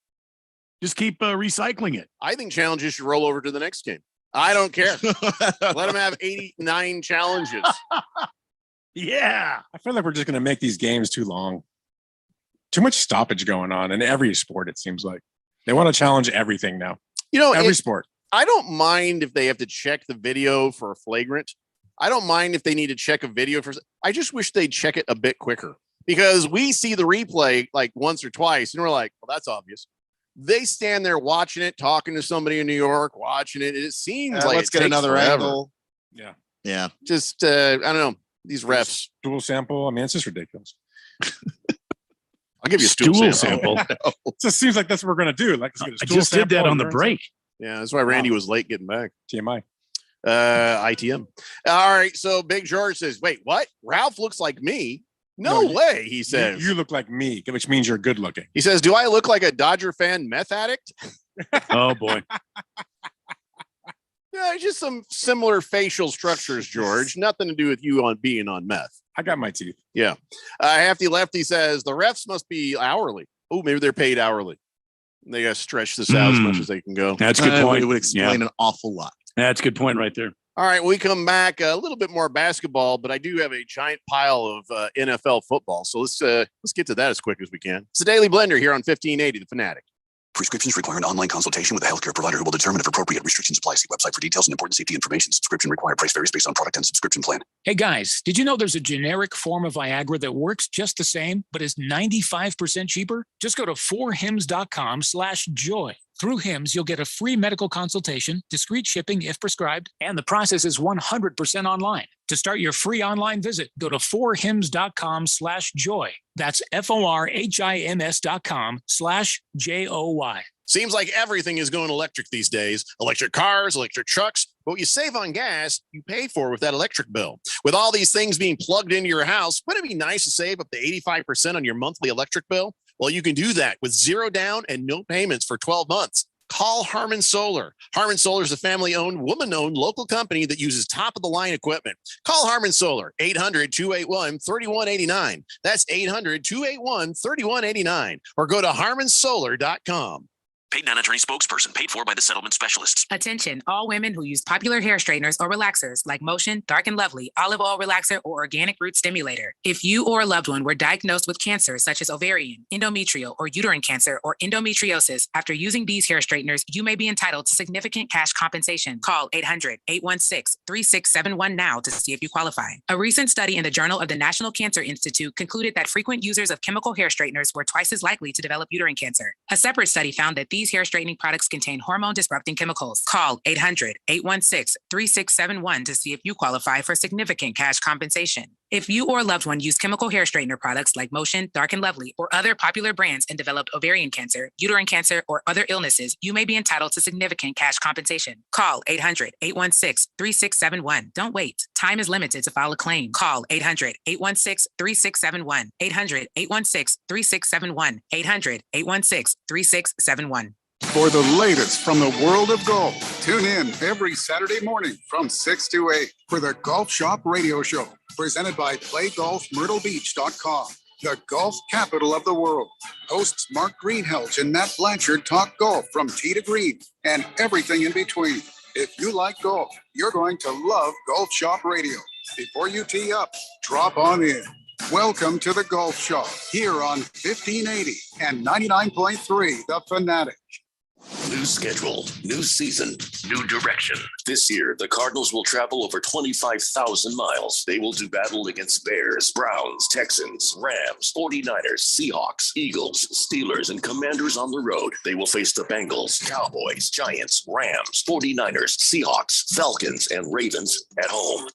just keep recycling it. I think challenges should roll over to the next game. I don't care. Let them have 89 challenges. Yeah. I feel like we're just going to make these games too long. Too much stoppage going on in every sport, it seems like. They want to challenge everything now. Every sport. I don't mind if they have to check the video for a flagrant. I don't mind if they need to check a video for. I just wish they'd check it a bit quicker because we see the replay like once or twice and we're like, well, that's obvious. They stand there watching it, talking to somebody in New York, watching it. It seems like let's get another angle. Yeah. Yeah. Just I don't know. These refs. Dual sample. I mean, it's just ridiculous. I'll give you a stool sample. It just seems like that's what we're going to do. Like, I just did that on the break. Yeah, that's why Randy was late getting back. TMI. ITM. All right. So Big George says, wait, what? Ralph looks like me. No way, he says. You look like me, which means you're good looking. He says, do I look like a Dodger fan meth addict? Oh, boy. Yeah, just some similar facial structures, George. Nothing to do with you on being on meth. I got my teeth. Yeah. Hefty Lefty says, the refs must be hourly. Oh, maybe they're paid hourly. They got to stretch this out as much as they can go. That's a good point. It would explain an awful lot. That's a good point right there. All right, we come back a little bit more basketball, but I do have a giant pile of NFL football. So let's get to that as quick as we can. It's the Daily Blender here on 1580 The Fanatic. Prescriptions require an online consultation with a healthcare provider who will determine if appropriate restrictions apply. See website for details and important safety information. Subscription required. Price varies based on product and subscription plan. Hey guys, did you know there's a generic form of Viagra that works just the same, but is 95% cheaper? Just go to 4hims.com/joy. Through Hims, you'll get a free medical consultation, discreet shipping if prescribed, and the process is 100% online. To start your free online visit, go to 4hims.com/joy. That's FORHIMS.com/JOY. Seems like everything is going electric these days. Electric cars, electric trucks. But what you save on gas, you pay for with that electric bill. With all ththese things being plugged into your house, wouldn't it be nice to save up to 85% on your monthly electric bill? Well, you can do that with zero down and no payments for 12 months. Call Harmon Solar. Harmon Solar is a family-owned, woman-owned local company that uses top-of-the-line equipment. Call Harmon Solar, 800-281-3189. That's 800-281-3189. Or go to harmonsolar.com. Paid non-attorney spokesperson paid for by the settlement specialists. Attention, all women who use popular hair straighteners or relaxers like Motion, Dark and Lovely, Olive Oil Relaxer, or Organic Root Stimulator. If you or a loved one were diagnosed with cancer such as ovarian, endometrial, or uterine cancer, or endometriosis after using these hair straighteners, you may be entitled to significant cash compensation. Call 800-816-3671 now to see if you qualify. A recent study in the Journal of the National Cancer Institute concluded that frequent users of chemical hair straighteners were twice as likely to develop uterine cancer. A separate study found that these hair straightening products contain hormone-disrupting chemicals. Call 800-816-3671 to see if you qualify for significant cash compensation. If you or a loved one used chemical hair straightener products like Motion, Dark and Lovely, or other popular brands and developed ovarian cancer, uterine cancer, or other illnesses, you may be entitled to significant cash compensation. Call 800-816-3671. Don't wait. Time is limited to file a claim. Call 800-816-3671. 800-816-3671. 800-816-3671. For the latest from the world of golf, tune in every Saturday morning from 6 to 8 for the Golf Shop Radio Show, presented by PlayGolfMyrtleBeach.com, the golf capital of the world. Hosts Mark Greenhelch and Matt Blanchard talk golf from tee to green and everything in between. If you like golf, you're going to love Golf Shop Radio. Before you tee up, drop on in. Welcome to the Golf Shop here on 1580 and 99.3 The Fanatic. New schedule, new season, new direction. This year, the Cardinals will travel over 25,000 miles. They will do battle against Bears, Browns, Texans, Rams, 49ers, Seahawks, Eagles, Steelers, and Commanders on the road. They will face the Bengals, Cowboys, Giants, Rams, 49ers, Seahawks, Falcons, and Ravens at home.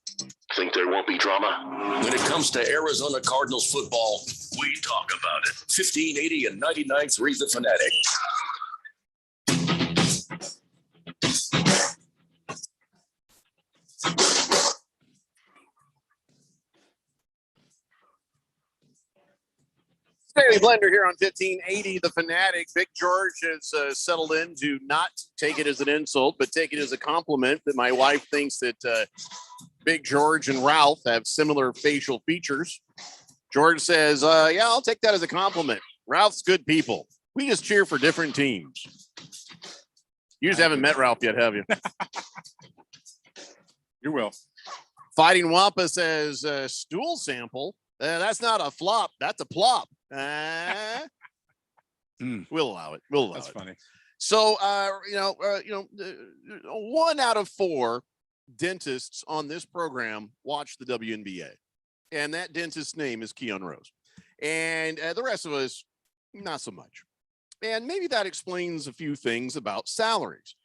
Think there won't be drama? When it comes to Arizona Cardinals football, we talk about it. 1580 and 99.3 The Fanatic. Stanley Blender here on 1580 The Fanatic. Big George has settled in to not take it as an insult, but take it as a compliment that my wife thinks that Big George and Ralph have similar facial features. George says, yeah, I'll take that as a compliment. Ralph's good people. We just cheer for different teams. You just haven't met Ralph yet, have you? You will. Fighting Wampa says, stool sample. That's not a flop. That's a plop. We'll allow it. We'll allow That's it. funny. So, 1 out of 4 dentists on this program watch the WNBA, and that dentist's name is Keon Rose, and the rest of us, not so much. And maybe that explains a few things about salaries.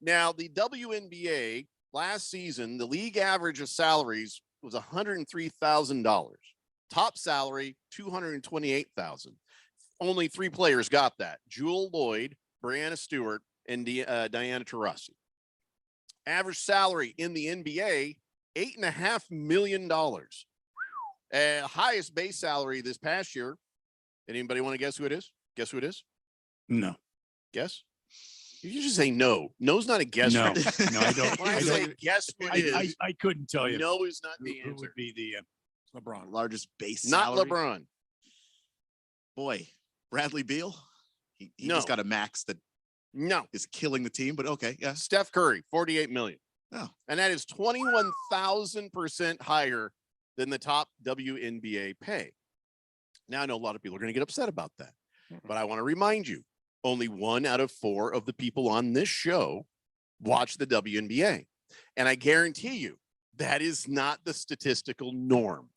Now, the WNBA last season, the league average of salaries was $103,000. Top salary, $228,000. Only 3 players got that: Jewel Lloyd, Brianna Stewart, and Diana Taurasi. Average salary in the NBA, $8.5 million. Highest base salary this past year. Anybody want to guess who it is? Guess who it is? No. Guess? You just say no. No's not a guess. No, right? no, I don't. When I say guess who it is, I couldn't tell you. no is not the Who answer. would be the LeBron? Largest base Not salary. LeBron. Boy, Bradley Beal. He No. just got a max that No. is killing the team, but okay, yeah. Steph Curry, $48 million. Oh. And that is 21,000% higher than the top WNBA pay. Now, I know a lot of people are going to get upset about that, but I want to remind you, only 1 out of 4 of the people on this show watch the WNBA. And I guarantee you, that is not the statistical norm.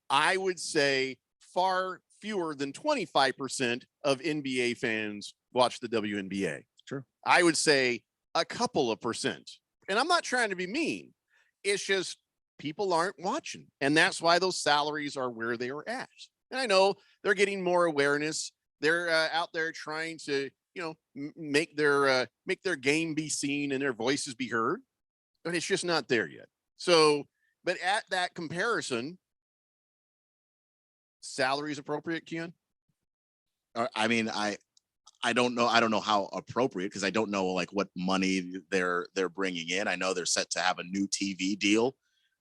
I would say far fewer than 25% of NBA fans watch the WNBA. True. I would say a couple of percent. And I'm not trying to be mean. It's just people aren't watching. And that's why those salaries are where they are at. And I know they're getting more awareness. They're out there trying to, make their game be seen and their voices be heard. But it's just not there yet. So, but at that comparison, salary is appropriate, Keon? I mean, I don't know. I don't know how appropriate, because I don't know like what money they're bringing in. I know they're set to have a new TV deal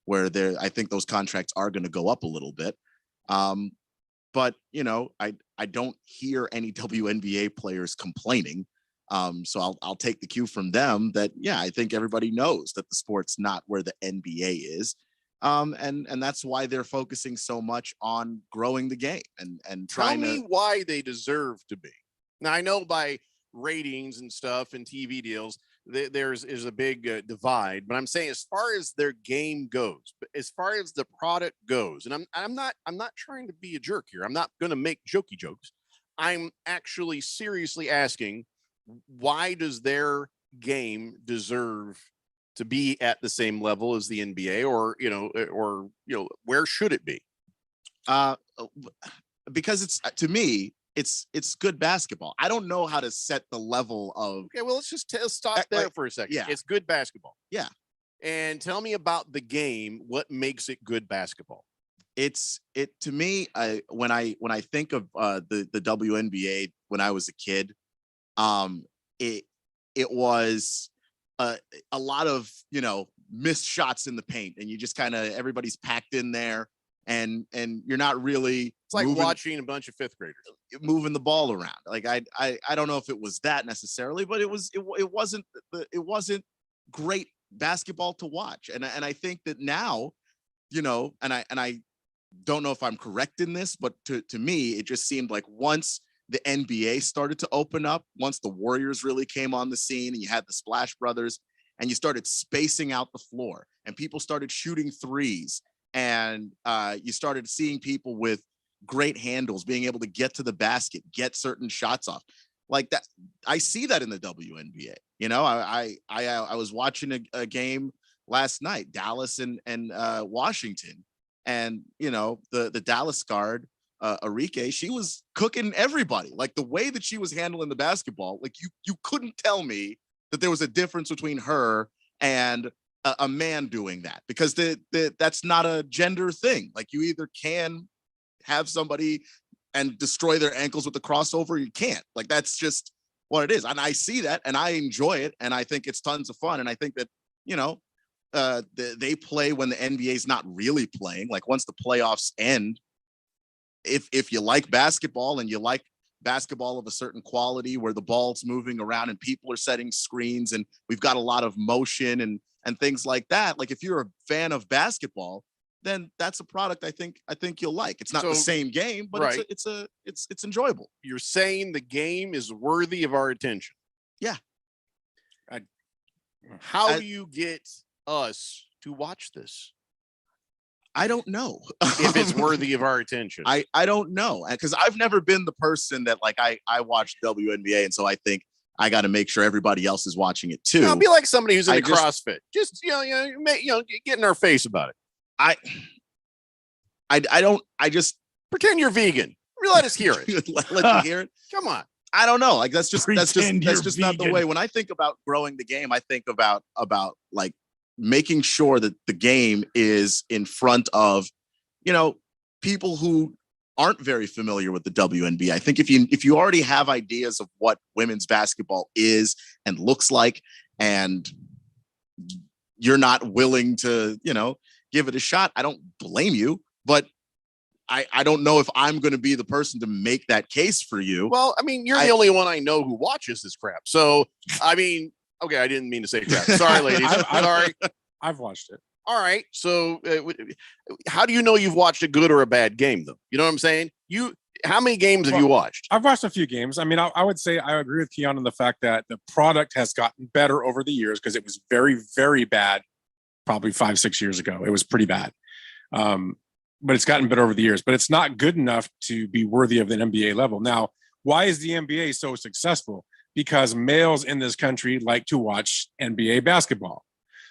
where I think those contracts are going to go up a little bit. But I don't hear any WNBA players complaining. So I'll take the cue from them that, yeah, I think everybody knows that the sport's not where the NBA is. And that's why they're focusing so much on growing the game and Tell trying me to. why they deserve to be. Now I know by ratings and stuff and TV deals, there's a big divide. But I'm saying, as far as their game goes, but as far as the product goes, and I'm not trying to be a jerk here. I'm not going to make jokey jokes. I'm actually seriously asking, why does their game deserve to be at the same level as the NBA, or where should it be? Because it's, to me, it's good basketball. I don't know how to set the level of. Okay, well, let's just stop there for a second. Yeah. It's good basketball. Yeah. And tell me about the game. What makes it good basketball? To me, when I think of the WNBA when I was a kid, it was a lot of, missed shots in the paint, and you just kind of, everybody's packed in there, and you're not really. It's like watching a bunch of fifth graders moving the ball around. Like I don't know if it was that necessarily, but it wasn't great basketball to watch. And I think that now, and I don't know if I'm correct in this, but to me, it just seemed like once the NBA started to open up, once the Warriors really came on the scene, and you had the Splash Brothers, and you started spacing out the floor, and people started shooting threes, and you started seeing people with great handles being able to get to the basket, get certain shots off like that. I see that in the WNBA. I was watching a game last night, Dallas and Washington, and the Dallas guard, Arike, she was cooking everybody. Like, the way that she was handling the basketball, like you couldn't tell me that there was a difference between her and a man doing that, because that's not a gender thing. Like, you either can have somebody and destroy their ankles with the crossover, or you can't. Like, that's just what it is. And I see that, and I enjoy it, and I think it's tons of fun. And I think that, they play when the NBA is not really playing. Like, once the playoffs end, if you like basketball, and you like basketball of a certain quality where the ball's moving around and people are setting screens and we've got a lot of motion and things like that. Like, if you're a fan of basketball, then that's a product I think you'll like. It's not the same game, but right. it's enjoyable. You're saying the game is worthy of our attention. Yeah. How do you get us to watch this? I don't know if it's worthy of our attention. I don't know, because I've never been the person that, like, I watch WNBA, and so I think I got to make sure everybody else is watching it too. I'll be like somebody who's into CrossFit. Just get in our face about it. I just pretend you're vegan. Let us hear it. let you hear it. Come on. I don't know. Like, that's just not the vegan. way. When I think about growing the game, I think about like making sure that the game is in front of, people who aren't very familiar with the WNBA. I think if you already have ideas of what women's basketball is and looks like, and you're not willing to, give it a shot, I don't blame you, but I don't know if I'm going to be the person to make that case for you. Well, I mean, you're the only one I know who watches this crap. So, I mean, okay, I didn't mean to say crap. Sorry, ladies. Sorry. I've watched it. All right. So, how do you know you've watched a good or a bad game, though? You know what I'm saying? How many games have you watched? I've watched a few games. I mean, I would say I agree with Keon on the fact that the product has gotten better over the years, because it was very, very bad probably 5-6 years ago. It was pretty bad. But it's gotten better over the years, but it's not good enough to be worthy of the NBA level. Now, why is the NBA so successful? Because males in this country like to watch NBA basketball.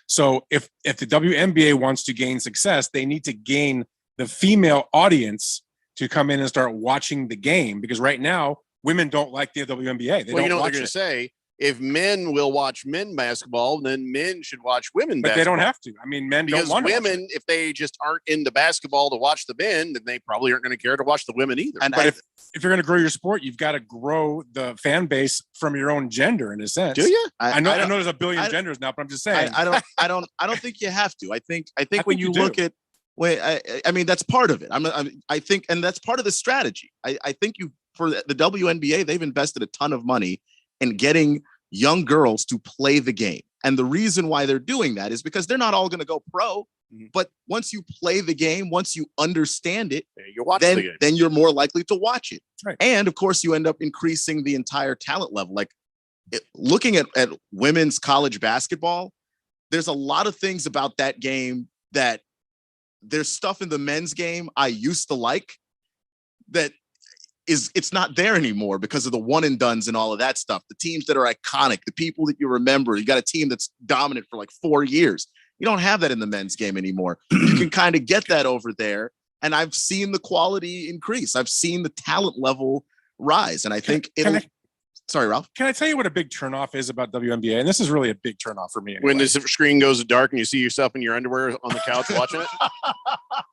So if the WNBA wants to gain success, they need to gain the female audience to come in and start watching the game, because right now women don't like the WNBA. They Well, you don't know what watch they're going it. to say? If men will watch men basketball, then men should watch women But they basketball. don't have to. I mean, men Because don't want to watch women, if they just aren't into basketball to watch the men, then they probably aren't going to care to watch the women either. But if you're going to grow your sport, you've got to grow the fan base from your own gender, in a sense. Do you? I know there's a billion genders now, but I'm just saying. I don't think you have to. I think when think you you look do. at, I mean, that's part of it. I think, and that's part of the strategy. I think for the WNBA, they've invested a ton of money and getting young girls to play the game. And the reason why they're doing that is because they're not all going to go pro. But once you play the game, once you understand it, you watch the game. then you're more likely to watch it. Right. And of course, you end up increasing the entire talent level. Like looking at women's college basketball, there's a lot of things about that game that there's stuff in the men's game I used to like that it's not there anymore because of the one and dones and all of that stuff. The teams that are iconic, the people that you remember. You got a team that's dominant for like 4 years. You don't have that in the men's game anymore. You can kind of get that over there. And I've seen the quality increase. I've seen the talent level rise. And I think sorry, Ralph. Can I tell you what a big turnoff is about WNBA? And this is really a big turnoff for me. Anyway. When the screen goes dark and you see yourself in your underwear on the couch watching it,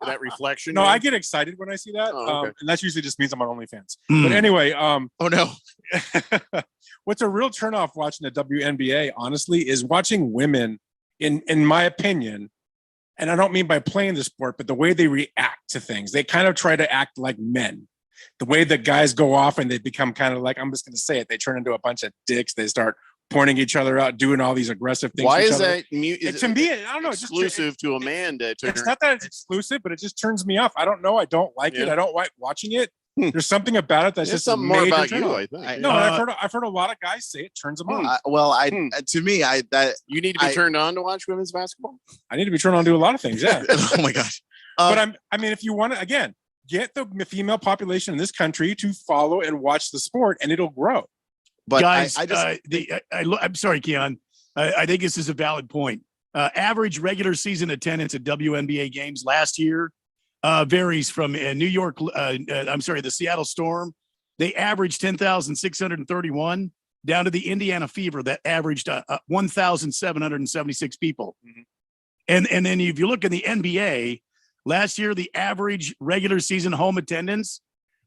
that reflection. No, man. I get excited when I see that, Oh, okay. and that usually just means I'm on OnlyFans. But anyway, oh no, what's a real turnoff watching the WNBA? Honestly, is watching women, in my opinion, and I don't mean by playing the sport, but the way they react to things. They kind of try to act like men. The way that guys go off and they become kind of like, I'm just going to say it, they turn into a bunch of dicks. They start pointing each other out, doing all these aggressive things. Why to each is other. that To me, I don't know. exclusive to a man to turn? It's not that it's exclusive, but it just turns me off. I don't know. I don't like it. I don't like watching it. There's something about it that's There's just something a more major about turn you, off. I think. No, I've heard a lot of guys say it turns them on. To me, you need to be turned on to watch women's basketball. I need to be turned on to a lot of things. Yeah. Oh my gosh. But I mean, if you want to, again, get the female population in this country to follow and watch the sport, and it'll grow. But guys, I'm sorry, Keon. I think this is a valid point. Average regular season attendance at WNBA games last year varies from New York. The Seattle Storm. They averaged 10,631 down to the Indiana Fever that averaged 1,776 people. And then if you look at the NBA, last year the average regular season home attendance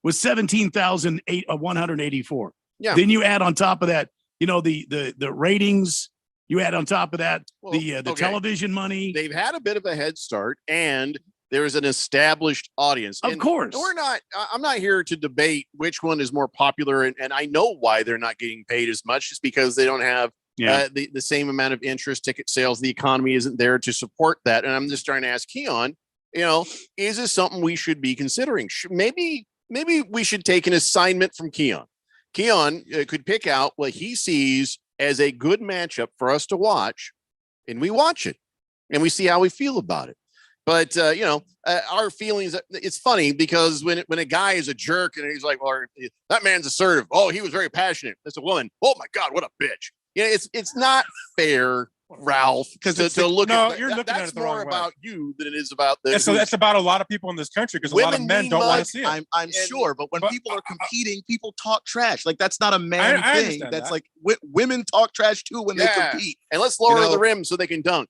was 17,184. Yeah. Then you add on top of that, the ratings. You add on top of that the television money. They've had a bit of a head start, and there's an established audience. Of course. I'm not here to debate which one is more popular, and I know why they're not getting paid as much, just because they don't have the same amount of interest, ticket sales. The economy isn't there to support that. And I'm just trying to ask Keon, is this something we should be considering? Maybe we should take an assignment from Keon. Keon could pick out what he sees as a good matchup for us to watch, and we watch it and we see how we feel about it. But our feelings, it's funny because when a guy is a jerk and he's like, well, that man's assertive. Oh, he was very passionate. That's a woman. Oh my God, what a bitch. It's not fair, Ralph, because to look at you're looking that's at it the more wrong way. about you than it is about the. So that's about a lot of people in this country, because a lot of men don't want to see it. I'm sure, but when people are competing, people talk trash. Like that's not a man I thing. understand That's that. like women talk trash too when they compete. And let's lower the rim so they can dunk.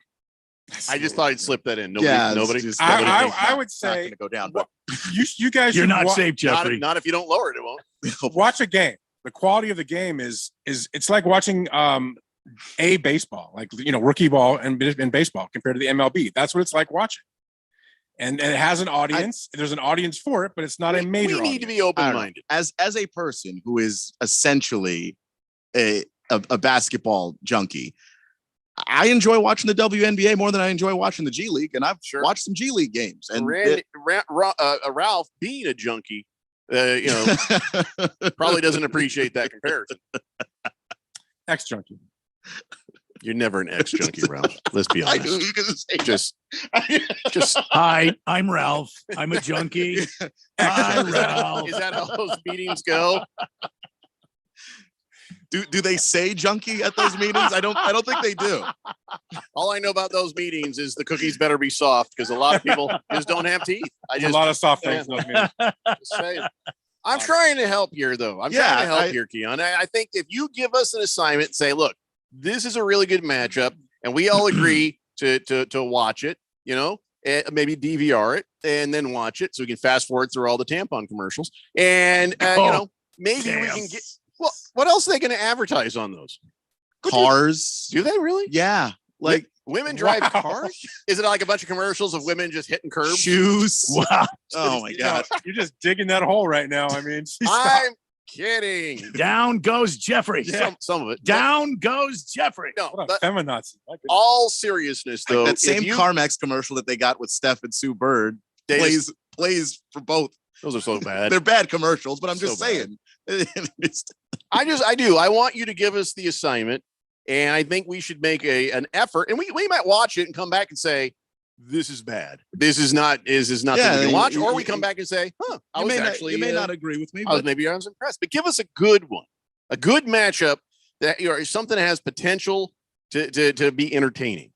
I just thought I'd slip that in. Nobody. I would say go down. You guys, You're should not safe, Jeffrey. Not if you don't lower it. It won't. Watch a game. The quality of the game is it's like watching a baseball, like rookie ball and baseball compared to the MLB. That's what it's like watching. And it has an audience. There's an audience for it, but it's not a major. We need to be open-minded. As a person who is essentially a basketball junkie, I enjoy watching the WNBA more than I enjoy watching the G League, and I've watched some G League games. And Ralph, being a junkie, probably doesn't appreciate that comparison. Ex-junkie. You're never an ex-junkie, Ralph. Let's be honest. I knew you were gonna say just. Hi, I'm Ralph. I'm a junkie. Hi, Ralph. Is that how those meetings go? Do they say junkie at those meetings? I don't think they do. All I know about those meetings is the cookies better be soft, because a lot of people just don't have teeth. A lot of soft things in those meetings. Just saying. I'm trying to help here, though. I'm trying to help here, Keon. I think if you give us an assignment, say, look, this is a really good matchup, and we all agree to watch it, maybe DVR it and then watch it so we can fast forward through all the tampon commercials. And, maybe we can get, well, what else are they going to advertise on those? Cars. Do they really? Yeah. Like women drive cars? Is it like a bunch of commercials of women just hitting curbs? Shoes. Wow. Oh my God. You're just digging that hole right now. I mean, Kidding. Down goes Jeffrey. Some of it. Down goes Jeffrey. No, What a feminazi. all seriousness though, that if same you- CarMax commercial that they got with Steph and Sue Bird They plays for both. those are so bad. They're bad commercials, but I'm just So bad. saying. It's- I do. I want you to give us the assignment, and I think we should make an effort, and we might watch it and come back and say, this is bad. This is not something we can watch, or we come back and say, I was actually you may not agree with me, I was but maybe I was impressed. But give us a good one, a good matchup that something that has potential to be entertaining.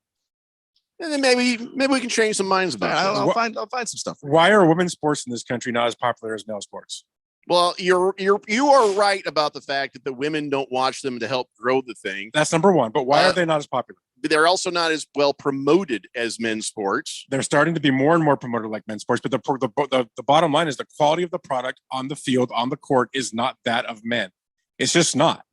And then maybe we can change some minds about it. I'll find some stuff. Why are women's sports in this country not as popular as male sports? Well, you are right about the fact that the women don't watch them to help grow the thing. That's number one. But why are they not as popular? They're also not as well promoted as men's sports. They're starting to be more and more promoted like men's sports. But the bottom line is the quality of the product on the field, on the court, is not that of men. It's just not.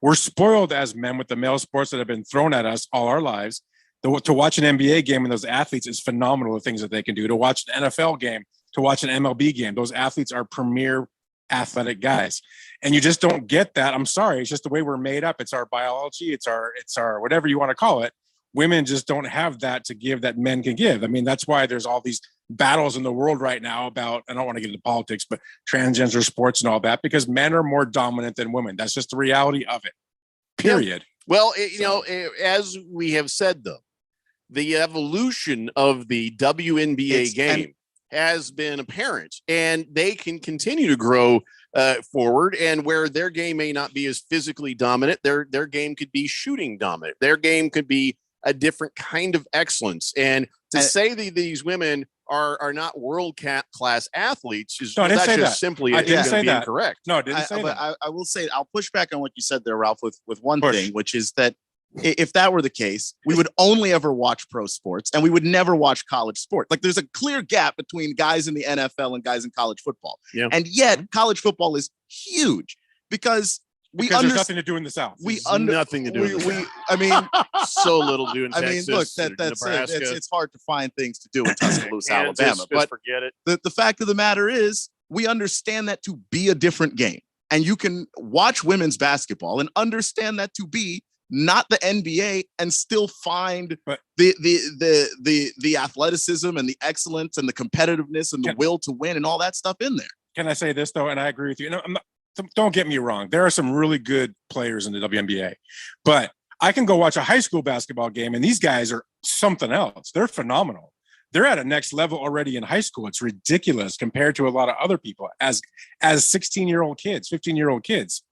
We're spoiled as men with the male sports that have been thrown at us all our lives. To watch an NBA game and those athletes is phenomenal, the things that they can do. To watch an NFL game, to watch an MLB game, those athletes are premier athletic guys. And you just don't get that. I'm sorry. It's just the way we're made up. It's our biology. It's our whatever you want to call it. Women just don't have that to give that men can give. I mean, that's why there's all these battles in the world right now about, I don't want to get into politics, but transgender sports and all that, because men are more dominant than women. That's just the reality of it. Period. Well, as we have said, though, the evolution of the WNBA game has been apparent, and they can continue to grow forward. And where their game may not be as physically dominant, their game could be shooting dominant. Their game could be a different kind of excellence. And to say that these women are not world class athletes is No, I didn't that's say just that. simply I didn't say that. incorrect. No, I didn't say but that. I will say, I'll push back on what you said there, Ralph, with one thing, which is that if that were the case, we would only ever watch pro sports and we would never watch college sports. Like there's a clear gap between guys in the NFL and guys in college football. Yeah. And yet college football is huge because There's nothing to do in the South. Nothing to do with it. I mean, so little to do in I mean, Texas. look, that's it. Nebraska. It's hard to find things to do in Tuscaloosa, Kansas, Alabama. just But forget it. the fact of the matter is, we understand that to be a different game. And you can watch women's basketball and understand that to be not the NBA and still find the athleticism and the excellence and the competitiveness and the will to win and all that stuff in there. Can I say this though? And I agree with you. No, don't get me wrong. There are some really good players in the WNBA, but I can go watch a high school basketball game and these guys are something else. They're phenomenal. They're at a next level already in high school. It's ridiculous compared to a lot of other people as 16-year-old kids, 15-year-old kids.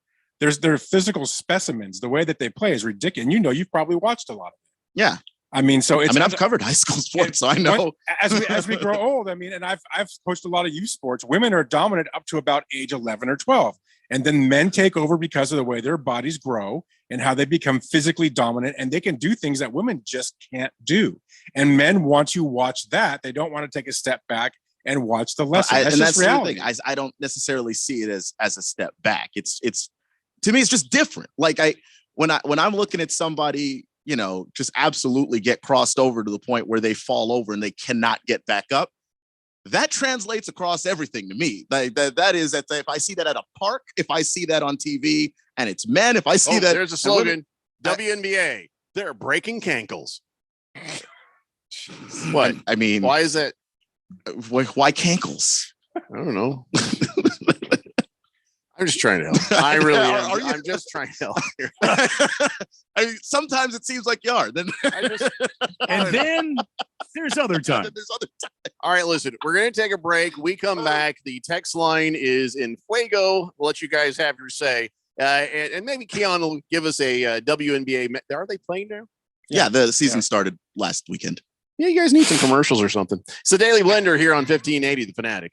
They're physical specimens. The way that they play is ridiculous. And you've probably watched a lot of it. Yeah. I mean, I've covered high school sports, so I know. As we grow old, I mean, and I've coached a lot of youth sports. Women are dominant up to about age 11 or 12. And then men take over because of the way their bodies grow and how they become physically dominant, and they can do things that women just can't do. And men want to watch that. They don't want to take a step back and watch the lesson. That's just reality. The thing. I don't necessarily see it as a step back. It's to me, it's just different. Like when I'm looking at somebody, just absolutely get crossed over to the point where they fall over and they cannot get back up. That translates across everything to me. That is that if I see that at a park, if I see that on TV and it's men, if I see that, there's a slogan, WNBA, they're breaking cankles. What? I mean, why is that? Why cankles? I don't know. I'm just trying to help. I really am. I'm just trying to help here. I mean, sometimes it seems like you are. Then then there's other times. All right, listen, we're going to take a break. We come back. The text line is in fuego. We'll let you guys have your say. And maybe Keon will give us a WNBA. Are they playing now? Yeah, the season started last weekend. Yeah, you guys need some commercials or something. It's the Daily Blender here on 1580, The Fanatic.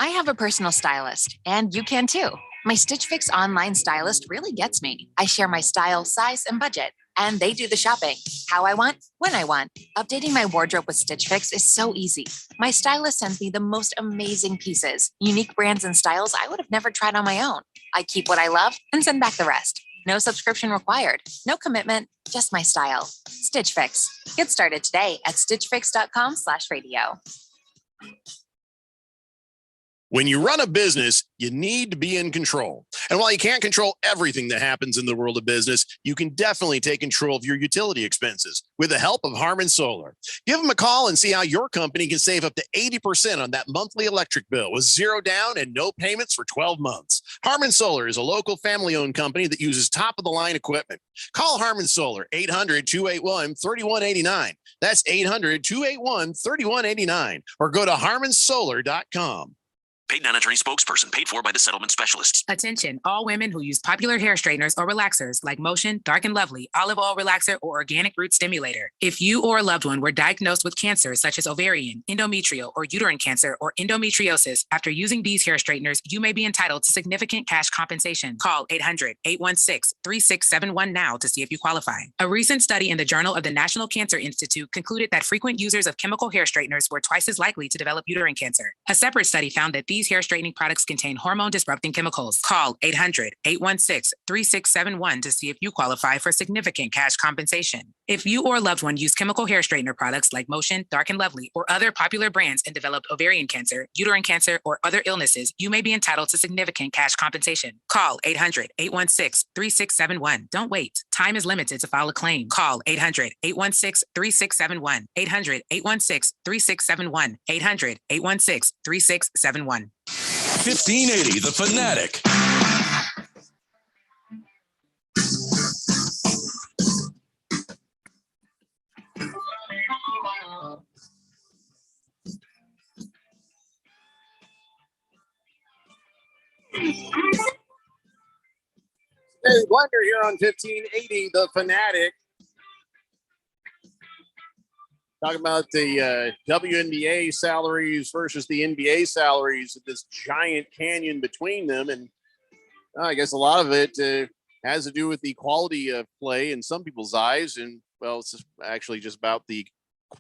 I have a personal stylist, and you can too. My Stitch Fix online stylist really gets me. I share my style, size, and budget, and they do the shopping. How I want, when I want. Updating my wardrobe with Stitch Fix is so easy. My stylist sends me the most amazing pieces, unique brands and styles I would have never tried on my own. I keep what I love and send back the rest. No subscription required, no commitment, just my style. Stitch Fix. Get started today at stitchfix.com/radio. When you run a business, you need to be in control. And while you can't control everything that happens in the world of business, you can definitely take control of your utility expenses with the help of Harmon Solar. Give them a call and see how your company can save up to 80% on that monthly electric bill with zero down and no payments for 12 months. Harmon Solar is a local family-owned company that uses top-of-the-line equipment. Call Harmon Solar, 800-281-3189. That's 800-281-3189. Or go to harmonsolar.com. Paid non-attorney spokesperson paid for by the settlement specialists. Attention, all women who use popular hair straighteners or relaxers like Motion, Dark and Lovely, Olive Oil Relaxer, or Organic Root Stimulator. If you or a loved one were diagnosed with cancer such as ovarian, endometrial, or uterine cancer, or endometriosis after using these hair straighteners, you may be entitled to significant cash compensation. Call 800-816-3671 now to see if you qualify. A recent study in the Journal of the National Cancer Institute concluded that frequent users of chemical hair straighteners were twice as likely to develop uterine cancer. A separate study found that these hair straightening products contain hormone-disrupting chemicals. Call 800-816-3671 to see if you qualify for significant cash compensation. If you or a loved one use chemical hair straightener products like Motion, Dark and Lovely, or other popular brands and developed ovarian cancer, uterine cancer, or other illnesses, you may be entitled to significant cash compensation. Call 800-816-3671. Don't wait. Time is limited to file a claim. Call 800-816-3671. 800-816-3671. 800-816-3671. 1580 The Fanatic. Hey, Blender here on 1580 The Fanatic. Talking about the WNBA salaries versus the NBA salaries, this giant canyon between them. And I guess a lot of it has to do with the quality of play in some people's eyes. And, well, it's actually just about the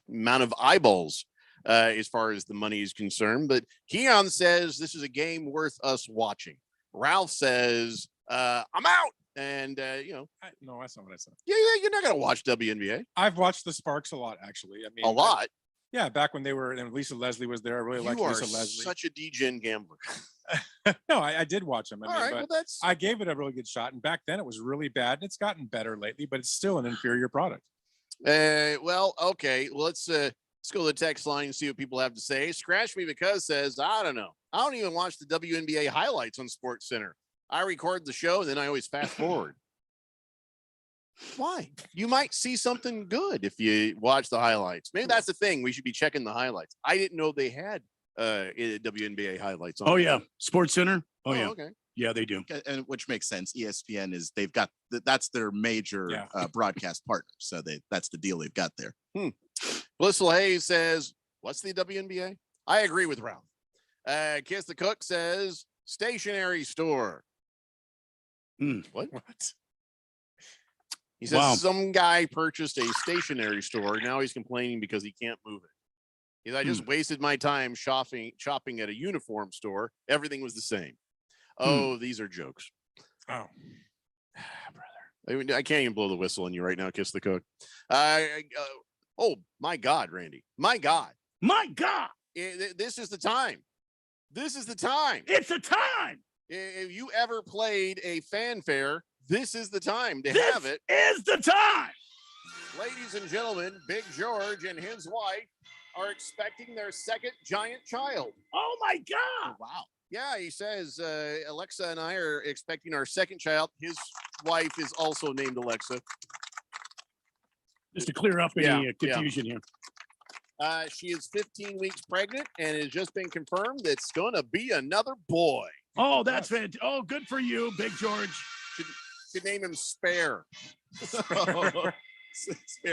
amount of eyeballs as far as the money is concerned. But Keon says this is a game worth us watching. Ralph says, I'm out. And, no, that's not what I said. Yeah, you're not going to watch WNBA. I've watched the Sparks a lot, actually. I mean, a lot. Yeah, back when they were, and Lisa Leslie was there. I really liked You are Lisa Leslie. such a degen gambler. No, I did watch them. All right, well, that's. I gave it a really good shot. And back then it was really bad. And it's gotten better lately, but it's still an inferior product. Well, okay. Well, let's go to the text line and see what people have to say. Scratch Me Because says, I don't know. I don't even watch the WNBA highlights on Sports Center. I record the show and then I always fast forward. Why? You might see something good if you watch the highlights. Maybe that's the thing. We should be checking the highlights. I didn't know they had WNBA highlights on. Oh, yeah. Sports Center. Oh, yeah. Okay. Yeah, they do. And which makes sense. ESPN they've got that's their major broadcast partner. So that's the deal they've got there. Blissful Hayes says, what's the WNBA? I agree with Ralph. Kiss the Cook says, stationery store. What? He says some guy purchased a stationery store. Now he's complaining because he can't move it. He said, I just wasted my time shopping at a uniform store. Everything was the same. Oh, these are jokes. Oh, brother. I can't even blow the whistle on you right now, Kiss the Cook. Oh, my God, Randy. My God. My God. This is the time. This is the time. It's a time. If you ever played a fanfare, this is the time to have it. This is the time. Ladies and gentlemen, Big George and his wife are expecting their second giant child. Oh, my God. Wow. Yeah, he says, Alexa and I are expecting our second child. His wife is also named Alexa. Just to clear up any confusion here. She is 15 weeks pregnant and it has just been confirmed that it's going to be another boy. Oh, that's fantastic. Oh, good for you, Big George. Should name him Spare. Spare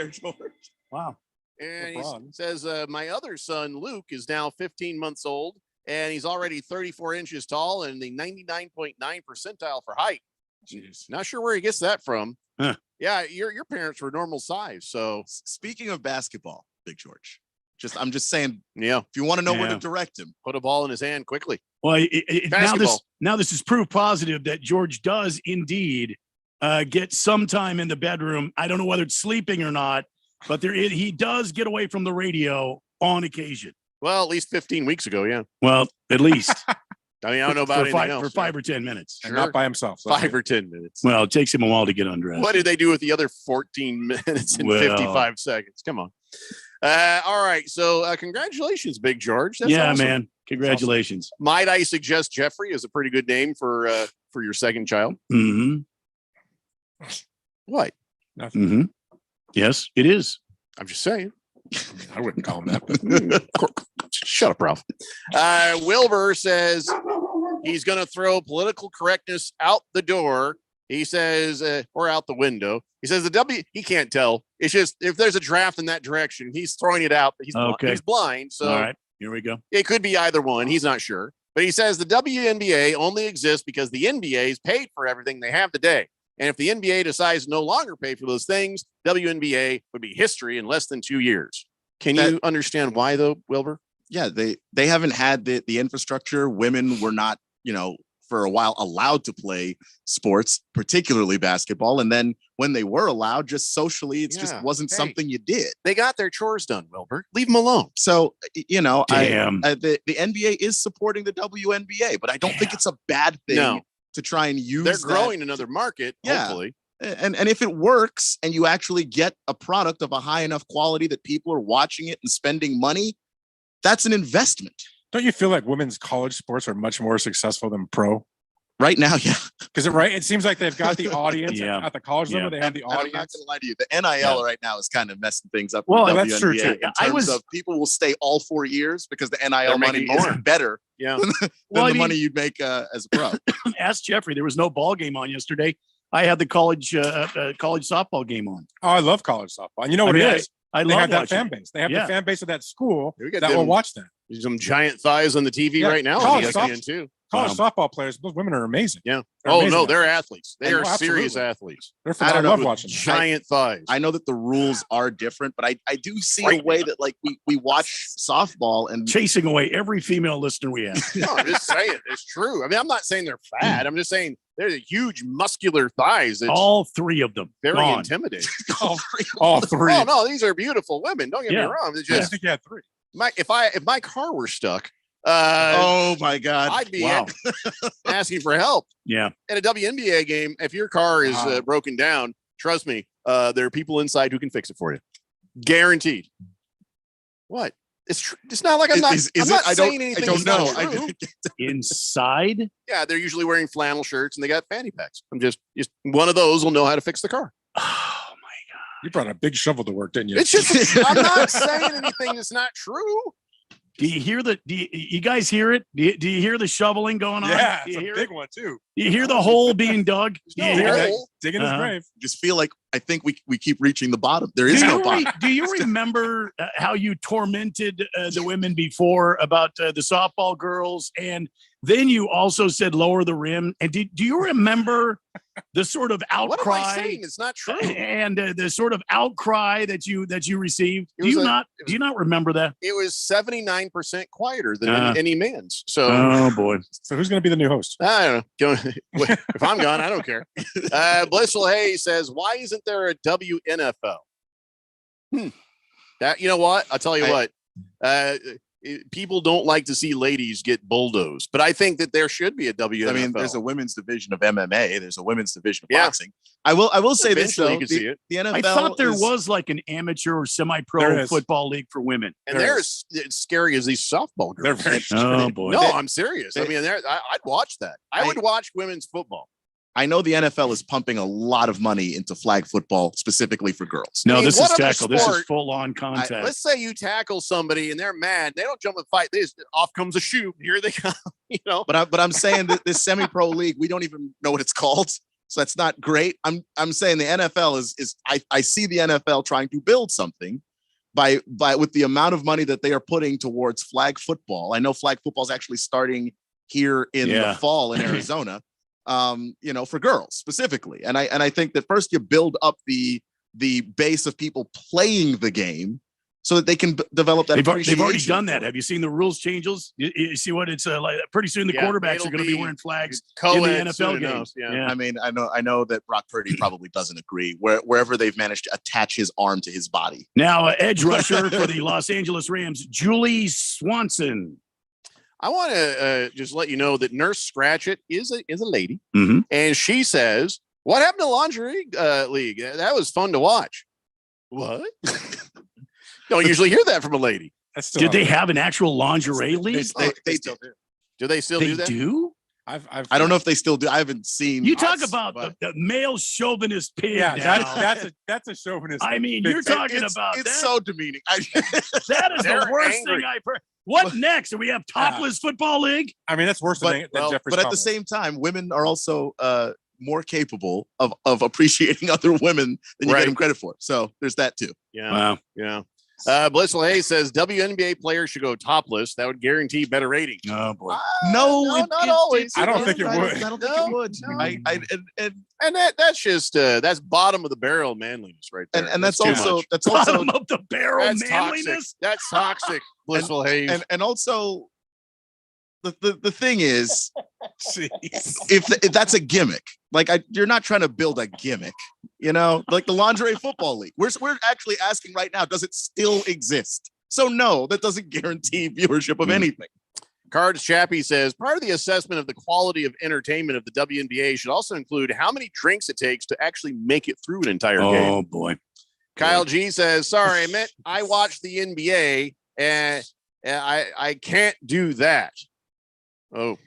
George. Wow. And he says, my other son, Luke, is now 15 months old, and he's already 34 inches tall and the 99.9 percentile for height. Jeez. Not sure where he gets that from. Huh. Yeah, your parents were normal size. So speaking of basketball, Big George, I'm just saying, if you want to know where to direct him, put a ball in his hand quickly. Well, now this is proof positive that George does indeed get some time in the bedroom. I don't know whether it's sleeping or not, but he does get away from the radio on occasion. Well, at least 15 weeks ago, yeah. Well, at least. I mean, I don't know about for anything five, else. for 5 or 10 minutes. And not by himself. So 5 or 10 minutes. Well, it takes him a while to get undressed. What did they do with the other 14 minutes and Well. 55 seconds? Come on. All right. So congratulations, Big George. That's yeah, awesome. man. Congratulations. Might I suggest Jeffrey is a pretty good name for your second child? Mm-hmm. What? Mm-hmm. Yes, it is. I'm just saying. I wouldn't call him that. Shut up, Ralph. Wilbur says he's going to throw political correctness out the door. He says, or out the window. He says he can't tell. It's just if there's a draft in that direction, he's throwing it out. He's blind. So all right, here we go. it could be either one. He's not sure. But he says the WNBA only exists because the NBA is paid for everything they have today. And if the NBA decides to no longer pay for those things, WNBA would be history in less than 2 years. Can you understand why, though, Wilbur? Yeah, they haven't had the infrastructure. Women were not, for a while allowed to play sports, particularly basketball. And then when they were allowed, just socially, it just wasn't something you did. They got their chores done, Wilbur. Leave them alone. So, Damn. The NBA is supporting the WNBA, but I don't think it's a bad thing to try and use. They're growing another market, hopefully. And if it works and you actually get a product of a high enough quality that people are watching it and spending money, that's an investment. Don't you feel like women's college sports are much more successful than pro? Right now, yeah. Because it seems like they've got the audience at the college level. They have the And I'm not audience. gonna lie to you, the NIL right now is kind of messing things up. Well, with the that's true, WNBA too. in I terms was- of people will stay all 4 years because the They're NIL money making more. is better Yeah. than Well, I the mean- money you'd make as a pro. Ask Jeffrey. There was no ball game on yesterday. I had the college softball game on. Oh, I love college softball. And you know what I mean, it is? I They love have that watching fan it. base. They have Yeah. the fan base of that school We got that will them- watch that. Some giant thighs on the TV Yeah, right now on college ESPN, too. College softball players, those women are amazing. Yeah. They're Oh, amazing no, at they're it. athletes. They are Oh, serious absolutely. athletes. They're I don't I love know. watching them. Giant thighs. I know that the rules are different, but I do see a Frightening. way that like we watch softball and Chasing away every female listener we have. No, I'm just saying it's true. I mean, I'm not saying they're fat. I'm just saying they're huge muscular thighs. It's All three of them. very gone. intimidating. All three. Oh no, these are beautiful women. Don't get Yeah. me wrong. It's I just think you had three. if my car were stuck, oh my god, I'd be Wow. asking for help. Yeah. In a WNBA game, if your car is Wow. broken down, trust me, there are people inside who can fix it for you, guaranteed. What? It's not like I'm not. Is I'm it? not I saying don't anything. know. that's not I true. didn't get to- Inside? Yeah, they're usually wearing flannel shirts and they got fanny packs. I'm just one of those will know how to fix the car. Oh You brought a big shovel to work, didn't you? It's just I'm not saying anything that's not true. Do you hear you guys hear it? Do you hear the shoveling going on? yeah, Do it's you a hear big it? one too. Do you hear the hole being dug? Do you no hear it? hole. Digging his Uh-huh. grave. just feel like I think we keep reaching the bottom. There is no bottom. Do you remember how you tormented the women before about the softball girls? And then you also said lower the rim. And do you remember the sort of What am I outcry saying? It's not true. and the sort of outcry that you received? It Do was you a- not remember that? It was 79% quieter than Uh. any man's. So Oh boy. So who's going to be the new host? I don't know. If I'm gone, I don't care. Blissful Hayes says, "Why isn't there a WNFL?" That you know what? I'll tell you what. People don't like to see ladies get bulldozed, but I think that there should be a WNFL. I mean, there's a women's division of MMA. There's a women's division of Yeah. boxing. I will say this Eventually though. you can see it. The NFL I thought there is- was like an amateur or There semi-pro is. football league for women. and they're as scary as these softball They're girls. very Oh boy. No, I'm serious. I mean, I'd watch that. I I- would watch women's football. I know the NFL is pumping a lot of money into flag football specifically for girls. No, I mean, this is what other tackle. This is sport- full on contact. Let's say you tackle somebody and they're mad. They don't jump and fight. This off comes a shoe. Here they come. You know. But I'm saying that this semi-pro league, we don't even know what it's called. So that's not great. I'm saying the NFL is I see the NFL trying to build something by with the amount of money that they are putting towards flag football. I know flag football is actually starting here in Yeah. the fall in Arizona. For girls specifically. And I think that first you build up the base of people playing the game so that they can develop that. They've already appreciation done that. for it. Have you seen the rules changes? You see what it's like? Pretty soon the Yeah, quarterbacks it'll are going to be be wearing flags in co-ed the NFL soon games. enough, yeah. I mean, I know that Brock Purdy probably doesn't agree wherever they've managed to attach his arm to his body. Now, edge rusher for the Los Angeles Rams, Julie Swanson. I want to just let you know that Nurse Scratchit is a lady, Mhm. and she says, "What happened to lingerie league? That was fun to watch." What? Don't usually hear that from a lady. Did they have an actual lingerie league? They still do. Do they still They do that? do? I don't know if they still do. I haven't seen. You talk about the male chauvinist pig. Yeah, now. that's a chauvinist. I mean, big you're thing. talking about It's that. so demeaning. That is the They're worst angry. thing I've heard. What next? Do we have topless football league? I mean, that's worse than Jeffrey's but at the comment. same time, women are also more capable of appreciating other women than you Right. get them credit for. So there's that too. Yeah. Wow. Yeah. Blissful Hayes says WNBA players should go topless. That would guarantee better ratings. Oh boy. No, not always. I don't think it would. I don't think it would. And that's just that's bottom of the barrel manliness right there. And that's too also much. that's also Bottom of the barrel That's manliness. toxic. That's toxic. Blissful Hayes. and also the thing is, Jeez. if that's a gimmick, like you're not trying to build a gimmick, like the lingerie football league. We're actually asking right now, does it still exist? So no, that doesn't guarantee viewership of anything. Cards Chappie says part of the assessment of the quality of entertainment of the WNBA should also include how many drinks it takes to actually make it through an entire game. Oh boy. Kyle G says, sorry, I meant I watched the NBA and I can't do that. Oh,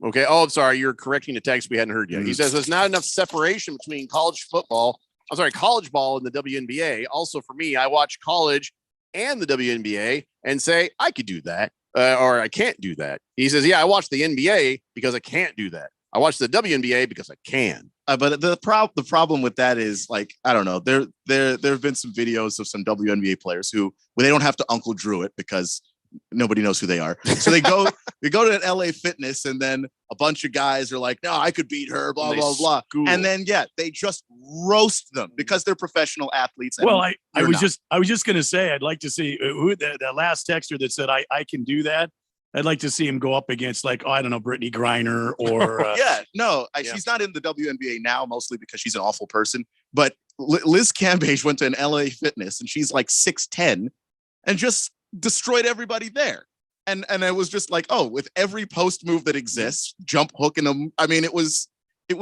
okay. Oh, I'm sorry. You're correcting the text we hadn't heard yet. He says there's not enough separation between college ball and the WNBA. Also, for me, I watch college and the WNBA and say I could do that or I can't do that. He says, yeah, I watch the NBA because I can't do that. I watch the WNBA because I can. But the problem with that is, like, I don't know. There have been some videos of some WNBA players who they don't have to Uncle Drew it because nobody knows who they are. So they go to an LA Fitness, and then a bunch of guys are like, "No, I could beat her." Blah blah blah. And then they just roast them because they're professional athletes. Well, I was just gonna say I'd like to see who that last texter that said I can do that. I'd like to see him go up against, like, I don't know, Brittany Griner or she's not in the WNBA now, mostly because she's an awful person. But Liz Cambage went to an LA Fitness, and she's like 6'10", and just destroyed everybody there. And it was just like, oh, with every post move that exists, jump hook in them. I mean, it was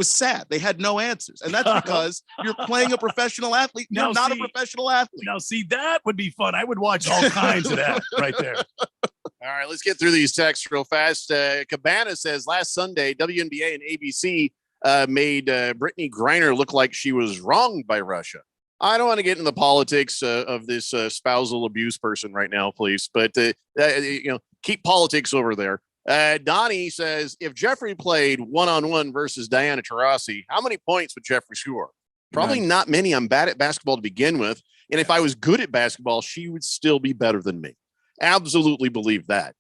sad. They had no answers, and that's because you're playing a professional athlete. You're not a professional athlete. Now, see, that would be fun. I would watch all kinds of that right there. All right, let's get through these texts real fast. Cabana says last Sunday, WNBA and ABC made Brittany Griner look like she was wronged by Russia. I don't want to get into the politics of this spousal abuse person right now, please. But, keep politics over there. Donnie says, if Jeffrey played one-on-one versus Diana Taurasi, how many points would Jeffrey score? Probably not many. I'm bad at basketball to begin with. And if I was good at basketball, she would still be better than me. Absolutely believe that.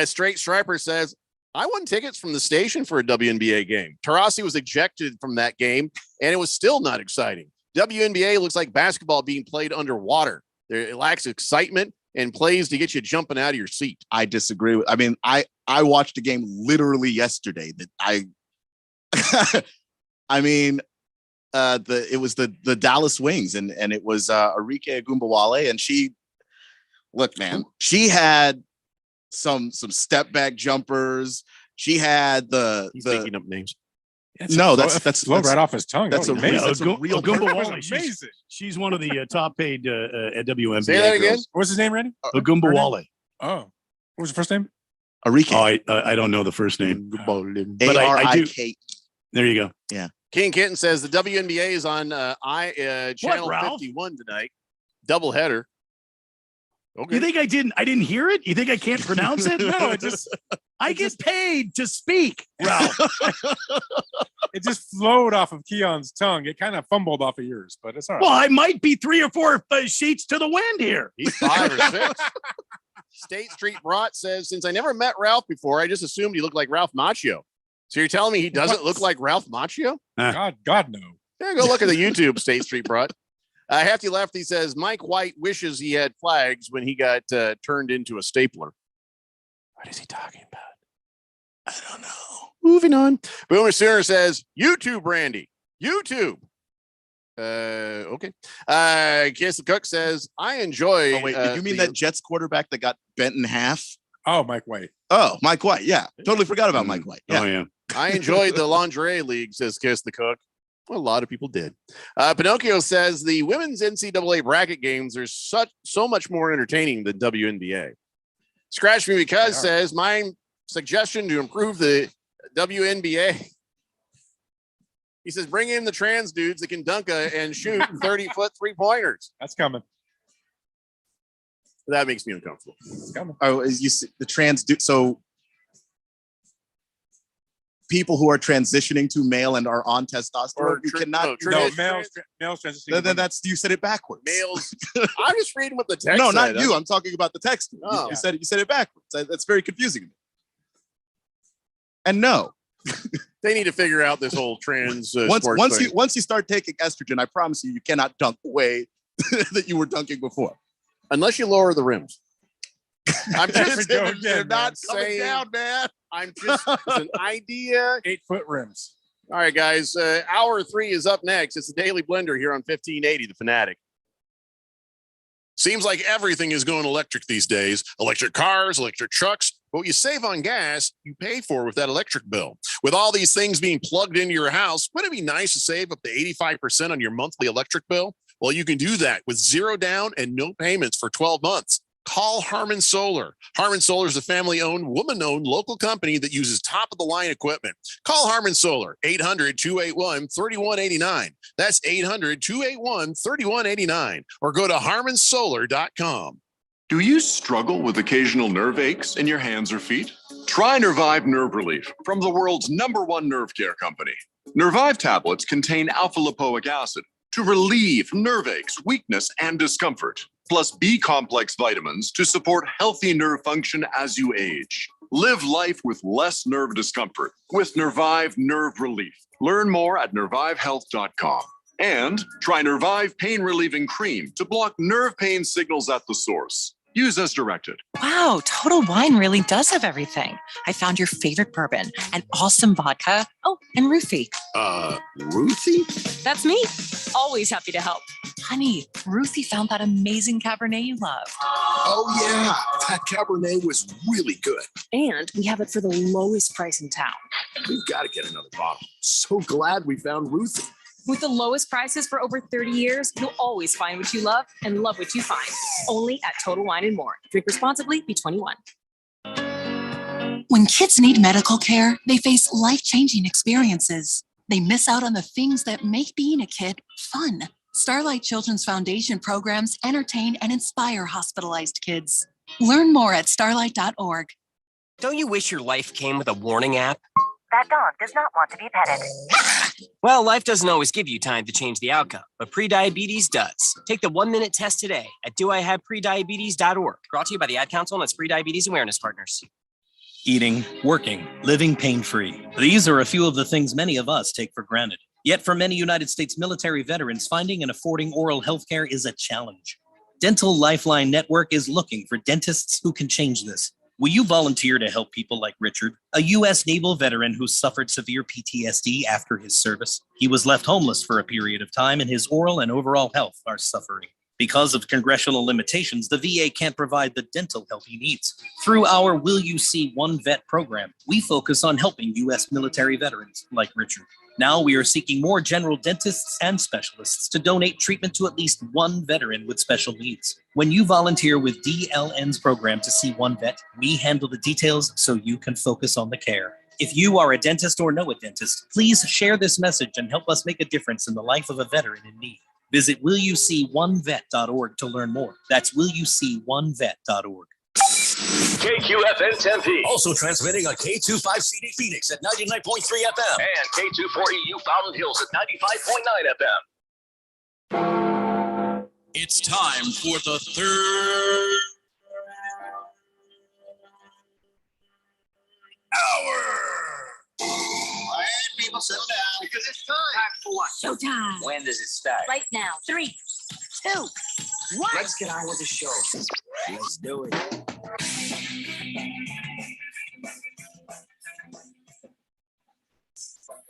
Straight Striper says, I won tickets from the station for a WNBA game. Taurasi was ejected from that game, and it was still not exciting. WNBA looks like basketball being played underwater. It lacks excitement and plays to get you jumping out of your seat. I disagree with. I mean, I watched a game literally yesterday that it was the Dallas Wings, and it was Arike Agumbawale, and she had some step back jumpers. She had He's making up names. That's right off his tongue. That's amazing. That's a real Amazing. She's one of the top paid at WNBA. Say that again. girls. What's his name, Randy? Agumbawale. Oh, what was the first name? Arike. Oh, I don't know the first name. But I do. ARIK. There you go. Yeah. King Kitten says the WNBA is on channel Ralph? 51 tonight. Doubleheader. Okay. You think I didn't hear it? You think I can't pronounce it? No, I get paid to speak, Ralph. It just flowed off of Keon's tongue. It kind of fumbled off of yours, but it's all right. Well, I might be 3 or 4 sheets to the wind here. He's 5 or 6. State Street Brat says, since I never met Ralph before, I just assumed he looked like Ralph Macchio. So you're telling me he doesn't look like Ralph Macchio? God, no. Yeah, go look at the YouTube, State Street Brat. Hefty Lefty says, Mike White wishes he had flags when he got turned into a stapler. What is he talking about? I don't know. Moving on. Boomer Sooner says, YouTube, Randy. YouTube. Okay. Kiss the Cook says, I enjoy. Oh, wait, did you mean that Jets quarterback that got bent in half? Oh, Mike White. Oh, Mike White. Yeah, totally forgot about Mike White. Yeah. Oh, yeah. I enjoyed the lingerie league, says Kiss the Cook. Well, a lot of people did. Pinocchio says the women's NCAA bracket games are so much more entertaining than WNBA. Scratch Me Because says my suggestion to improve the WNBA. He says bring in the trans dudes that can dunk and shoot 30-foot 3-pointers. That's coming. That makes me uncomfortable. It's coming. Oh, is you see the trans dude? So people who are transitioning to male and are on testosterone, you cannot. males transitioning. Then that's you said it backwards. Males. I'm just reading what the text. No, said. not you. I'm talking about the text. Oh. You said it backwards. That's very confusing to me. And no, they need to figure out this whole trans. Once you start taking estrogen, I promise you cannot dunk the way that you were dunking before, unless you lower the rims. I'm just they're not coming down, man. I'm just it's an idea. 8-foot rims. All right, guys. Hour 3 is up next. It's the Daily Blender here on 1580 The Fanatic. Seems like everything is going electric these days. Electric cars, electric trucks. But what you save on gas, you pay for with that electric bill. With all these things being plugged into your house, wouldn't it be nice to save up to 85% on your monthly electric bill? Well, you can do that with 0 down and no payments for 12 months. Call Harmon Solar. Harmon Solar is a family-owned, woman-owned local company that uses top-of-the-line equipment. Call Harmon Solar, 800-281-3189. That's 800-281-3189. Or go to harmonsolar.com. Do you struggle with occasional nerve aches in your hands or feet? Try Nervive Nerve Relief from the world's #1 nerve care company. Nervive tablets contain alpha-lipoic acid to relieve nerve aches, weakness, and discomfort, plus B-complex vitamins to support healthy nerve function as you age. Live life with less nerve discomfort with Nervive Nerve Relief. Learn more at nervivehealth.com. And try Nervive Pain Relieving Cream to block nerve pain signals at the source. Use as directed. Wow, Total Wine really does have everything. I found your favorite bourbon, an awesome vodka. Oh, and roofie. Ruthie? That's me. Always happy to help. Honey, Ruthie found that amazing Cabernet you love. Oh, yeah. That Cabernet was really good. And we have it for the lowest price in town. We've got to get another bottle. So glad we found Ruthie. With the lowest prices for over 30 years, you'll always find what you love and love what you find. Only at Total Wine and More. Drink responsibly, be 21. When kids need medical care, they face life-changing experiences. They miss out on the things that make being a kid fun. Starlight Children's Foundation programs entertain and inspire hospitalized kids. Learn more at starlight.org. Don't you wish your life came with a warning app? That dog does not want to be petted. Well, life doesn't always give you time to change the outcome, but prediabetes does. Take the 1-minute test today at doihaveprediabetes.org. Brought to you by the Ad Council and its Prediabetes Awareness Partners. Eating, working, living pain-free. These are a few of the things many of us take for granted. Yet for many United States military veterans, finding and affording oral health care is a challenge. Dental Lifeline Network is looking for dentists who can change this. Will you volunteer to help people like Richard, a U.S. naval veteran who suffered severe PTSD after his service? He was left homeless for a period of time, and his oral and overall health are suffering. Because of congressional limitations, the VA can't provide the dental help he needs. Through our Will You See One Vet program, we focus on helping U.S. military veterans like Richard. Now we are seeking more general dentists and specialists to donate treatment to at least one veteran with special needs. When you volunteer with DLN's program to see one vet, we handle the details so you can focus on the care. If you are a dentist or know a dentist, please share this message and help us make a difference in the life of a veteran in need. Visit willyouseeonevet.org to learn more. That's willyouseeonevet.org. KQFN Tempe. Also transmitting on K25CD Phoenix at 99.3 FM. And K24EU Fountain Hills at 95.9 FM. It's time for the third All right, people, settle down because it's time. Time for what? Showtime. When does it start? Right now. 3, 2, 1. Let's get on with the show. Let's do it.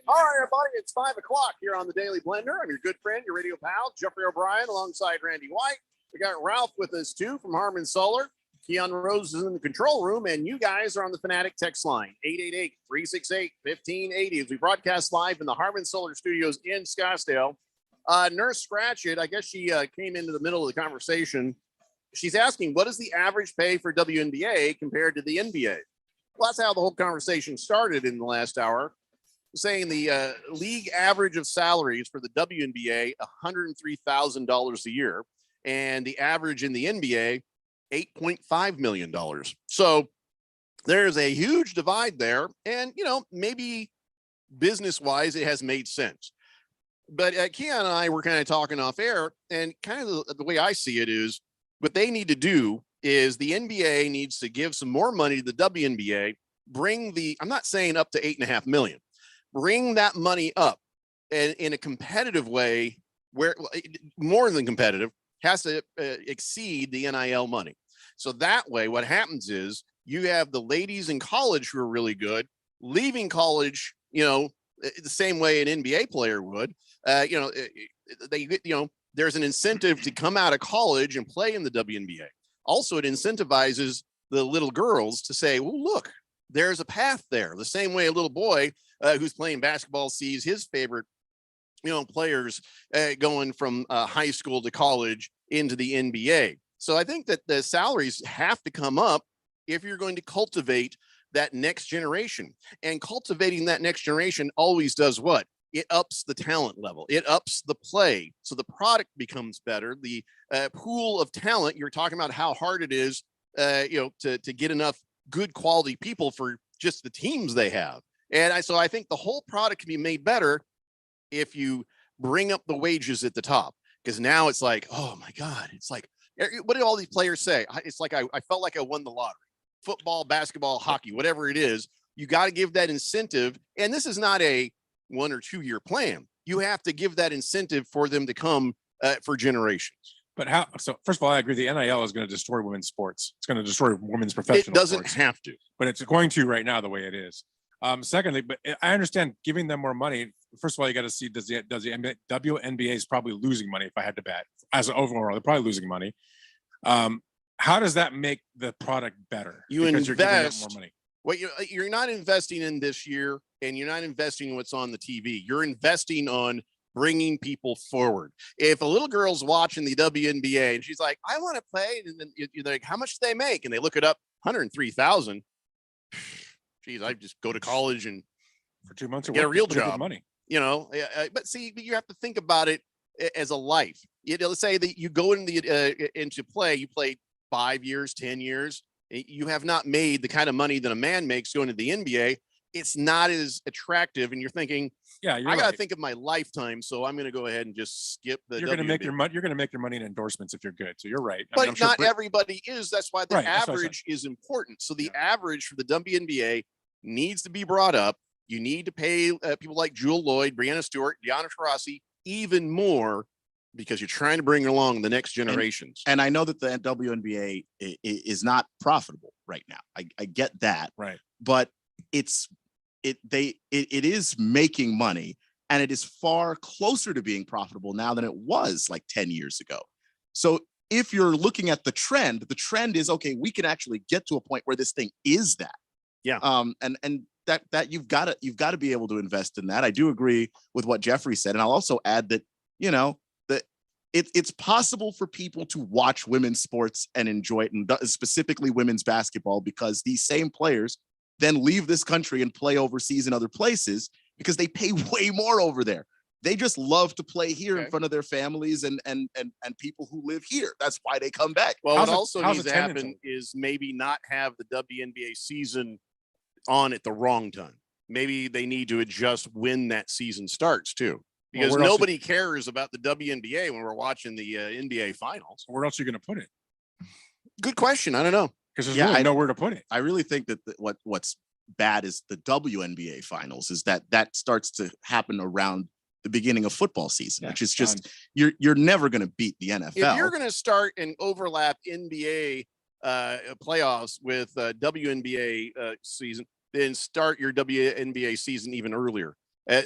All right, everybody, it's 5 o'clock here on the Daily Blender. I'm your good friend, your radio pal, Jeffrey O'Brien, alongside Randy White. We got Ralph with us, too, from Harmon Solar. Keon Rose is in the control room, and you guys are on the Fanatic text line, 888-368-1580, as we broadcast live in the Harman Solar Studios in Scottsdale. Nurse Scratchit, I guess she came into the middle of the conversation. She's asking, what is the average pay for WNBA compared to the NBA? Well, that's how the whole conversation started in the last hour, saying the league average of salaries for the WNBA, $103,000 a year, and the average in the NBA, $8.5 million. So there's a huge divide there. And, maybe business-wise, it has made sense. But Keon and I were kind of talking off air, and kind of the way I see it is what they need to do is the NBA needs to give some more money to the WNBA, I'm not saying up to 8.5 million, bring that money up and in a competitive way where more than competitive has to exceed the NIL money. So that way, what happens is you have the ladies in college who are really good leaving college, the same way an NBA player would, there's an incentive to come out of college and play in the WNBA. Also, it incentivizes the little girls to say, well, look, there's a path there. The same way a little boy who's playing basketball sees his favorite, players going from high school to college into the NBA. So I think that the salaries have to come up if you're going to cultivate that next generation. And cultivating that next generation always does what? It ups the talent level. It ups the play. So the product becomes better. The pool of talent, you're talking about how hard it is, to get enough good quality people for just the teams they have. And so I think the whole product can be made better if you bring up the wages at the top, because now it's like, oh my God, it's like, what did all these players say? It's like, I felt like I won the lottery. Football, basketball, hockey, whatever it is, you got to give that incentive. And this is not a 1 or 2 year plan. You have to give that incentive for them to come for generations. But how? So first of all, I agree. The NIL is going to destroy women's sports. It's going to destroy women's professional. It doesn't sports, have to, but it's going to right now the way it is. Secondly, but I understand giving them more money. First of all, you got to see does the WNBA is probably losing money. If I had to bet, as an overall, they're probably losing money. How does that make the product better? You because you're giving them more invest money. what you're not investing in this year, and you're not investing in what's on the TV. You're investing on bringing people forward. If a little girl's watching the WNBA and she's like, I want to play, and then you're like, how much do they make? And they look it up, 103,000. Geez, I just go to college and for 2 months get a real pretty good job. money. But see, you have to think about it as a life. Let's say that you go into play, you play 5 years, 10 years. You have not made the kind of money that a man makes going to the NBA. It's not as attractive, and you're thinking, Yeah, I got to think of my lifetime, so I'm going to go ahead and just skip the. You're going to make your WNBA. money. You're going to make your money in endorsements if you're good. So you're right. But I'm sure not Brit- everybody is. That's why the Right, that's what I said. average is important. So the average for the WNBA needs to be brought up. You need to pay people like Jewel Lloyd, Brianna Stewart, Diana Taurasi even more, because you're trying to bring along the next generations. And I know that the WNBA is not profitable right now. I get that. Right. But it is making money, and it is far closer to being profitable now than it was like 10 years ago. So if you're looking at the trend is, okay, we can actually get to a point where this thing is that. Yeah. And that you've got to be able to invest in that. I do agree with what Jeffrey said. And I'll also add that, that it's possible for people to watch women's sports and enjoy it, and specifically women's basketball, because these same players then leave this country and play overseas in other places because they pay way more over there. They just love to play here in front of their families and people who live here. That's why they come back. Well, what also needs to happen is maybe not have the WNBA season on at the wrong time. Maybe they need to adjust when that season starts too, because where else nobody cares about the WNBA when we're watching the NBA finals. Where else are you going to put it? Good question. I don't know. Because there's really nowhere to put it. I really think that what's bad is the WNBA finals is that starts to happen around the beginning of football season, which is just you're never going to beat the NFL. If you're going to start and overlap NBA playoffs with WNBA season, then start your WNBA season even earlier.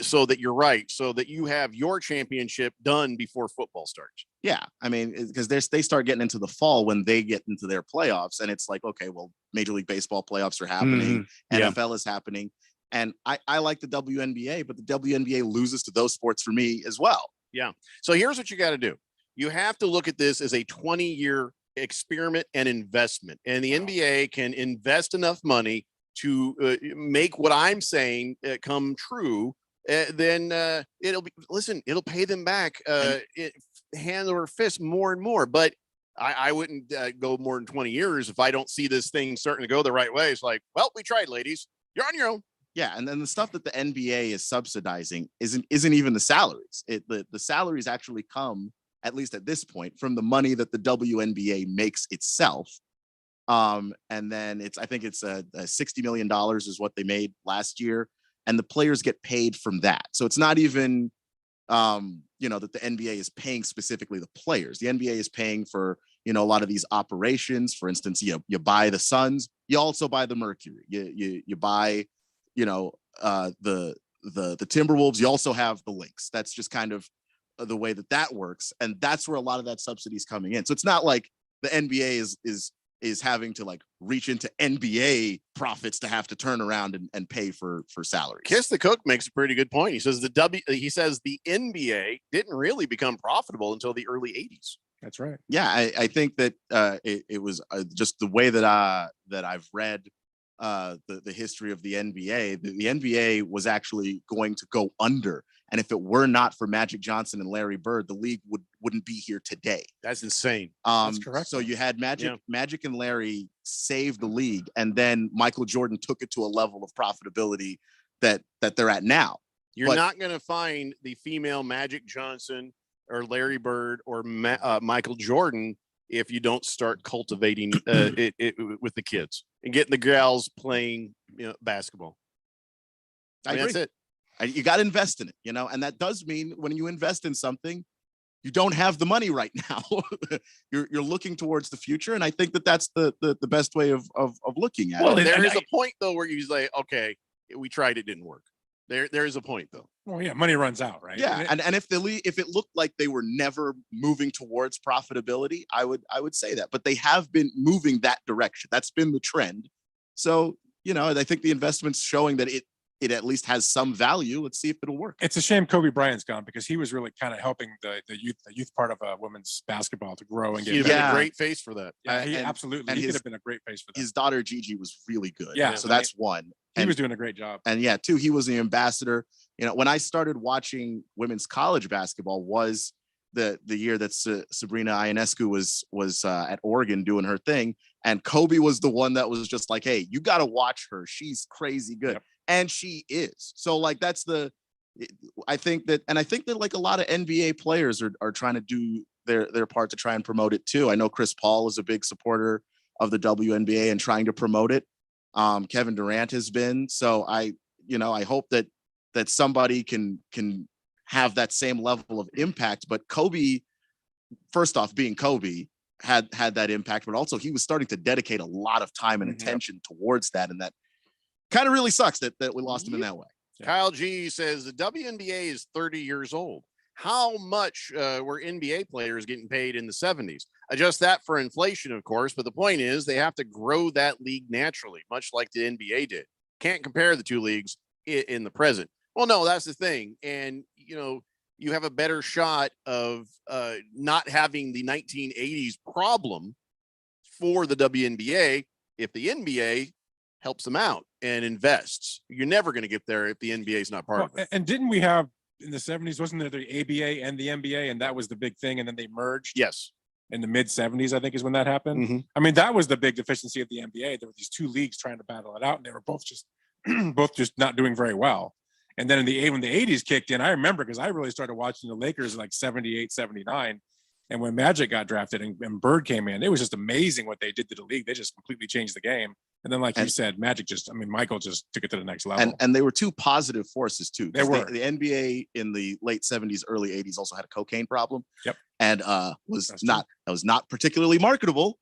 so that you're right, so that you have your championship done before football starts. Yeah, I mean, because they start getting into the fall when they get into their playoffs, and it's like, okay, well, Major League Baseball playoffs are happening, Yeah. NFL is happening, and I like the WNBA, but the WNBA loses to those sports for me as well. Yeah. So here's what you got to do. You have to look at this as a 20-year experiment and investment, and the NBA can invest enough money to make what I'm saying come true. Then it'll pay them back hand over fist more and more. But I wouldn't go more than 20 years if I don't see this thing starting to go the right way. It's like, well, we tried, ladies. You're on your own. Yeah, and then the stuff that the NBA is subsidizing isn't even the salaries. The salaries actually come, at least at this point, from the money that the WNBA makes itself. And then I think it's $60 million is what they made last year, and the players get paid from that. So it's not even that the NBA is paying specifically the players. The NBA is paying for a lot of these operations. For instance, you buy the Suns, you also buy the Mercury. You buy the Timberwolves, you also have the Lynx. That's just kind of the way that works, and that's where a lot of that subsidy is coming in. So it's not like the NBA is having to like reach into NBA profits to have to turn around and pay for salaries. Kiss the Cook makes a pretty good point. He says the NBA didn't really become profitable until the early 80s. That's right. Yeah, I think that it was just the way that I've read the history of the NBA. The NBA was actually going to go under, and if it were not for Magic Johnson and Larry Bird, the league wouldn't be here today. That's insane. That's correct. So you had Magic and Larry save the league, and then Michael Jordan took it to a level of profitability that they're at now. You're not going to find the female Magic Johnson or Larry Bird or Michael Jordan if you don't start cultivating it with the kids and getting the gals playing basketball. I agree. That's it. You got to invest in it, and that does mean when you invest in something, you don't have the money right now. you're looking towards the future, and I think that's the best way of looking at it. There is a point though where you say, okay, we tried, it didn't work. There is a point though. Well, yeah, money runs out, right? Yeah, and if it looked like they were never moving towards profitability, I would say that, but they have been moving that direction. That's been the trend. So I think the investment's showing that it at least has some value. Let's see if it'll work. It's a shame Kobe Bryant's gone because he was really kind of helping the youth part of women's basketball to grow and get. He'd been a great face for that. Yeah, absolutely. He could have been a great face for that. His daughter Gigi was really good. Yeah, so that's one. He was doing a great job. And yeah, two, he was the ambassador. When I started watching women's college basketball was the year that Sabrina Ionescu was at Oregon doing her thing, and Kobe was the one that was just like, hey, you got to watch her. She's crazy good. Yep. And she is. So like I think that like a lot of NBA players are trying to do their part to try and promote it too. I know Chris Paul is a big supporter of the WNBA and trying to promote it. Kevin Durant has been. So I hope that somebody can have that same level of impact. But Kobe, first off, being Kobe, had that impact, but also he was starting to dedicate a lot of time and attention towards that, and that kind of really sucks that we lost him in that way. Kyle G says the WNBA is 30 years old. How much were NBA players getting paid in the 70s? Adjust that for inflation, of course, but the point is they have to grow that league naturally, much like the NBA did. Can't compare the two leagues in the present. Well, no, that's the thing. And, you have a better shot of not having the 1980s problem for the WNBA if the NBA helps them out and invests. You're never going to get there if the NBA is not part of it. And didn't we have in the 70s, wasn't there the ABA and the NBA, and that was the big thing, and then they merged? Yes. In the mid 70s, I think is when that happened. Mm-hmm. I mean, that was the big deficiency of the NBA. There were these two leagues trying to battle it out, and they were both just not doing very well. And then when the 80s kicked in, I remember because I really started watching the Lakers in like 78, 79. And when Magic got drafted and Bird came in, it was just amazing what they did to the league. They just completely changed the game. And then, like you said, Michael just took it to the next level. And they were two positive forces too. They were. The NBA in the late 70s, early 80s also had a cocaine problem. Yep. And was not particularly marketable.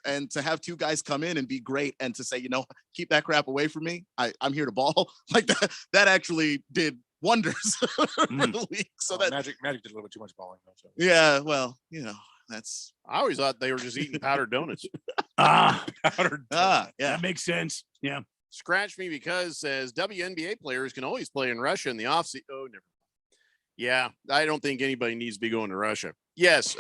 and to have two guys come in and be great and to say, you know, keep that crap away from me. I'm here to ball. Like that actually did wonders for the league. So that Magic did a little bit too much balling. Though, so. yeah, well, you know, that's I always thought they were just eating powdered donuts. Powdered. yeah. That makes sense. Yeah. Scratch me because says WNBA players can always play in Russia in the offseason. Oh, never. Yeah, I don't think anybody needs to be going to Russia. Yes,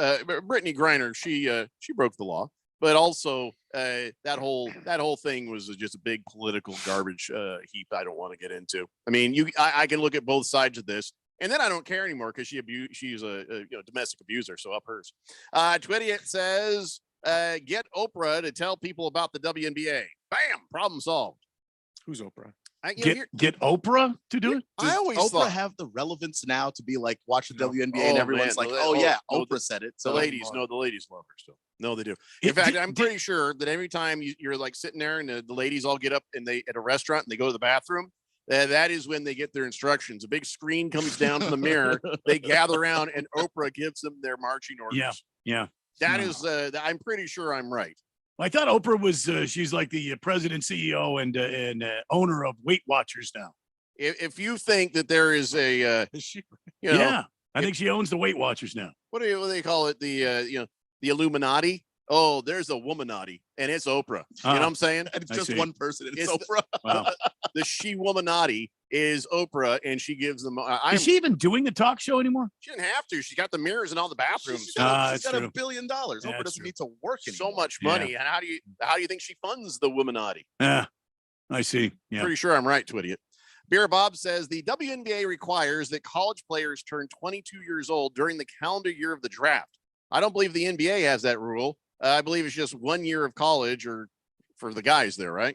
Brittany Griner, she broke the law, but also that whole thing was just a big political garbage heap. I don't want to get into. I mean, I can look at both sides of this, and then I don't care anymore because she's a domestic abuser. So up hers. Twitty says, get Oprah to tell people about the WNBA. Bam, problem solved. Who's Oprah? Get Oprah to do it. Does I always Oprah thought have the relevance now to be like watch the WNBA Oh, and everyone's man, like, the- oh yeah, no, Oprah said it. So the ladies love her still. No, they do. In fact, I'm pretty sure that every time you're like sitting there and the ladies all get up and they at a restaurant and they go to the bathroom, that is when they get their instructions. A big screen comes down from the mirror. They gather around and Oprah gives them their marching orders. Yeah. That is, I'm pretty sure I'm right. I thought Oprah was she's like the president, CEO, and owner of Weight Watchers now. If you think that there is a, I think she owns the Weight Watchers now. What do they call it? The Illuminati. Oh, there's a womanati, and it's Oprah. You know what I'm saying? It's just one person. And it's Oprah. The she womanati is Oprah, and she gives them. Is she even doing the talk show anymore? She didn't have to. She's got the mirrors in all the bathrooms. She's got that's $1 true. billion. Oprah doesn't need to work anymore. So much money, and how do you think she funds the womanati? Yeah, I see. Yeah. Pretty sure I'm right, Twitty. Beer Bob says the WNBA requires that college players turn 22 years old during the calendar year of the draft. I don't believe the NBA has that rule. I believe it's just 1 year of college or for the guys there, right?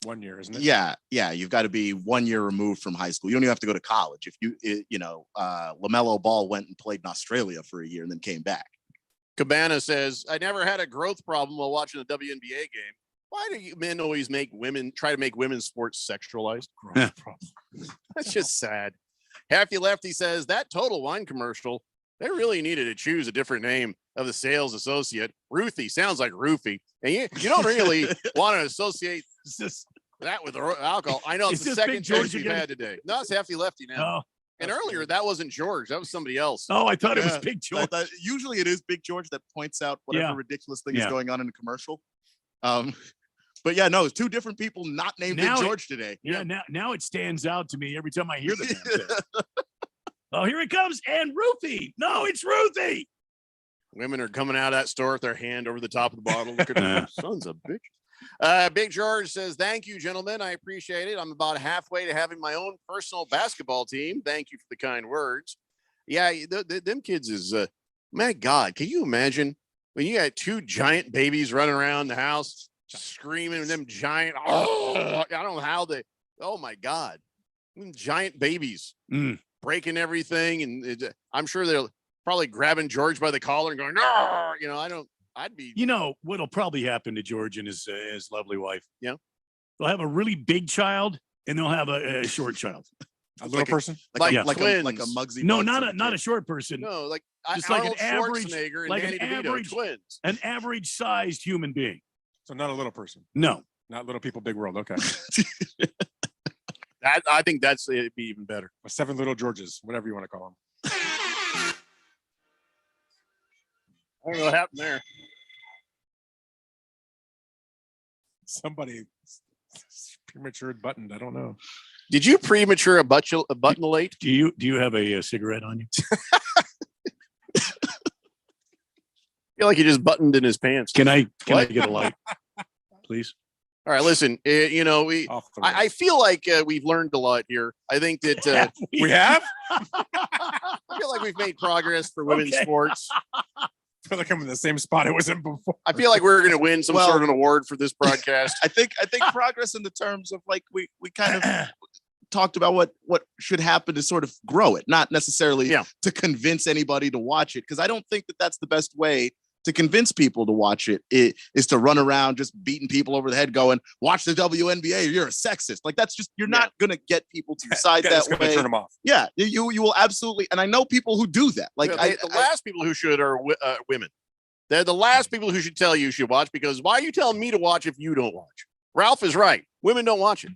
1 year, isn't it? Yeah. You've got to be 1 year removed from high school. You don't even have to go to college. If LaMelo Ball went and played in Australia for a year and then came back. Cabana says, I never had a growth problem while watching a WNBA game. Why do you men always try to make women's sports sexualized? That's just sad. Happy Lefty says that Total Wine commercial, they really needed to choose a different name of the sales associate. Ruthie sounds like roofie. And you don't really want to associate that with alcohol. I know it's the second George we've had today. No, it's Hefty Lefty now. And earlier, that wasn't George. That was somebody else. Oh, I thought it was Big George. Usually it is Big George that points out whatever ridiculous thing is going on in the commercial. But yeah, no, it's two different people not named Big George today. Yeah, now it stands out to me every time I hear the damn thing. Oh, here it comes. And Ruthie. No, it's Ruthie. Women are coming out of that store with their hand over the top of the bottle. Look at them. Sons of bitch. Big George says, thank you, gentlemen. I appreciate it. I'm about halfway to having my own personal basketball team. Thank you for the kind words. Yeah, them kids is, my God, can you imagine when you got two giant babies running around the house screaming them giant, I don't know how oh my God, giant babies breaking everything. And I'm sure they're probably grabbing George by the collar and going, I'd be. You know, what'll probably happen to George and his lovely wife. Yeah. They'll have a really big child and they'll have a short child. A little person? Like a Mugsy. No, not a short person. No, like just like an Arnold average, Schwarzenegger and like Danny an DeVito, average, twins. an average sized human being. So not a little person. No, not little people, big world. Okay. I think it'd be even better. 7 little Georges, whatever you want to call them. I don't know what happened there. Somebody premature buttoned. I don't know. Did you premature a button late? Do you have a cigarette on you? I feel like he just buttoned in his pants. Can I get a light, please? All right, listen. I feel like we've learned a lot here. I think that we have. I feel like we've made progress for women's sports. I feel like I'm in the same spot I was in before. I feel like we're going to win some sort of an award for this broadcast. I think progress in the terms of like we kind of talked about what should happen to sort of grow it, not necessarily to convince anybody to watch it, because I don't think that that's the best way to convince people to watch it. It is to run around just beating people over the head going, watch the WNBA, you're a sexist. Like that's just, you're not going to get people to decide that way. Turn them off. Yeah, you will absolutely. And I know people who do that. Like the last people who should are women. They're the last people who should tell you should watch, because why are you telling me to watch if you don't watch? Ralph is right. Women don't watch it.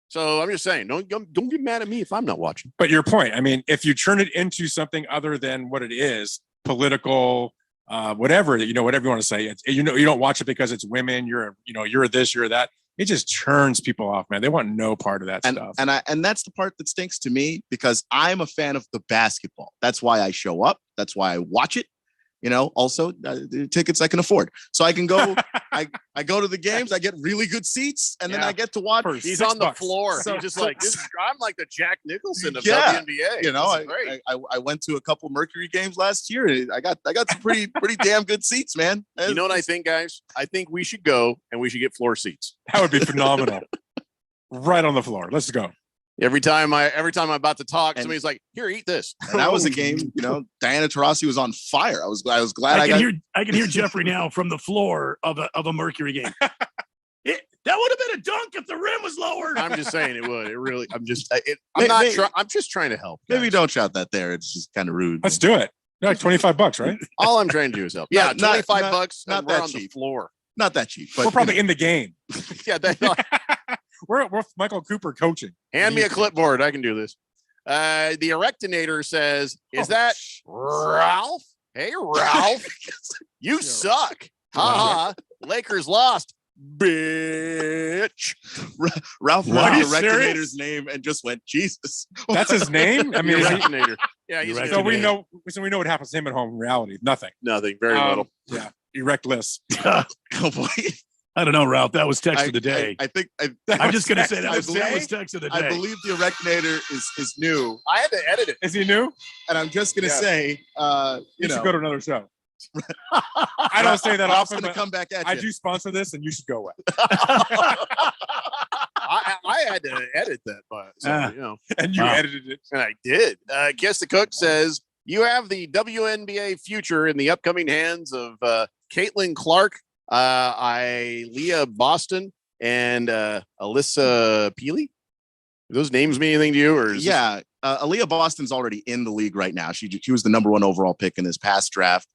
So I'm just saying, don't get mad at me if I'm not watching. But your point, I mean, if you turn it into something other than what it is, political, whatever, whatever you want to say, you don't watch it because it's women, you're this, you're that. It just turns people off, man. They want no part of that stuff. And that's the part that stinks to me, because I'm a fan of the basketball. That's why I show up. That's why I watch it. Also the tickets I can afford. So I can go, I go to the games, I get really good seats, and then I get to watch. He's on the floor. So- He's just like, I'm like the Jack Nicholson of Yeah. WNBA. I went to a couple Mercury games last year. And I got some pretty damn good seats, man. You know what I think, guys? I think we should go and we should get floor seats. That would be phenomenal. Right on the floor. Let's go. Every time I'm about to talk, somebody's like, "Here, eat this." And that was a game, Diana Taurasi was on fire. I was glad I can hear Jeffrey now from the floor of a Mercury game. That would have been a dunk if the rim was lower. I'm just saying it would. It really. I'm just trying to help. Maybe don't shout that there. It's just kind of rude. Let's do it. Like $25, right? All I'm trying to do is help. Yeah, $25. Not and we're that on cheap. the floor. Not that cheap. But We're probably in the game. Yeah, We're Michael Cooper coaching. hand me a clipboard. I can do this. The Erectinator says, "Is that Ralph? Hey, Ralph, you suck. Ha ha. Lakers lost, bitch." Ralph Wow. wanted Are you the serious? Rectinator's name and just went, Jesus. That's his name? I mean, The is he- Erectinator. Yeah, he's so we know what happens to him at home in reality. Nothing. Nothing. Very little. Yeah. Erectless. Oh boy. I don't know, Ralph. That was text of the day. I think I'm just going to say that I was text of the day. I believe the Erectinator is new. I had to edit it. Is he new? And I'm just going to Yeah. say, You should go to another show. I don't say that Ralph's often. going to but come back at I you. do sponsor this, and you should go with. I had to edit that, but and you edited it, and I did. Guess the Cook says you have the WNBA future in the upcoming hands of Caitlin Clark, Leah Boston, and Alyssa Peely. Do those names mean anything to you? Or Aaliyah Boston's already in the league right now. She was the number 1 overall pick in this past draft.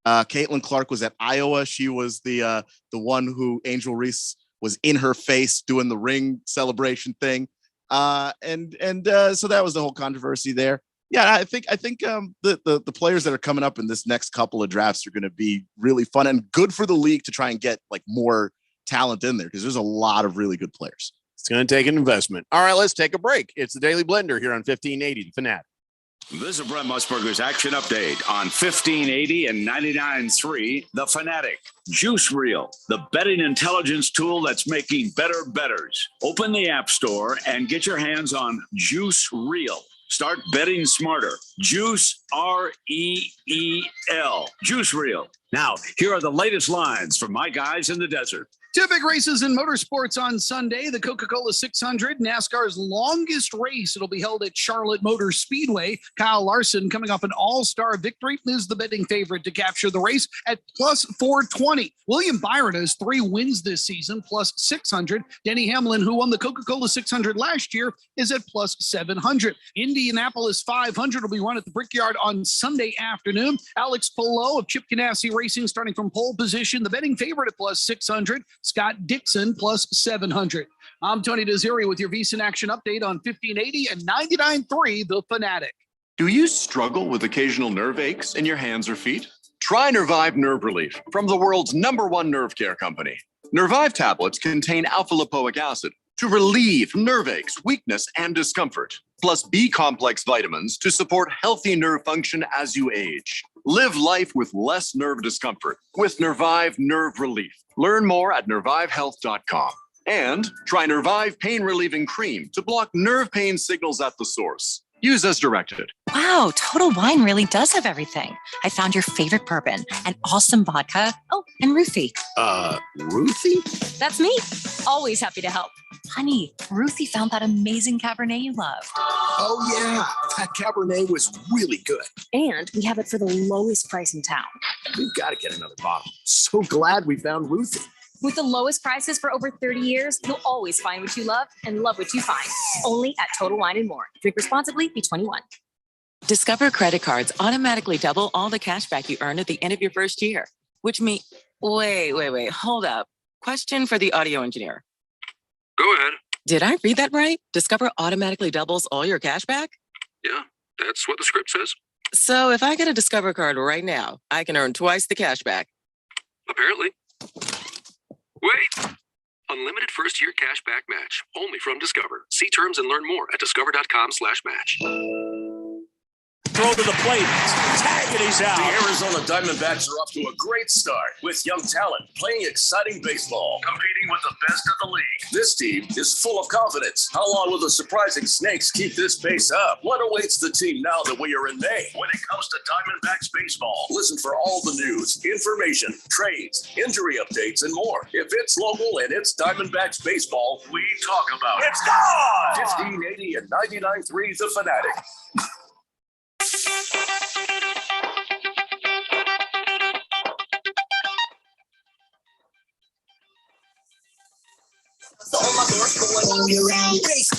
Caitlin Clark was at Iowa. She was the one who Angel Reese was in her face doing the ring celebration thing. So that was the whole controversy there. Yeah, I think the players that are coming up in this next couple of drafts are going to be really fun and good for the league to try and get like more talent in there, because there's a lot of really good players. It's going to take an investment. All right, let's take a break. It's the Daily Blender here on 1580 The Fanatic. This is Brent Musburger's action update on 1580 and 99.3 The Fanatic. Juice Reel, the betting intelligence tool that's making better bettors. Open the App Store and get your hands on Juice Reel. Start betting smarter. Juice, R-E-E-L. Juice Reel. Now, here are the latest lines from my guys in the desert. Two big races in motorsports on Sunday. The Coca-Cola 600, NASCAR's longest race. It'll be held at Charlotte Motor Speedway. Kyle Larson, coming off an all-star victory, is the betting favorite to capture the race at plus 420. William Byron has 3 wins this season, plus 600. Denny Hamlin, who won the Coca-Cola 600 last year, is at plus 700. Indianapolis 500 will be run at the Brickyard on Sunday afternoon. Alex Palou of Chip Ganassi Racing starting from pole position. The betting favorite at plus 600. Scott Dixon plus 700. I'm Tony Desiri with your VSiN Action Update on 1580 and 99.3 The Fanatic. Do you struggle with occasional nerve aches in your hands or feet? Try Nervive Nerve Relief from the world's #1 nerve care company. Nervive tablets contain alpha-lipoic acid to relieve nerve aches, weakness, and discomfort, plus B-complex vitamins to support healthy nerve function as you age. Live life with less nerve discomfort with Nervive Nerve Relief. Learn more at nervivehealth.com. And try Nervive Pain Relieving Cream to block nerve pain signals at the source. Use as directed. Wow, Total Wine really does have everything. I found your favorite bourbon, an awesome vodka. Oh, and Ruthie. Ruthie? That's me. Always happy to help. Honey, Ruthie found that amazing Cabernet you loved. Oh, yeah. That Cabernet was really good. And we have it for the lowest price in town. We've got to get another bottle. So glad we found Ruthie. With the lowest prices for over 30 years, you'll always find what you love and love what you find. Only at Total Wine & More. Drink responsibly, be 21. Discover credit cards automatically double all the cash back you earn at the end of your first year, which means, wait, hold up. Question for the audio engineer. Go ahead. Did I read that right? Discover automatically doubles all your cash back? Yeah, that's what the script says. So if I get a Discover card right now, I can earn twice the cash back. Apparently. Wait. Unlimited first year cash back match. Only from Discover. See terms and learn more at discover.com/match. Throw to the plate. Tag and he's out. The Arizona Diamondbacks are off to a great start with young talent playing exciting baseball, competing with the best of the league. This team is full of confidence. How long will the surprising Snakes keep this pace up? What awaits the team now that we are in May? When it comes to Diamondbacks baseball, listen for all the news, information, trades, injury updates, and more. If it's local and it's Diamondbacks baseball, we talk about it. It's gone! 1580 and 99.3 The Fanatic. All my doors going on your own race.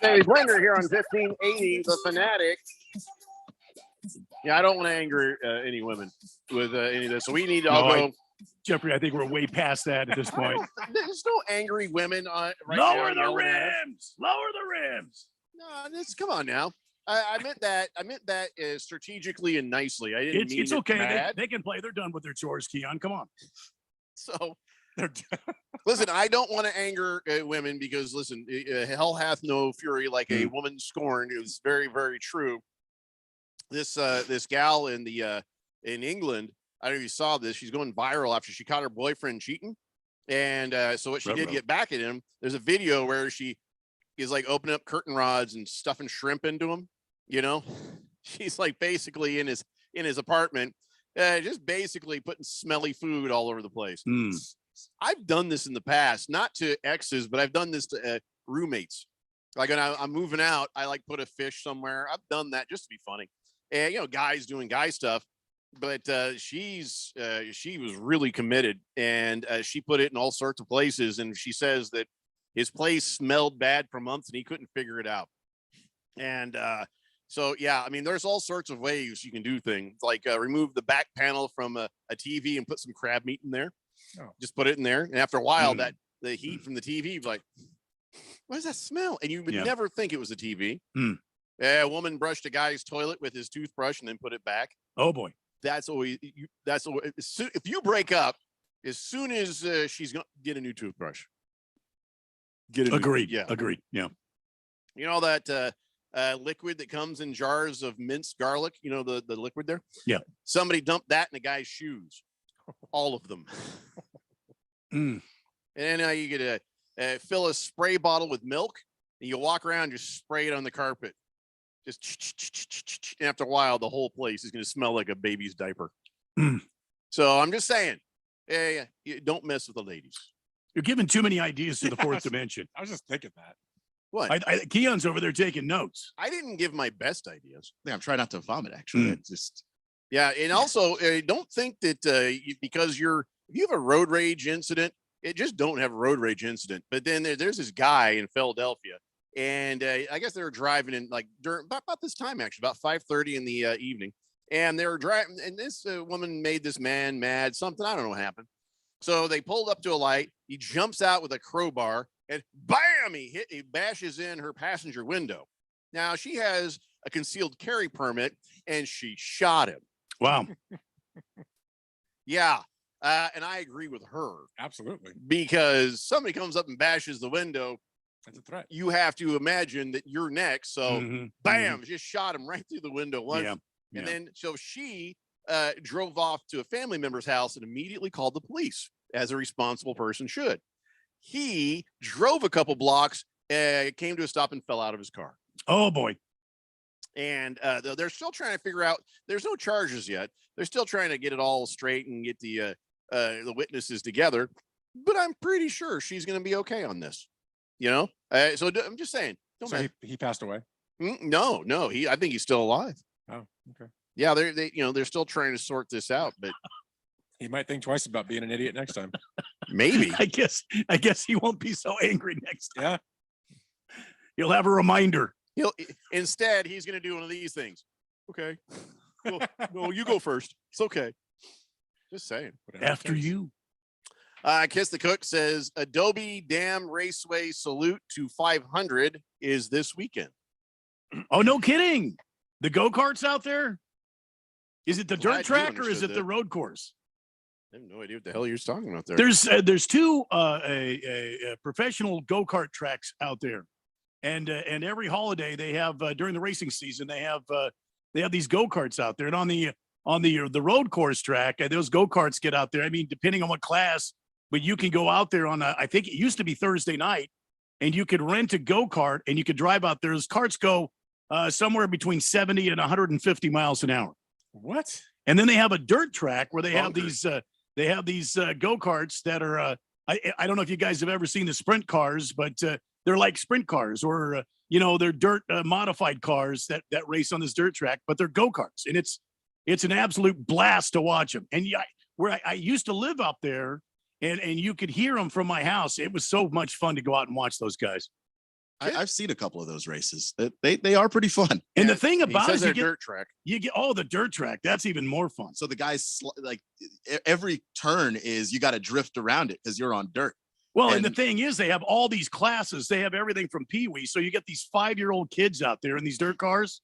Hey, Bringer here on 1580 The Fanatic. Yeah, I don't want to anger any women with any of this, so we need to all go. Jeffrey, I think we're way past that at this point. There's no angry women on right Lower now. the rims. Lower the rims. No, this. Come on now. I meant that. I meant that strategically and nicely. I didn't mean It's okay. Mad. They can play. They're done with their chores, Keon. Come on. So, listen, I don't want to anger women because, listen, hell hath no fury like a woman scorned. It was very, very true. This gal in England, I don't know if you saw this. She's going viral after she caught her boyfriend cheating, and so what she did get back at him. There's a video where she is like opening up curtain rods and stuffing shrimp into him. You know, she's like basically in his apartment, just basically putting smelly food all over the place. I've done this in the past, not to exes, but I've done this to roommates. Like when I'm moving out, I like put a fish somewhere. I've done that just to be funny, and guys doing guy stuff. But she was really committed, and she put it in all sorts of places. And she says that his place smelled bad for months, and he couldn't figure it out. And so, yeah, I mean, there's all sorts of ways you can do things, like remove the back panel from a TV and put some crab meat in there. Oh. Just put it in there, and after a while, that the heat from the TV, like, what does that smell? And you would never think it was a TV. A woman brushed a guy's toilet with his toothbrush and then put it back. Oh boy. That's always if you break up, as soon as she's gonna get a new toothbrush. Agreed. Yeah. Agreed. Yeah. You know that liquid that comes in jars of minced garlic, the liquid there? Yeah. Somebody dumped that in a guy's shoes. All of them. And then you get fill a spray bottle with milk and you walk around, just spray it on the carpet. Just and after a while, the whole place is going to smell like a baby's diaper. So I'm just saying, you don't mess with the ladies. You're giving too many ideas to the fourth dimension. I was just thinking that. What? Keon's over there taking notes. I didn't give my best ideas. Yeah, I'm trying not to vomit. Actually, it's just and also don't think that because if you have a road rage incident, just don't have a road rage incident. But then there's this guy in Philadelphia. And I guess they were driving in like during about this time, actually, about 5:30 in the evening. And they were driving, and this woman made this man mad. Something, I don't know what happened. So they pulled up to a light. He jumps out with a crowbar, and bam! He bashes in her passenger window. Now she has a concealed carry permit, and she shot him. Wow. Yeah. And I agree with her. Absolutely. Because somebody comes up and bashes the window. That's a threat. You have to imagine that you're next. So bam, just shot him right through the window once. And then so she drove off to a family member's house and immediately called the police, as a responsible person should. He drove a couple blocks, came to a stop and fell out of his car. Oh boy. And they're still trying to figure out, there's no charges yet. They're still trying to get it all straight and get the witnesses together. But I'm pretty sure she's going to be okay on this. So I'm just saying. So he passed away? No. I think he's still alive. Oh, okay. Yeah, they're still trying to sort this out, but he might think twice about being an idiot next time. Maybe. I guess he won't be so angry next time. Yeah. He'll have a reminder. Instead, he's going to do one of these things. Okay. No, you go first. It's okay. Just saying. After you. Kiss the Cook says Adobe Dam Raceway Salute to 500 is this weekend. Oh, no kidding. The go-karts out there? Is it the Glad dirt you track or is understood it that. the road course? I have no idea what the hell you're talking about there. There's two professional go-kart tracks out there. And every holiday they have during the racing season, they have these go-karts out there. And on the road course track, those go-karts get out there. I mean, depending on what class, but you can go out there on I think it used to be Thursday night, and you could rent a go-kart and you could drive out there. Those carts go somewhere between 70 and 150 miles an hour. What? And then they have a dirt track where they have these go-karts that are I don't know if you guys have ever seen the sprint cars, but they're like sprint cars or they're dirt modified cars that race on this dirt track, but they're go-karts, and it's an absolute blast to watch them. And where I used to live out there, and you could hear them from my house. It was so much fun to go out and watch those guys. I've seen a couple of those races. They are pretty fun. And the thing about it is dirt track. You get the dirt track. That's even more fun. So the guys like every turn is you got to drift around it because you're on dirt. Well, and the thing is, they have all these classes. They have everything from Pee-wee. So you get these 5-year-old kids out there in these dirt cars,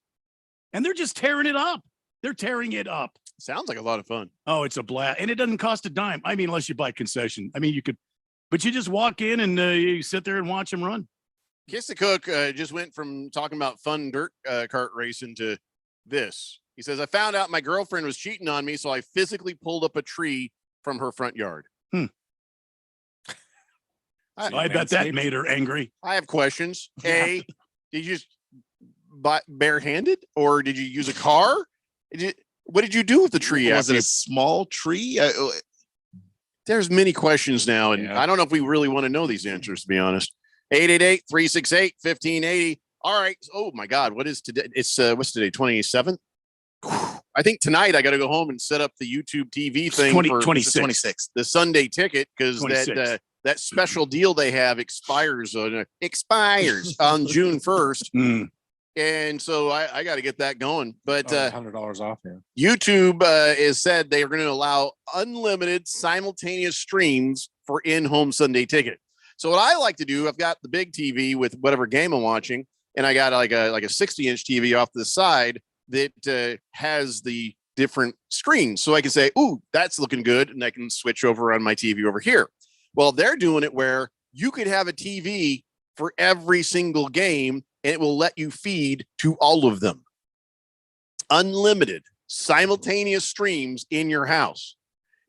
and they're just tearing it up. They're tearing it up. Sounds like a lot of fun. Oh, it's a blast. And it doesn't cost a dime. I mean, unless you buy concession. I mean, you could, but you just walk in and you sit there and watch them run. Kiss the Cook just went from talking about fun dirt kart racing to this. He says, I found out my girlfriend was cheating on me, so I physically pulled up a tree from her front yard. I bet that made her angry. I have questions. A, did you just buy barehanded, or did you use a car? What did you do with the tree? Was it a small tree? There's many questions now, and I don't know if we really want to know these answers, to be honest. 888-368-1580. All right. Oh my God. What is today? It's what's today? 27th. I think tonight I got to go home and set up the YouTube TV thing for 26th. the Sunday ticket, because that special deal they have expires on June 1st. And so I got to get that going. But $100 off. Yeah. YouTube has said they are going to allow unlimited simultaneous streams for in-home Sunday ticket. So what I like to do, I've got the big TV with whatever game I'm watching, and I got like a 60-inch TV off to the side that has the different screens. So I can say, ooh, that's looking good, and I can switch over on my TV over here. Well, they're doing it where you could have a TV for every single game, and it will let you feed to all of them. Unlimited simultaneous streams in your house.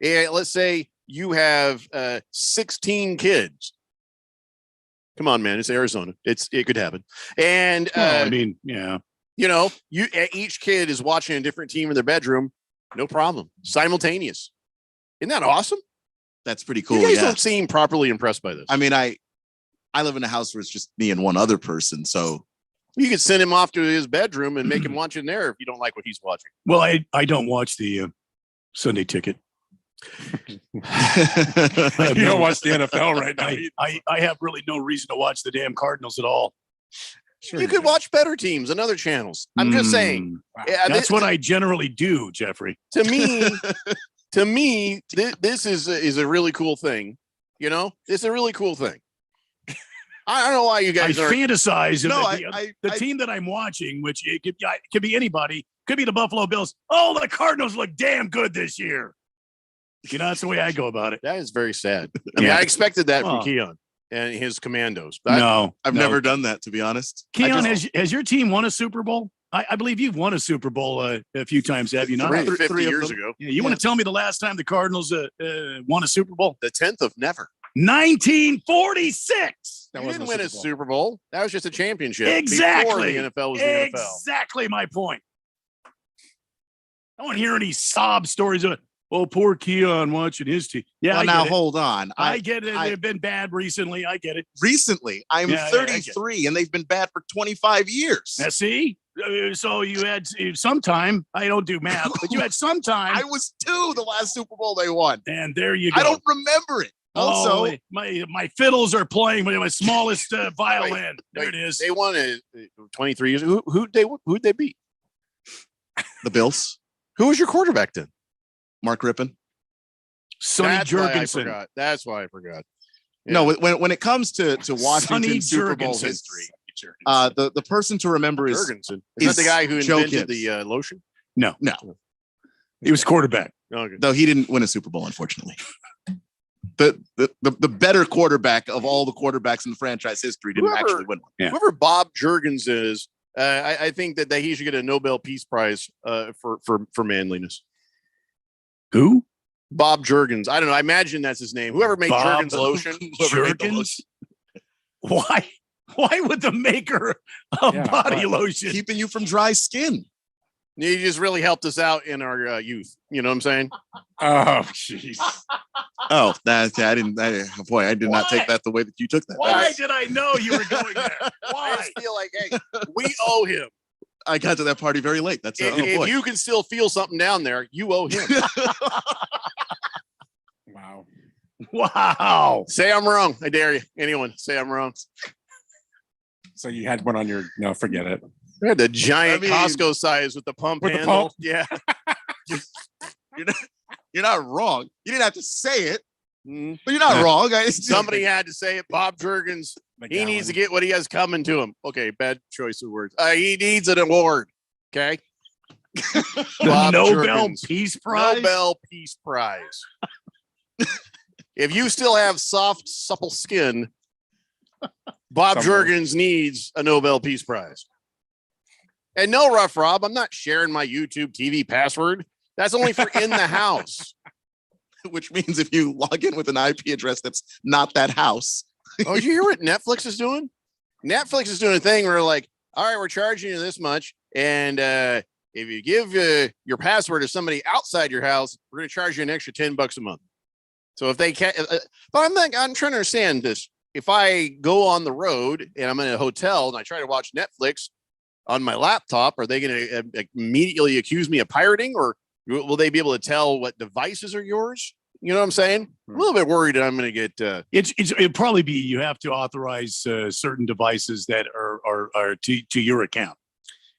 And let's say you have 16 kids. Come on, man. It's Arizona. It could happen. And I mean, yeah. Each kid is watching a different team in their bedroom. No problem. Simultaneous. Isn't that awesome? That's pretty cool. You guys don't seem properly impressed by this. I mean, I live in a house where it's just me and one other person. So you could send him off to his bedroom and make him watch in there if you don't like what he's watching. Well, I don't watch the Sunday ticket. You don't watch the NFL right now. I have really no reason to watch the damn Cardinals at all. Sure, you could watch better teams on other channels. I'm just saying. Yeah, that's what I generally do, Jeffrey. To me, this is a really cool thing. It's a really cool thing. I don't know why you guys fantasize. The team that I'm watching, which it could be anybody, could be the Buffalo Bills. Oh, the Cardinals look damn good this year. That's the way I go about it. That is very sad. I mean, I expected that from Keon and his Commandos. But I've never done that, to be honest. Keon, has your team won a Super Bowl? I believe you've won a Super Bowl a few times, have you not? 50 years ago. Yeah, you want to tell me the last time the Cardinals won a Super Bowl? The 10th of never. 1946. You didn't win a Super Bowl. That was just a championship. Exactly. Before the NFL was the NFL. Exactly my point. I don't hear any sob stories of, oh, poor Keon watching his team. Yeah, well, now hold on. I get it. They've been bad recently. I get it. Recently, I'm 33, and they've been bad for 25 years. Now, see? So you had sometime. I don't do math, but you had sometime. I was 2 the last Super Bowl they won. And there you go. I don't remember it. Also, my fiddles are playing with my smallest violin. There it is. They won 23 years. Who'd they beat? The Bills. Who was your quarterback then? Mark Rippon. Sonny That's why I Jurgensen. forgot. That's why I forgot. Yeah. No, when it comes to Washington Sonny Super Bowl Jurgensen. history, the person to remember is Jurgensen. Is that the guy who Joe invented Gibbs. the lotion? No, he was quarterback. Okay. Though he didn't win a Super Bowl, unfortunately. The better quarterback of all the quarterbacks in the franchise history didn't actually win one. Whoever Bob Jurgens is, I think that he should get a Nobel Peace Prize for manliness. Who? Bob Jurgens. I don't know. I imagine that's his name. Whoever made Bob Jurgens lotion. Whoever made the Jurgens? lotion. Why would the maker of body lotion keeping you from dry skin? He just really helped us out in our youth. You know what I'm saying? Oh, jeez. Oh, I did not take that the way that you took that. Why did I know you were going there? I Why? just feel like, hey, we owe him. I got to that party very late. That's If you can still feel something down there, you owe him. Wow. Wow. Say I'm wrong. I dare you. Anyone say I'm wrong. So you had one on your, no, forget it. I had the giant I mean, Costco size with the pump with the handle. pump? Yeah. You're not wrong. You didn't have to say it, Mhm. but you're not wrong. Somebody had to say it. Bob Jurgens. He needs to get what he has coming to him. Okay, bad choice of words. He needs an award. Okay. The Bob Nobel Jurgens. Peace Prize. Nobel Peace Prize. If you still have soft, supple skin, Bob Somewhere. Jurgens needs a Nobel Peace Prize. And no, Rough Rob, I'm not sharing my YouTube TV password. That's only for in the house. Which means if you log in with an IP address that's not that house. Oh, did you hear what Netflix is doing? Netflix is doing a thing where like, all right, we're charging you this much. And if you give your password to somebody outside your house, we're going to charge you an extra $10 a month. So if they can't, but I'm trying to understand this. If I go on the road and I'm in a hotel and I try to watch Netflix on my laptop, are they going to immediately accuse me of pirating, or will they be able to tell what devices are yours? You know what I'm saying? I'm a little bit worried that I'm going to get. It'd probably be you have to authorize certain devices that are to your account.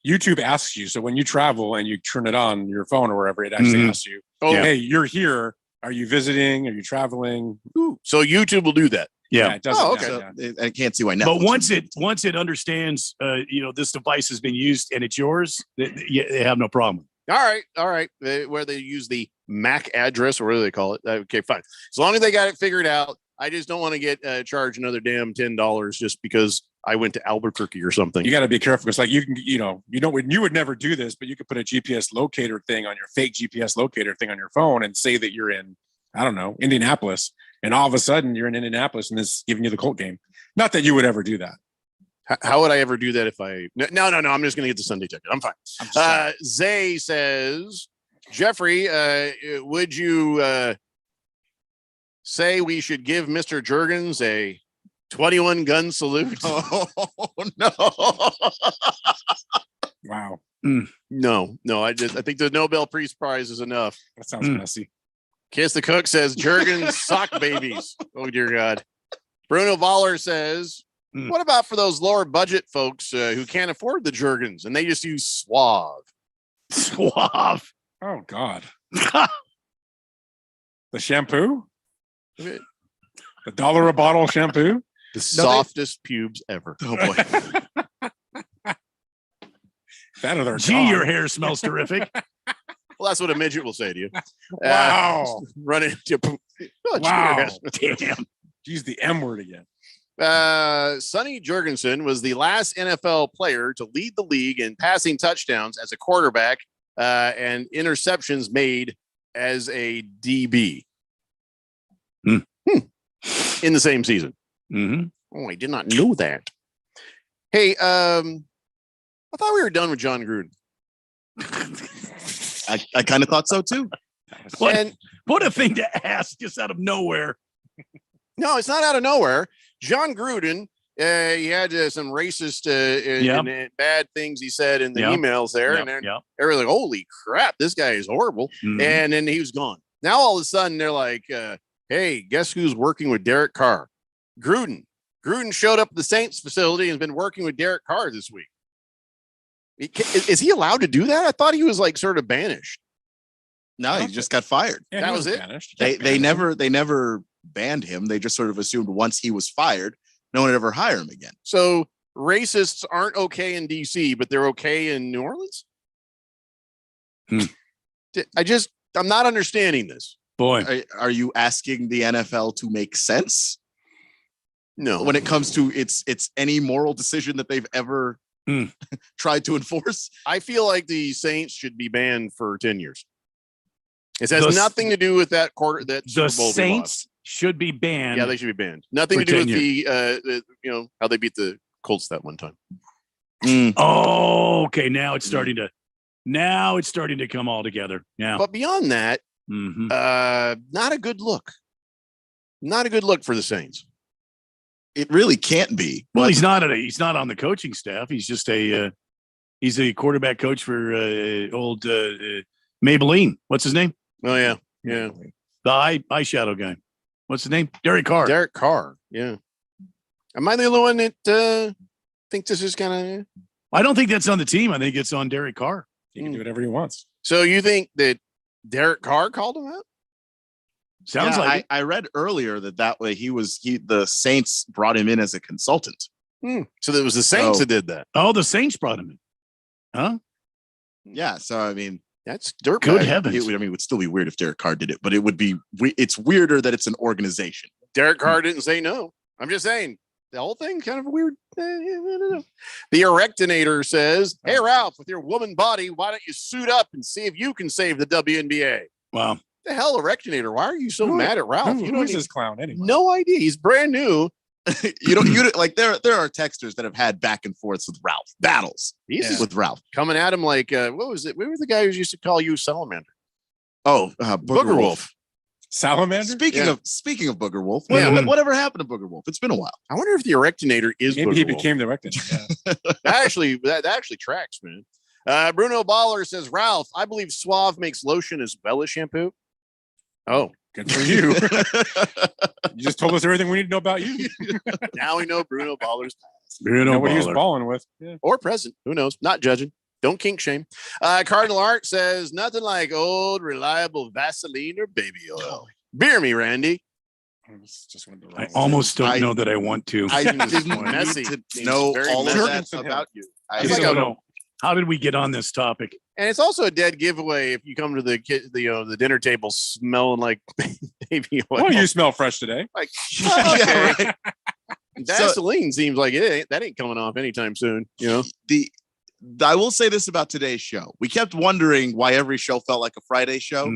YouTube asks you. So when you travel and you turn it on your phone or wherever, it actually Mhm. asks you, Oh, hey, you're here. Are you visiting? Are you traveling? So YouTube will do that. Yeah. It does it Oh, now, okay. yeah. I can't see why Netflix. But once it understands, this device has been used and it's yours, they have no problem. All right. Where they use the MAC address, or what do they call it? Okay, fine. As long as they got it figured out, I just don't want to get charged another damn $10 just because I went to Albuquerque or something. You got to be careful. It's like you can, you would never do this, but you could put a GPS locator thing on your fake GPS locator thing on your phone and say that you're in, I don't know, Indianapolis. And all of a sudden you're in Indianapolis and it's giving you the Colt game. Not that you would ever do that. How would I ever do that if I? No. I'm just going to get the Sunday ticket. I'm fine. Zay says, Jeffrey, would you say we should give Mr. Jurgens a 21 gun salute? Oh no! Wow. No. I think the Nobel Peace Prize is enough. That sounds messy. Kiss the Cook says Jurgens sock babies. Oh dear God. Bruno Baller says, what about for those lower budget folks who can't afford the Jurgens and they just use Suave? Suave. Oh God. The shampoo? The $1 a bottle shampoo? The softest pubes ever. Oh boy. That other Gee, your hair smells terrific. Well, that's what a midget will say to you. Wow. Run into Wow. Damn. Use the M word again. Sonny Jurgensen was the last NFL player to lead the league in passing touchdowns as a quarterback and interceptions made as a DB in the same season. Mm-hmm. Oh, I did not know that. Hey, I thought we were done with John Gruden. I kind of thought so too. What a thing to ask just out of nowhere. No, it's not out of nowhere. John Gruden, he had some racist and bad things he said in the emails there. And then everybody's like, holy crap, this guy is horrible. Mhm. And then he was gone. Now all of a sudden they're like, hey, Hey, guess who's working with Derek Carr? Gruden. Gruden showed up at the Saints facility and has been working with Derek Carr this week. Is he allowed to do that? I thought he was like sort of banished. No, he just got fired. Yeah, that was it. They never banned him. They just sort of assumed once he was fired, no one would ever hire him again. So racists aren't okay in DC, but they're okay in New Orleans? I'm not understanding this. Boy, are you asking the NFL to make sense? No. When it comes to it's any moral decision that they've ever tried to enforce? I feel like the Saints should be banned for 10 years. It has nothing to do with that quarter. That Super The Bowl they Saints lost. should be banned. Yeah, they should be banned. Nothing for to do with 10 the how they beat the Colts that one time. Oh, okay. Now it's starting to come all together. Yeah. But beyond that, not a good look. Not a good look for the Saints. It really can't be. Well, he's not on the coaching staff. He's just he's a quarterback coach for old Maybelline. What's his name? Oh yeah. Yeah. The eyeshadow guy. What's his name? Derek Carr. Derek Carr. Yeah. Am I the only one that think this is kind of? I don't think that's on the team. I think it's on Derek Carr. He can do whatever he wants. So you think that Derek Carr called him out? Sounds like it. I read earlier that way the Saints brought him in as a consultant. So it was the Saints that did that. Oh, the Saints brought him in. Huh? Yeah. So I mean, that's dirtbag. Good heavens. It would still be weird if Derek Carr did it, but it would be. It's weirder that it's an organization. Derek Carr didn't say no. I'm just saying the whole thing kind of weird. I don't know. The Erectinator says, "Hey Ralph, with your woman body, why don't you suit up and see if you can save the WNBA?" Wow. The hell, Erectinator? Why are you so mad at Ralph? Who is this clown anyway? No idea. He's brand new. you don't like there are texters that have had back and forths with Ralph battles. With Ralph coming at him like what was it? What was the guy who used to call you Salamander? Oh, Booger Wolf. Salamander. Speaking of Booger Wolf, whatever happened to Booger Wolf? It's been a while. I wonder if the Erectinator is Maybe Booger he Wolf. became the Erectinator. that actually tracks, man. Bruno Baller says, Ralph, I believe Suave makes lotion as well as shampoo. Oh, good for you. You just told us everything we need to know about you. Now we know Bruno Baller's past. Bruno what he was Baller. balling with. Yeah. Or present. Who knows? Not judging. Don't kink shame. Cardinal Art says, nothing like old, reliable Vaseline or baby oil. Beer me, Randy. I almost don't know that I want to. I didn't messy. need to know Very all of messy. that about you. I just don't know. How did we get on this topic? And it's also a dead giveaway if you come to the dinner table smelling like baby oil. Well, you smell fresh today. Like, Yeah, okay. Vaseline seems like that ain't coming off anytime soon. You know, I will say this about today's show. We kept wondering why every show felt like a Friday show.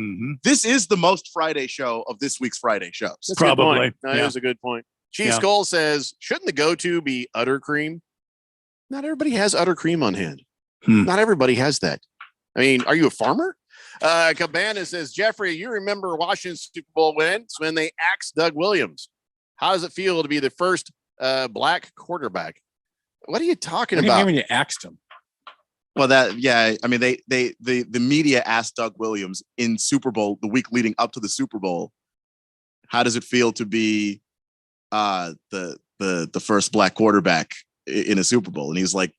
This is the most Friday show of this week's Friday shows. That's a good Probably. point. That is a good point. Chief Skull says, shouldn't the go-to be Utter Cream? Not everybody has Utter Cream on hand. Not everybody has that. I mean, are you a farmer? Cabana says, Jeffrey, you remember Washington's Super Bowl wins when they axed Doug Williams. How does it feel to be the first black quarterback? What are you talking about? When you axed him. Well, I mean, the media asked Doug Williams in Super Bowl, the week leading up to the Super Bowl, how does it feel to be the first black quarterback in a Super Bowl? And he's like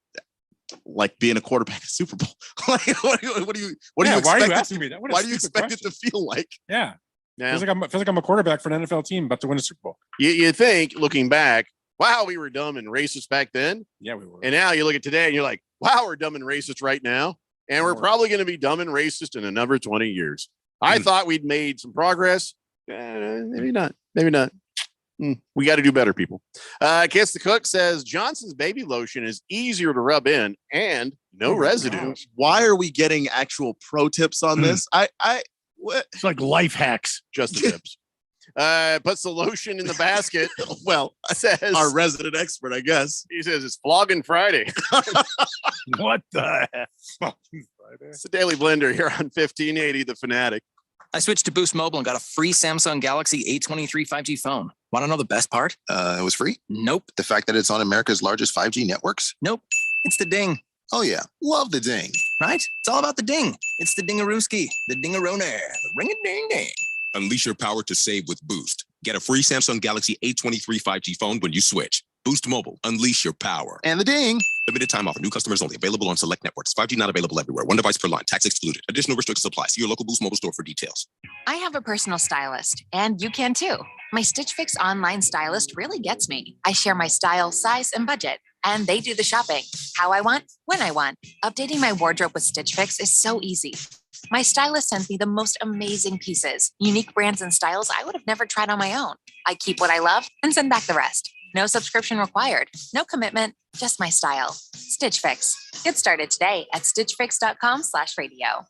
being a quarterback in Super Bowl. Like, what do you why are you expect asking me that? What a why do you stupid expect it to feel like? Yeah. Yeah. Feels like I'm a quarterback for an NFL team about to win a Super Bowl. You think, looking back, wow, we were dumb and racist back then. Yeah, we were. And now you look at today and you're like, wow, we're dumb and racist right now. And we're probably going to be dumb and racist in another 20 years. I thought we'd made some progress. Maybe not. Maybe not. We got to do better, people. Kiss the Cook says Johnson's baby lotion is easier to rub in and no residue. Why are we getting actual pro tips on this? It's like life hacks. Just the tips. Puts the lotion in the basket. Well, says our resident expert, I guess. He says it's Flogging Friday. What the heck? It's the Daily Blender here on 1580 The Fanatic. I switched to Boost Mobile and got a free Samsung Galaxy A23 5G phone. Want to know the best part? It was free? Nope. The fact that it's on America's largest 5G networks? Nope. It's the ding. Oh, yeah. Love the ding. Right? It's all about the ding. It's the dingarooski, the dingaroner, the ring-a-ding-ding. Unleash your power to save with Boost. Get a free Samsung Galaxy A23 5G phone when you switch. Boost Mobile. Unleash your power. And the ding. Limited time offer. New customers only. Available on select networks. 5G not available everywhere. One device per line. Tax excluded. Additional restrictions apply. See your local Boost Mobile store for details. I have a personal stylist, and you can too. My Stitch Fix online stylist really gets me. I share my style, size, and budget, and they do the shopping. How I want, when I want. Updating my wardrobe with Stitch Fix is so easy. My stylist sends me the most amazing pieces, unique brands and styles I would have never tried on my own. I keep what I love and send back the rest. No subscription required, no commitment, just my style. Stitch Fix. Get started today at stitchfix.com/radio.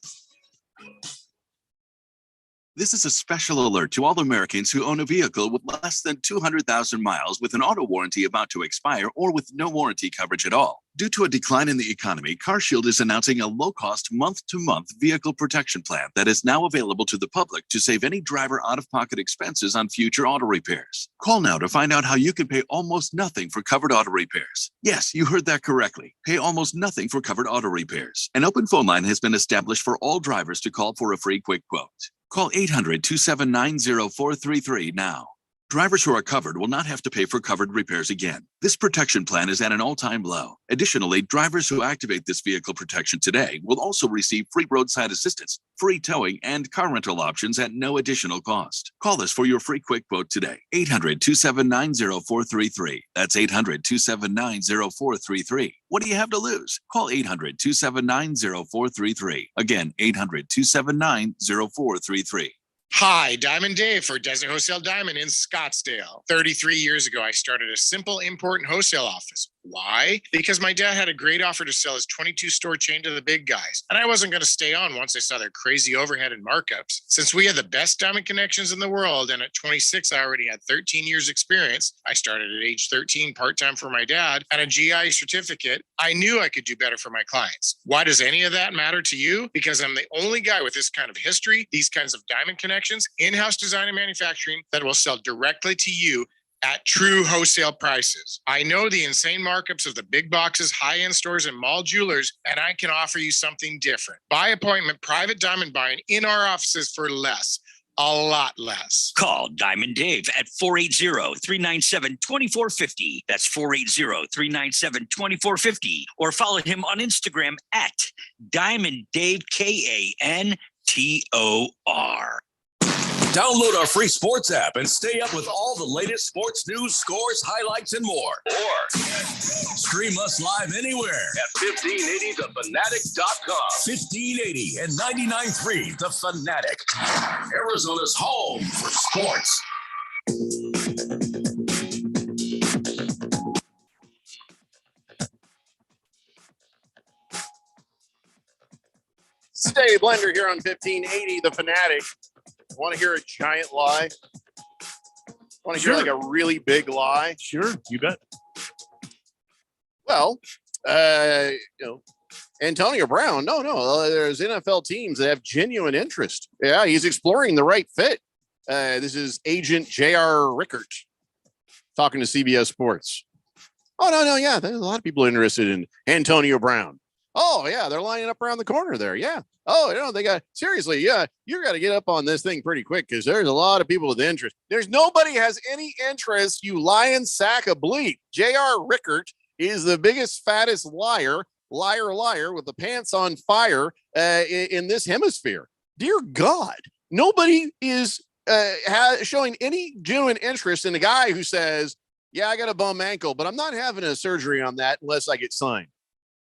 This is a special alert to all Americans who own a vehicle with less than 200,000 miles with an auto warranty about to expire or with no warranty coverage at all. Due to a decline in the economy, CarShield is announcing a low-cost month-to-month vehicle protection plan that is now available to the public to save any driver out-of-pocket expenses on future auto repairs. Call now to find out how you can pay almost nothing for covered auto repairs. Yes, you heard that correctly. Pay almost nothing for covered auto repairs. An open phone line has been established for all drivers to call for a free quick quote. Call 800-279-0433 now. Drivers who are covered will not have to pay for covered repairs again. This protection plan is at an all-time low. Additionally, drivers who activate this vehicle protection today will also receive free roadside assistance, free towing, and car rental options at no additional cost. Call us for your free quick quote today. 800-279-0433. That's 800-279-0433. What do you have to lose? Call 800-279-0433. Again, 800-279-0433. Hi, Diamond Dave for Desert Wholesale Diamond in Scottsdale. 33 years ago, I started a simple import and wholesale office. Why? Because my dad had a great offer to sell his 22-store chain to the big guys, and I wasn't going to stay on once I saw their crazy overhead and markups. Since we had the best diamond connections in the world, and at 26, I already had 13 years experience, I started at age 13 part-time for my dad, and a GI certificate. I knew I could do better for my clients. Why does any of that matter to you? Because I'm the only guy with this kind of history, these kinds of diamond connections, in-house design and manufacturing that will sell directly to you at true wholesale prices. I know the insane markups of the big boxes, high-end stores, and mall jewelers, and I can offer you something different. By appointment, private diamond buying in our offices for less. A lot less. Call Diamond Dave at 480-397-2450. That's 480-397-2450. Or follow him on Instagram at Diamond Dave, KANTOR. Download our free sports app and stay up with all the latest sports news, scores, highlights, and more. Or stream us live anywhere at 1580thefanatic.com. 1580 and 99.3 The Fanatic, Arizona's home for sports. Stay Blender here on 1580 The Fanatic. Want to hear a giant lie? Want to hear like a really big lie? Sure, you bet. Well, Antonio Brown. No, there's NFL teams that have genuine interest. Yeah, he's exploring the right fit. This is Agent J.R. Rickert talking to CBS Sports. Oh, no, yeah, there's a lot of people interested in Antonio Brown. Oh, yeah, they're lining up around the corner there. Yeah. Oh, they got seriously. Yeah, you got to get up on this thing pretty quick because there's a lot of people with interest. There's nobody has any interest. You lying sack of bleep. J.R. Rickert is the biggest, fattest liar with the pants on fire in this hemisphere. Dear God, nobody is showing any genuine interest in a guy who says, yeah, I got a bum ankle, but I'm not having a surgery on that unless I get signed.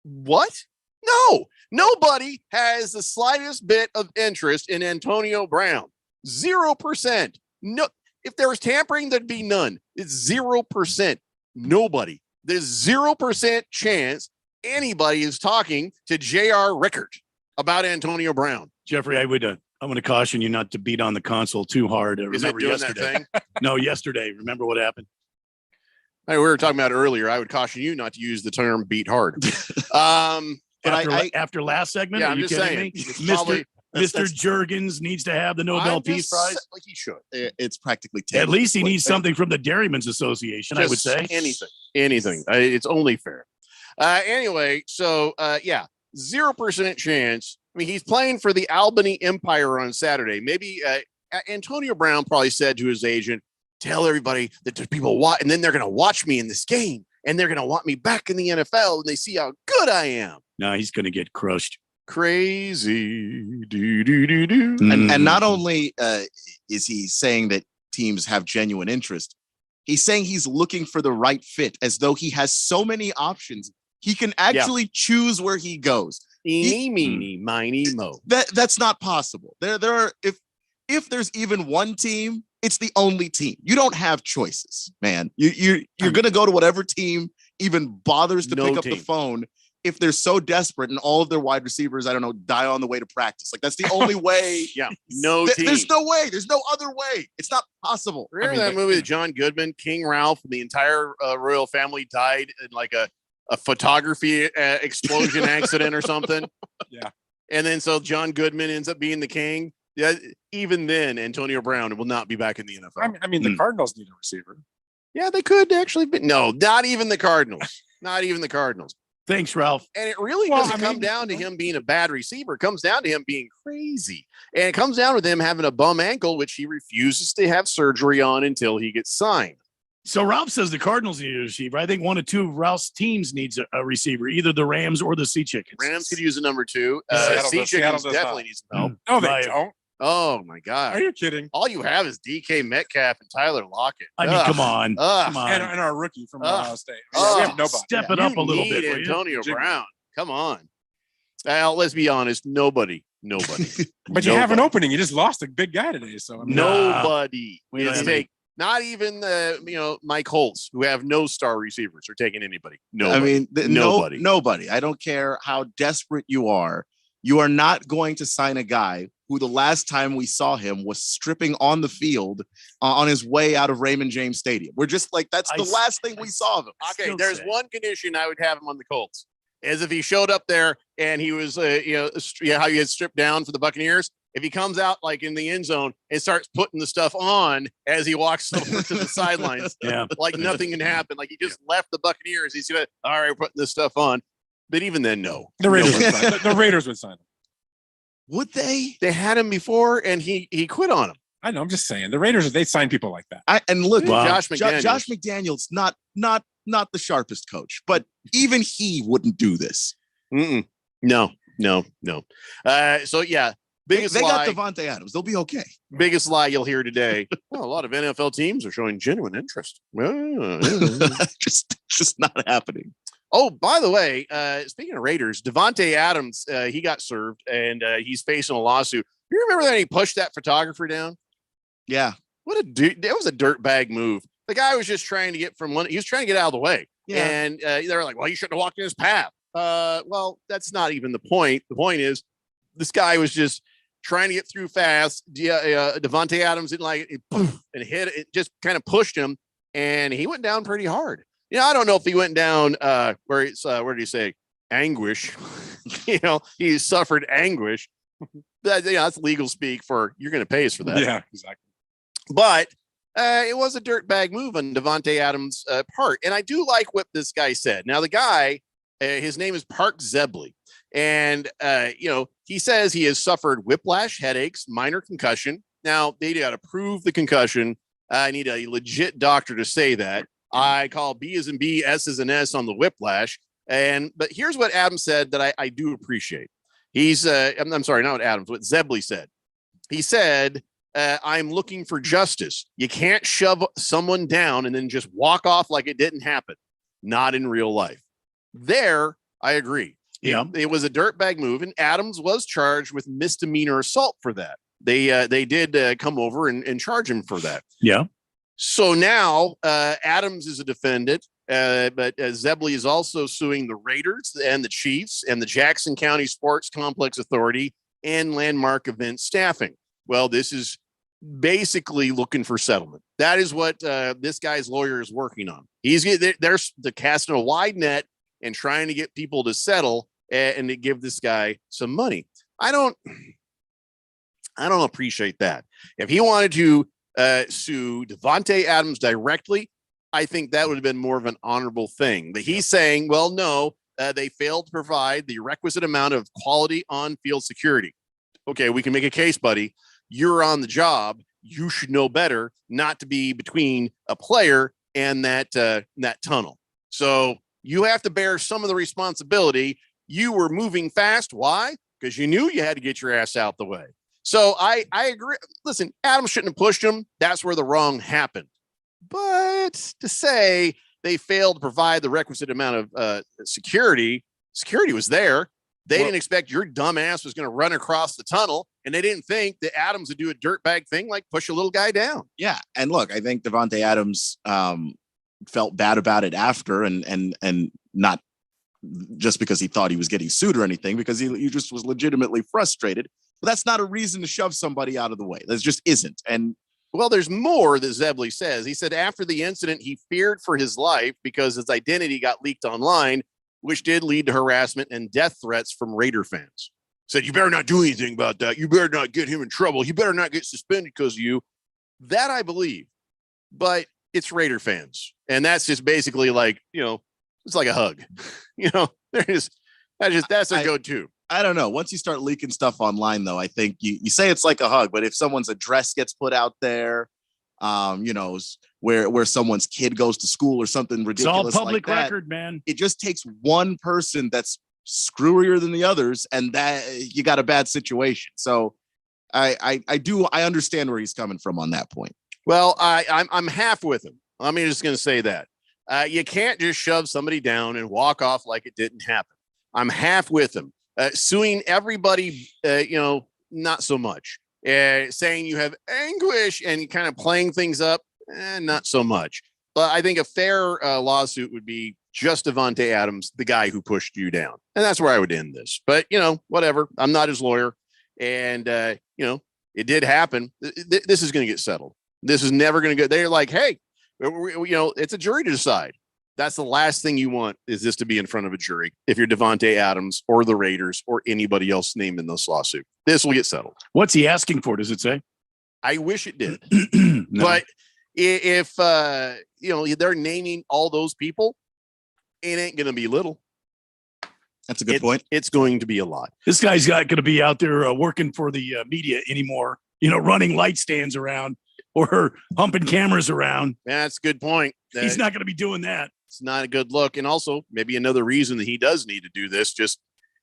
What? No, nobody has the slightest bit of interest in Antonio Brown. 0%. No, if there was tampering, there'd be none. It's 0%. Nobody. There's 0% chance anybody is talking to J.R. Rickert about Antonio Brown. Jeffrey, I'm going to caution you not to beat on the console too hard. Is it doing yesterday? That thing? No, yesterday. Remember what happened? Hey, we were talking about earlier. I would caution you not to use the term "beat hard." After last segment, yeah, are I'm you just kidding saying, me? Mr. Jurgens needs to have the Nobel Peace Prize. Like he should. It's practically at least he needs something from the Dairymen's Association. I would say anything. It's only fair. Anyway, so 0% chance. I mean, he's playing for the Albany Empire on Saturday. Maybe Antonio Brown probably said to his agent, tell everybody that there's people watch, and then they're going to watch me in this game, and they're going to want me back in the NFL, and they see how good I am. No, he's going to get crushed. Crazy. Do, do, do, do. And not only is he saying that teams have genuine interest, he's saying he's looking for the right fit, as though he has so many options. He can actually choose where he goes. Eeny, meeny, miny, mo. That's not possible. There are, if there's even one team, it's the only team. You don't have choices, man. You're gonna go to whatever team even bothers to pick up the phone if they're so desperate and all of their wide receivers, I don't know, die on the way to practice. Like, that's the only way. There's no way. There's no other way. It's not possible. Remember that movie with John Goodman, King Ralph, and the entire royal family died in like a photography explosion accident or something? Yeah. And then so John Goodman ends up being the king. Yeah. Even then, Antonio Brown will not be back in the NFL. I mean, the Cardinals need a receiver. Yeah, they could actually, but no, not even the Cardinals. Not even the Cardinals. Thanks, Ralph. And it really doesn't come down to him being a bad receiver. It comes down to him being crazy. And it comes down to him having a bum ankle, which he refuses to have surgery on until he gets signed. So Ralph says the Cardinals need a receiver. I think one or two of Ralph's teams needs a receiver, either the Rams or the Sea Chickens. Rams could use a number 2. Sea Chickens definitely needs some help. No, they don't. Oh my God! Are you kidding? All you have is DK Metcalf and Tyler Lockett. I mean, come on. And our rookie from Ohio State. We have nobody. Step it up a little bit. Antonio Brown. Come on. Well, let's be honest. Nobody. But you have an opening. You just lost a big guy today. So nobody is taking. Not even Mike Holtz, who have no star receivers, are taking anybody. Nobody. I mean, nobody. Nobody. I don't care how desperate you are. You are not going to sign a guy who the last time we saw him was stripping on the field on his way out of Raymond James Stadium. We're just like, that's the last thing we saw of him. Okay, there's one condition I would have him on the Colts, as if he showed up there and he was, how you had stripped down for the Buccaneers. If he comes out like in the end zone and starts putting the stuff on as he walks over to the sidelines, like nothing can happen. Like he just left the Buccaneers. He's gonna, all right, we're putting this stuff on. But even then, no. The Raiders would sign him. Would they? They had him before, and he quit on him. I know. I'm just saying the Raiders. They sign people like that. Josh McDaniels. Josh McDaniels, not the sharpest coach, but even he wouldn't do this. No. So yeah, biggest they lie. got Devontae Adams. They'll be okay. Biggest lie you'll hear today. Well, a lot of NFL teams are showing genuine interest. just not happening. Oh, by the way, speaking of Raiders, Devontae Adams, he got served and he's facing a lawsuit. You remember that he pushed that photographer down? Yeah. What a dude. That was a dirtbag move. The guy was just trying to get from one. He was trying to get out of the way. Yeah. And they were like, well, you shouldn't have walked in his path. Well, that's not even the point. The point is this guy was just trying to get through fast. Devontae Adams didn't like it, and hit it, just kind of pushed him, and he went down pretty hard. I don't know if he went down where did he say anguish? He suffered anguish. That's legal speak for you're going to pay us for that. Yeah, exactly. But it was a dirtbag move on Devontae Adams' part, and I do like what this guy said. Now the guy, his name is Park Zebley, and he says he has suffered whiplash, headaches, minor concussion. Now they got to prove the concussion. I need a legit doctor to say that. I call B as in B, S as in S on the whiplash. But here's what Adams said that I do appreciate. He's I'm sorry, not Adams, what Zebley said. He said, I'm looking for justice. You can't shove someone down and then just walk off like it didn't happen. Not in real life. There, I agree. Yeah. It was a dirtbag move, and Adams was charged with misdemeanor assault for that. They did come over and charge him for that. Yeah. So now Adams is a defendant, but Zebley is also suing the Raiders and the Chiefs and the Jackson County Sports Complex Authority and Landmark Event Staffing. Well, this is basically looking for settlement. That is what this guy's lawyer is working on. They're casting a wide net and trying to get people to settle and to give this guy some money. I don't appreciate that. If he wanted to sue Devontae Adams directly, I think that would have been more of an honorable thing. But he's saying, well, no, they failed to provide the requisite amount of quality on-field security. Okay, we can make a case, buddy. you're on the job. You should know better not to be between a player and that tunnel. So you have to bear some of the responsibility. You were moving fast. Why? Because you knew you had to get your ass out the way. So I agree. Listen, Adams shouldn't have pushed him. That's where the wrong happened. But to say they failed to provide the requisite amount of security was there. They didn't expect your dumb ass was going to run across the tunnel, and they didn't think that Adams would do a dirtbag thing like push a little guy down. Yeah, and look, I think Davante Adams felt bad about it after, and not just because he thought he was getting sued or anything, because he just was legitimately frustrated. But that's not a reason to shove somebody out of the way. That just isn't. And well, there's more that Zebley says. He said after the incident, he feared for his life because his identity got leaked online, which did lead to harassment and death threats from Raider fans. Said, you better not do anything about that. You better not get him in trouble. You better not get suspended because of you. That I believe. But it's Raider fans. And that's just basically like, it's like a hug. That's their go-to. I don't know. Once you start leaking stuff online, though, I think you say it's like a hug, but if someone's address gets put out there, where someone's kid goes to school or something ridiculous, it's all public like that, record, man. It just takes one person that's screwier than the others, and that you got a bad situation. So I understand where he's coming from on that point. Well, I'm half with him. I'm just going to say that you can't just shove somebody down and walk off like it didn't happen. I'm half with him. Suing everybody, not so much. Saying you have anguish and kind of playing things up, not so much. But I think a fair lawsuit would be just Davante Adams, the guy who pushed you down. And that's where I would end this. But, whatever. I'm not his lawyer. And, it did happen. This is going to get settled. This is never going to go. They're like, hey, it's a jury to decide. That's the last thing you want, is this to be in front of a jury if you're Davante Adams or the Raiders or anybody else named in this lawsuit. This will get settled. What's he asking for? Does it say? I wish it did. No. But if they're naming all those people, it ain't going to be little. That's a good point. It's going to be a lot. This guy's not going to be out there working for the media anymore, running light stands around or humping cameras around. That's a good point. He's not going to be doing that. It's not a good look. And also maybe another reason that he does need to do this, just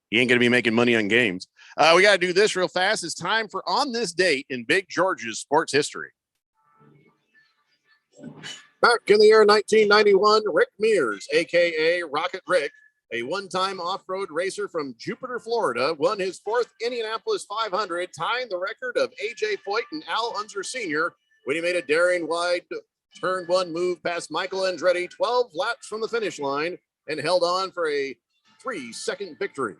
he ain't going to be making money on games. We got to do this real fast. It's time for On This Date in Big George's sports history. Back in the year 1991, Rick Mears, a.k.a. Rocket Rick, a one-time off-road racer from Jupiter, Florida, won his fourth Indianapolis 500, tying the record of A.J. Foyt and Al Unser Sr. when he made a daring wide turn one move past Michael Andretti 12 laps from the finish line and held on for a 3-second victory.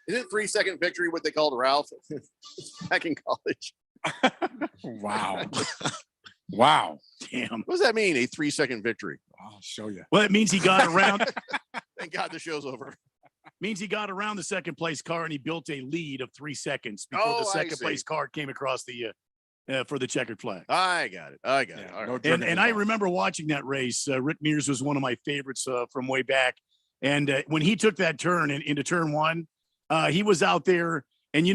Isn't 3-second victory what they called Ralph back in college? Wow. Wow. Damn. What does that mean, a 3-second victory? I'll show you. Well, it means he got around. Thank God the show's over. Means he got around the second place car and he built a lead of 3 seconds before the second place car came across the for the checkered flag. I got it. All right. And I remember watching that race. Rick Mears was one of my favorites from way back. And when he took that turn into turn one, he was out there. And,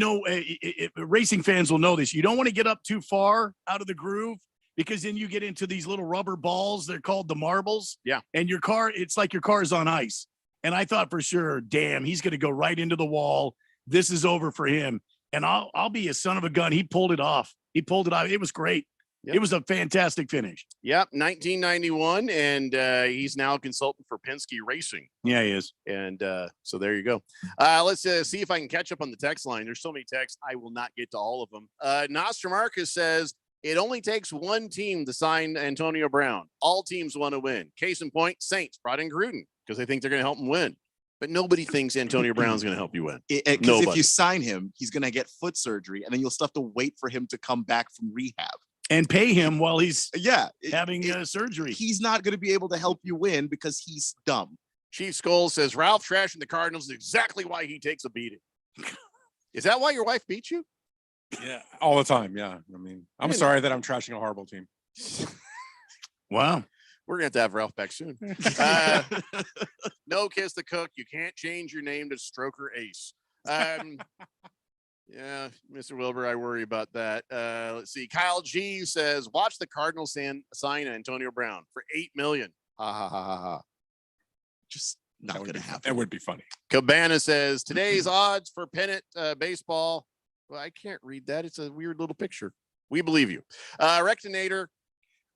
racing fans will know this. You don't want to get up too far out of the groove, because then you get into these little rubber balls. They're called the marbles. Yeah. And your car, it's like your car is on ice. And I thought for sure, damn, he's going to go right into the wall. This is over for him. And I'll be a son of a gun. He pulled it off. It was great. Yep. It was a fantastic finish. Yep. 1991. And he's now a consultant for Penske Racing. Yeah, he is. And so there you go. Let's see if I can catch up on the text line. There's so many texts. I will not get to all of them. Nostramarcus says, it only takes one team to sign Antonio Brown. All teams want to win. Case in point, Saints brought in Gruden because they think they're going to help him win. But nobody thinks Antonio Brown's going to help you win. Because if you sign him, he's going to get foot surgery, and then you'll still have to wait for him to come back from rehab. And pay him while he's having surgery. He's not going to be able to help you win because he's dumb. Chief Skull says, Ralph trashing the Cardinals is exactly why he takes a beating. Is that why your wife beat you? Yeah, all the time. Yeah. I'm sorry that I'm trashing a horrible team. Wow. We're going to have Ralph back soon. No Kiss the Cook. You can't change your name to Stroker Ace. Yeah, Mr. Wilbur, I worry about that. Let's see. Kyle G says, watch the Cardinals sign Antonio Brown for $8 million. Ha ha ha ha ha. Just not going to happen. That would be funny. Cabana says, today's odds for pennant baseball. Well, I can't read that. It's a weird little picture. We believe you. Rectinator.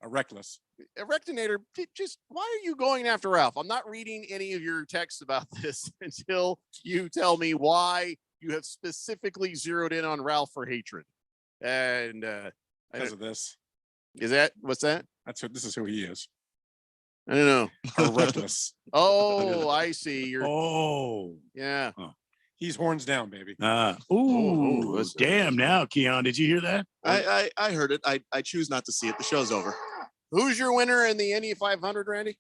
A reckless. Rectinator, just why are you going after Ralph? I'm not reading any of your texts about this until you tell me why you have specifically zeroed in on Ralph for hatred. And Because of this. Is that what's that? This is who he is. I don't know. A reckless. Oh, I see. You're yeah. He's horns down, baby. Ooh, damn! Now, Keon, did you hear that? I heard it. I choose not to see it. The show's over. Who's your winner in the Indy 500, Randy?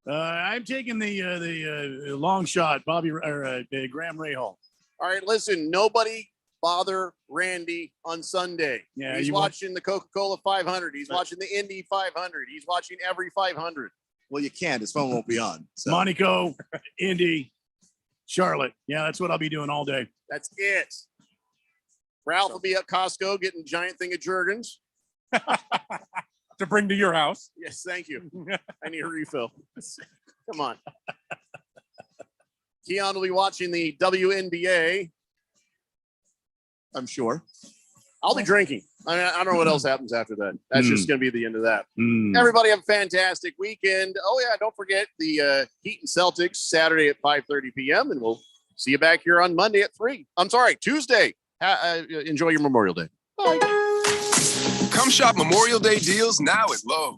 I'm taking the long shot, Bobby or Graham Rahal. All right, listen. Nobody bother Randy on Sunday. Yeah, he's you won't- watching the Coca-Cola 500. He's watching the Indy 500. He's watching every 500. Well, you can't. His phone won't be on. So. Monaco, Indy, Charlotte. Yeah, that's what I'll be doing all day. That's it. Ralph will be at Costco getting a giant thing of Jergens. To bring to your house. Yes, thank you. I need a refill. Come on. Keon will be watching the WNBA. I'm sure. I'll be drinking. I don't know what else happens after that. That's just going to be the end of that. Mm. Everybody have a fantastic weekend. Oh, yeah, don't forget the Heat and Celtics Saturday at 5:30 p.m. And we'll see you back here on Monday at 3. I'm sorry, Tuesday. Enjoy your Memorial Day. Bye. Come shop Memorial Day deals now at Lowe's.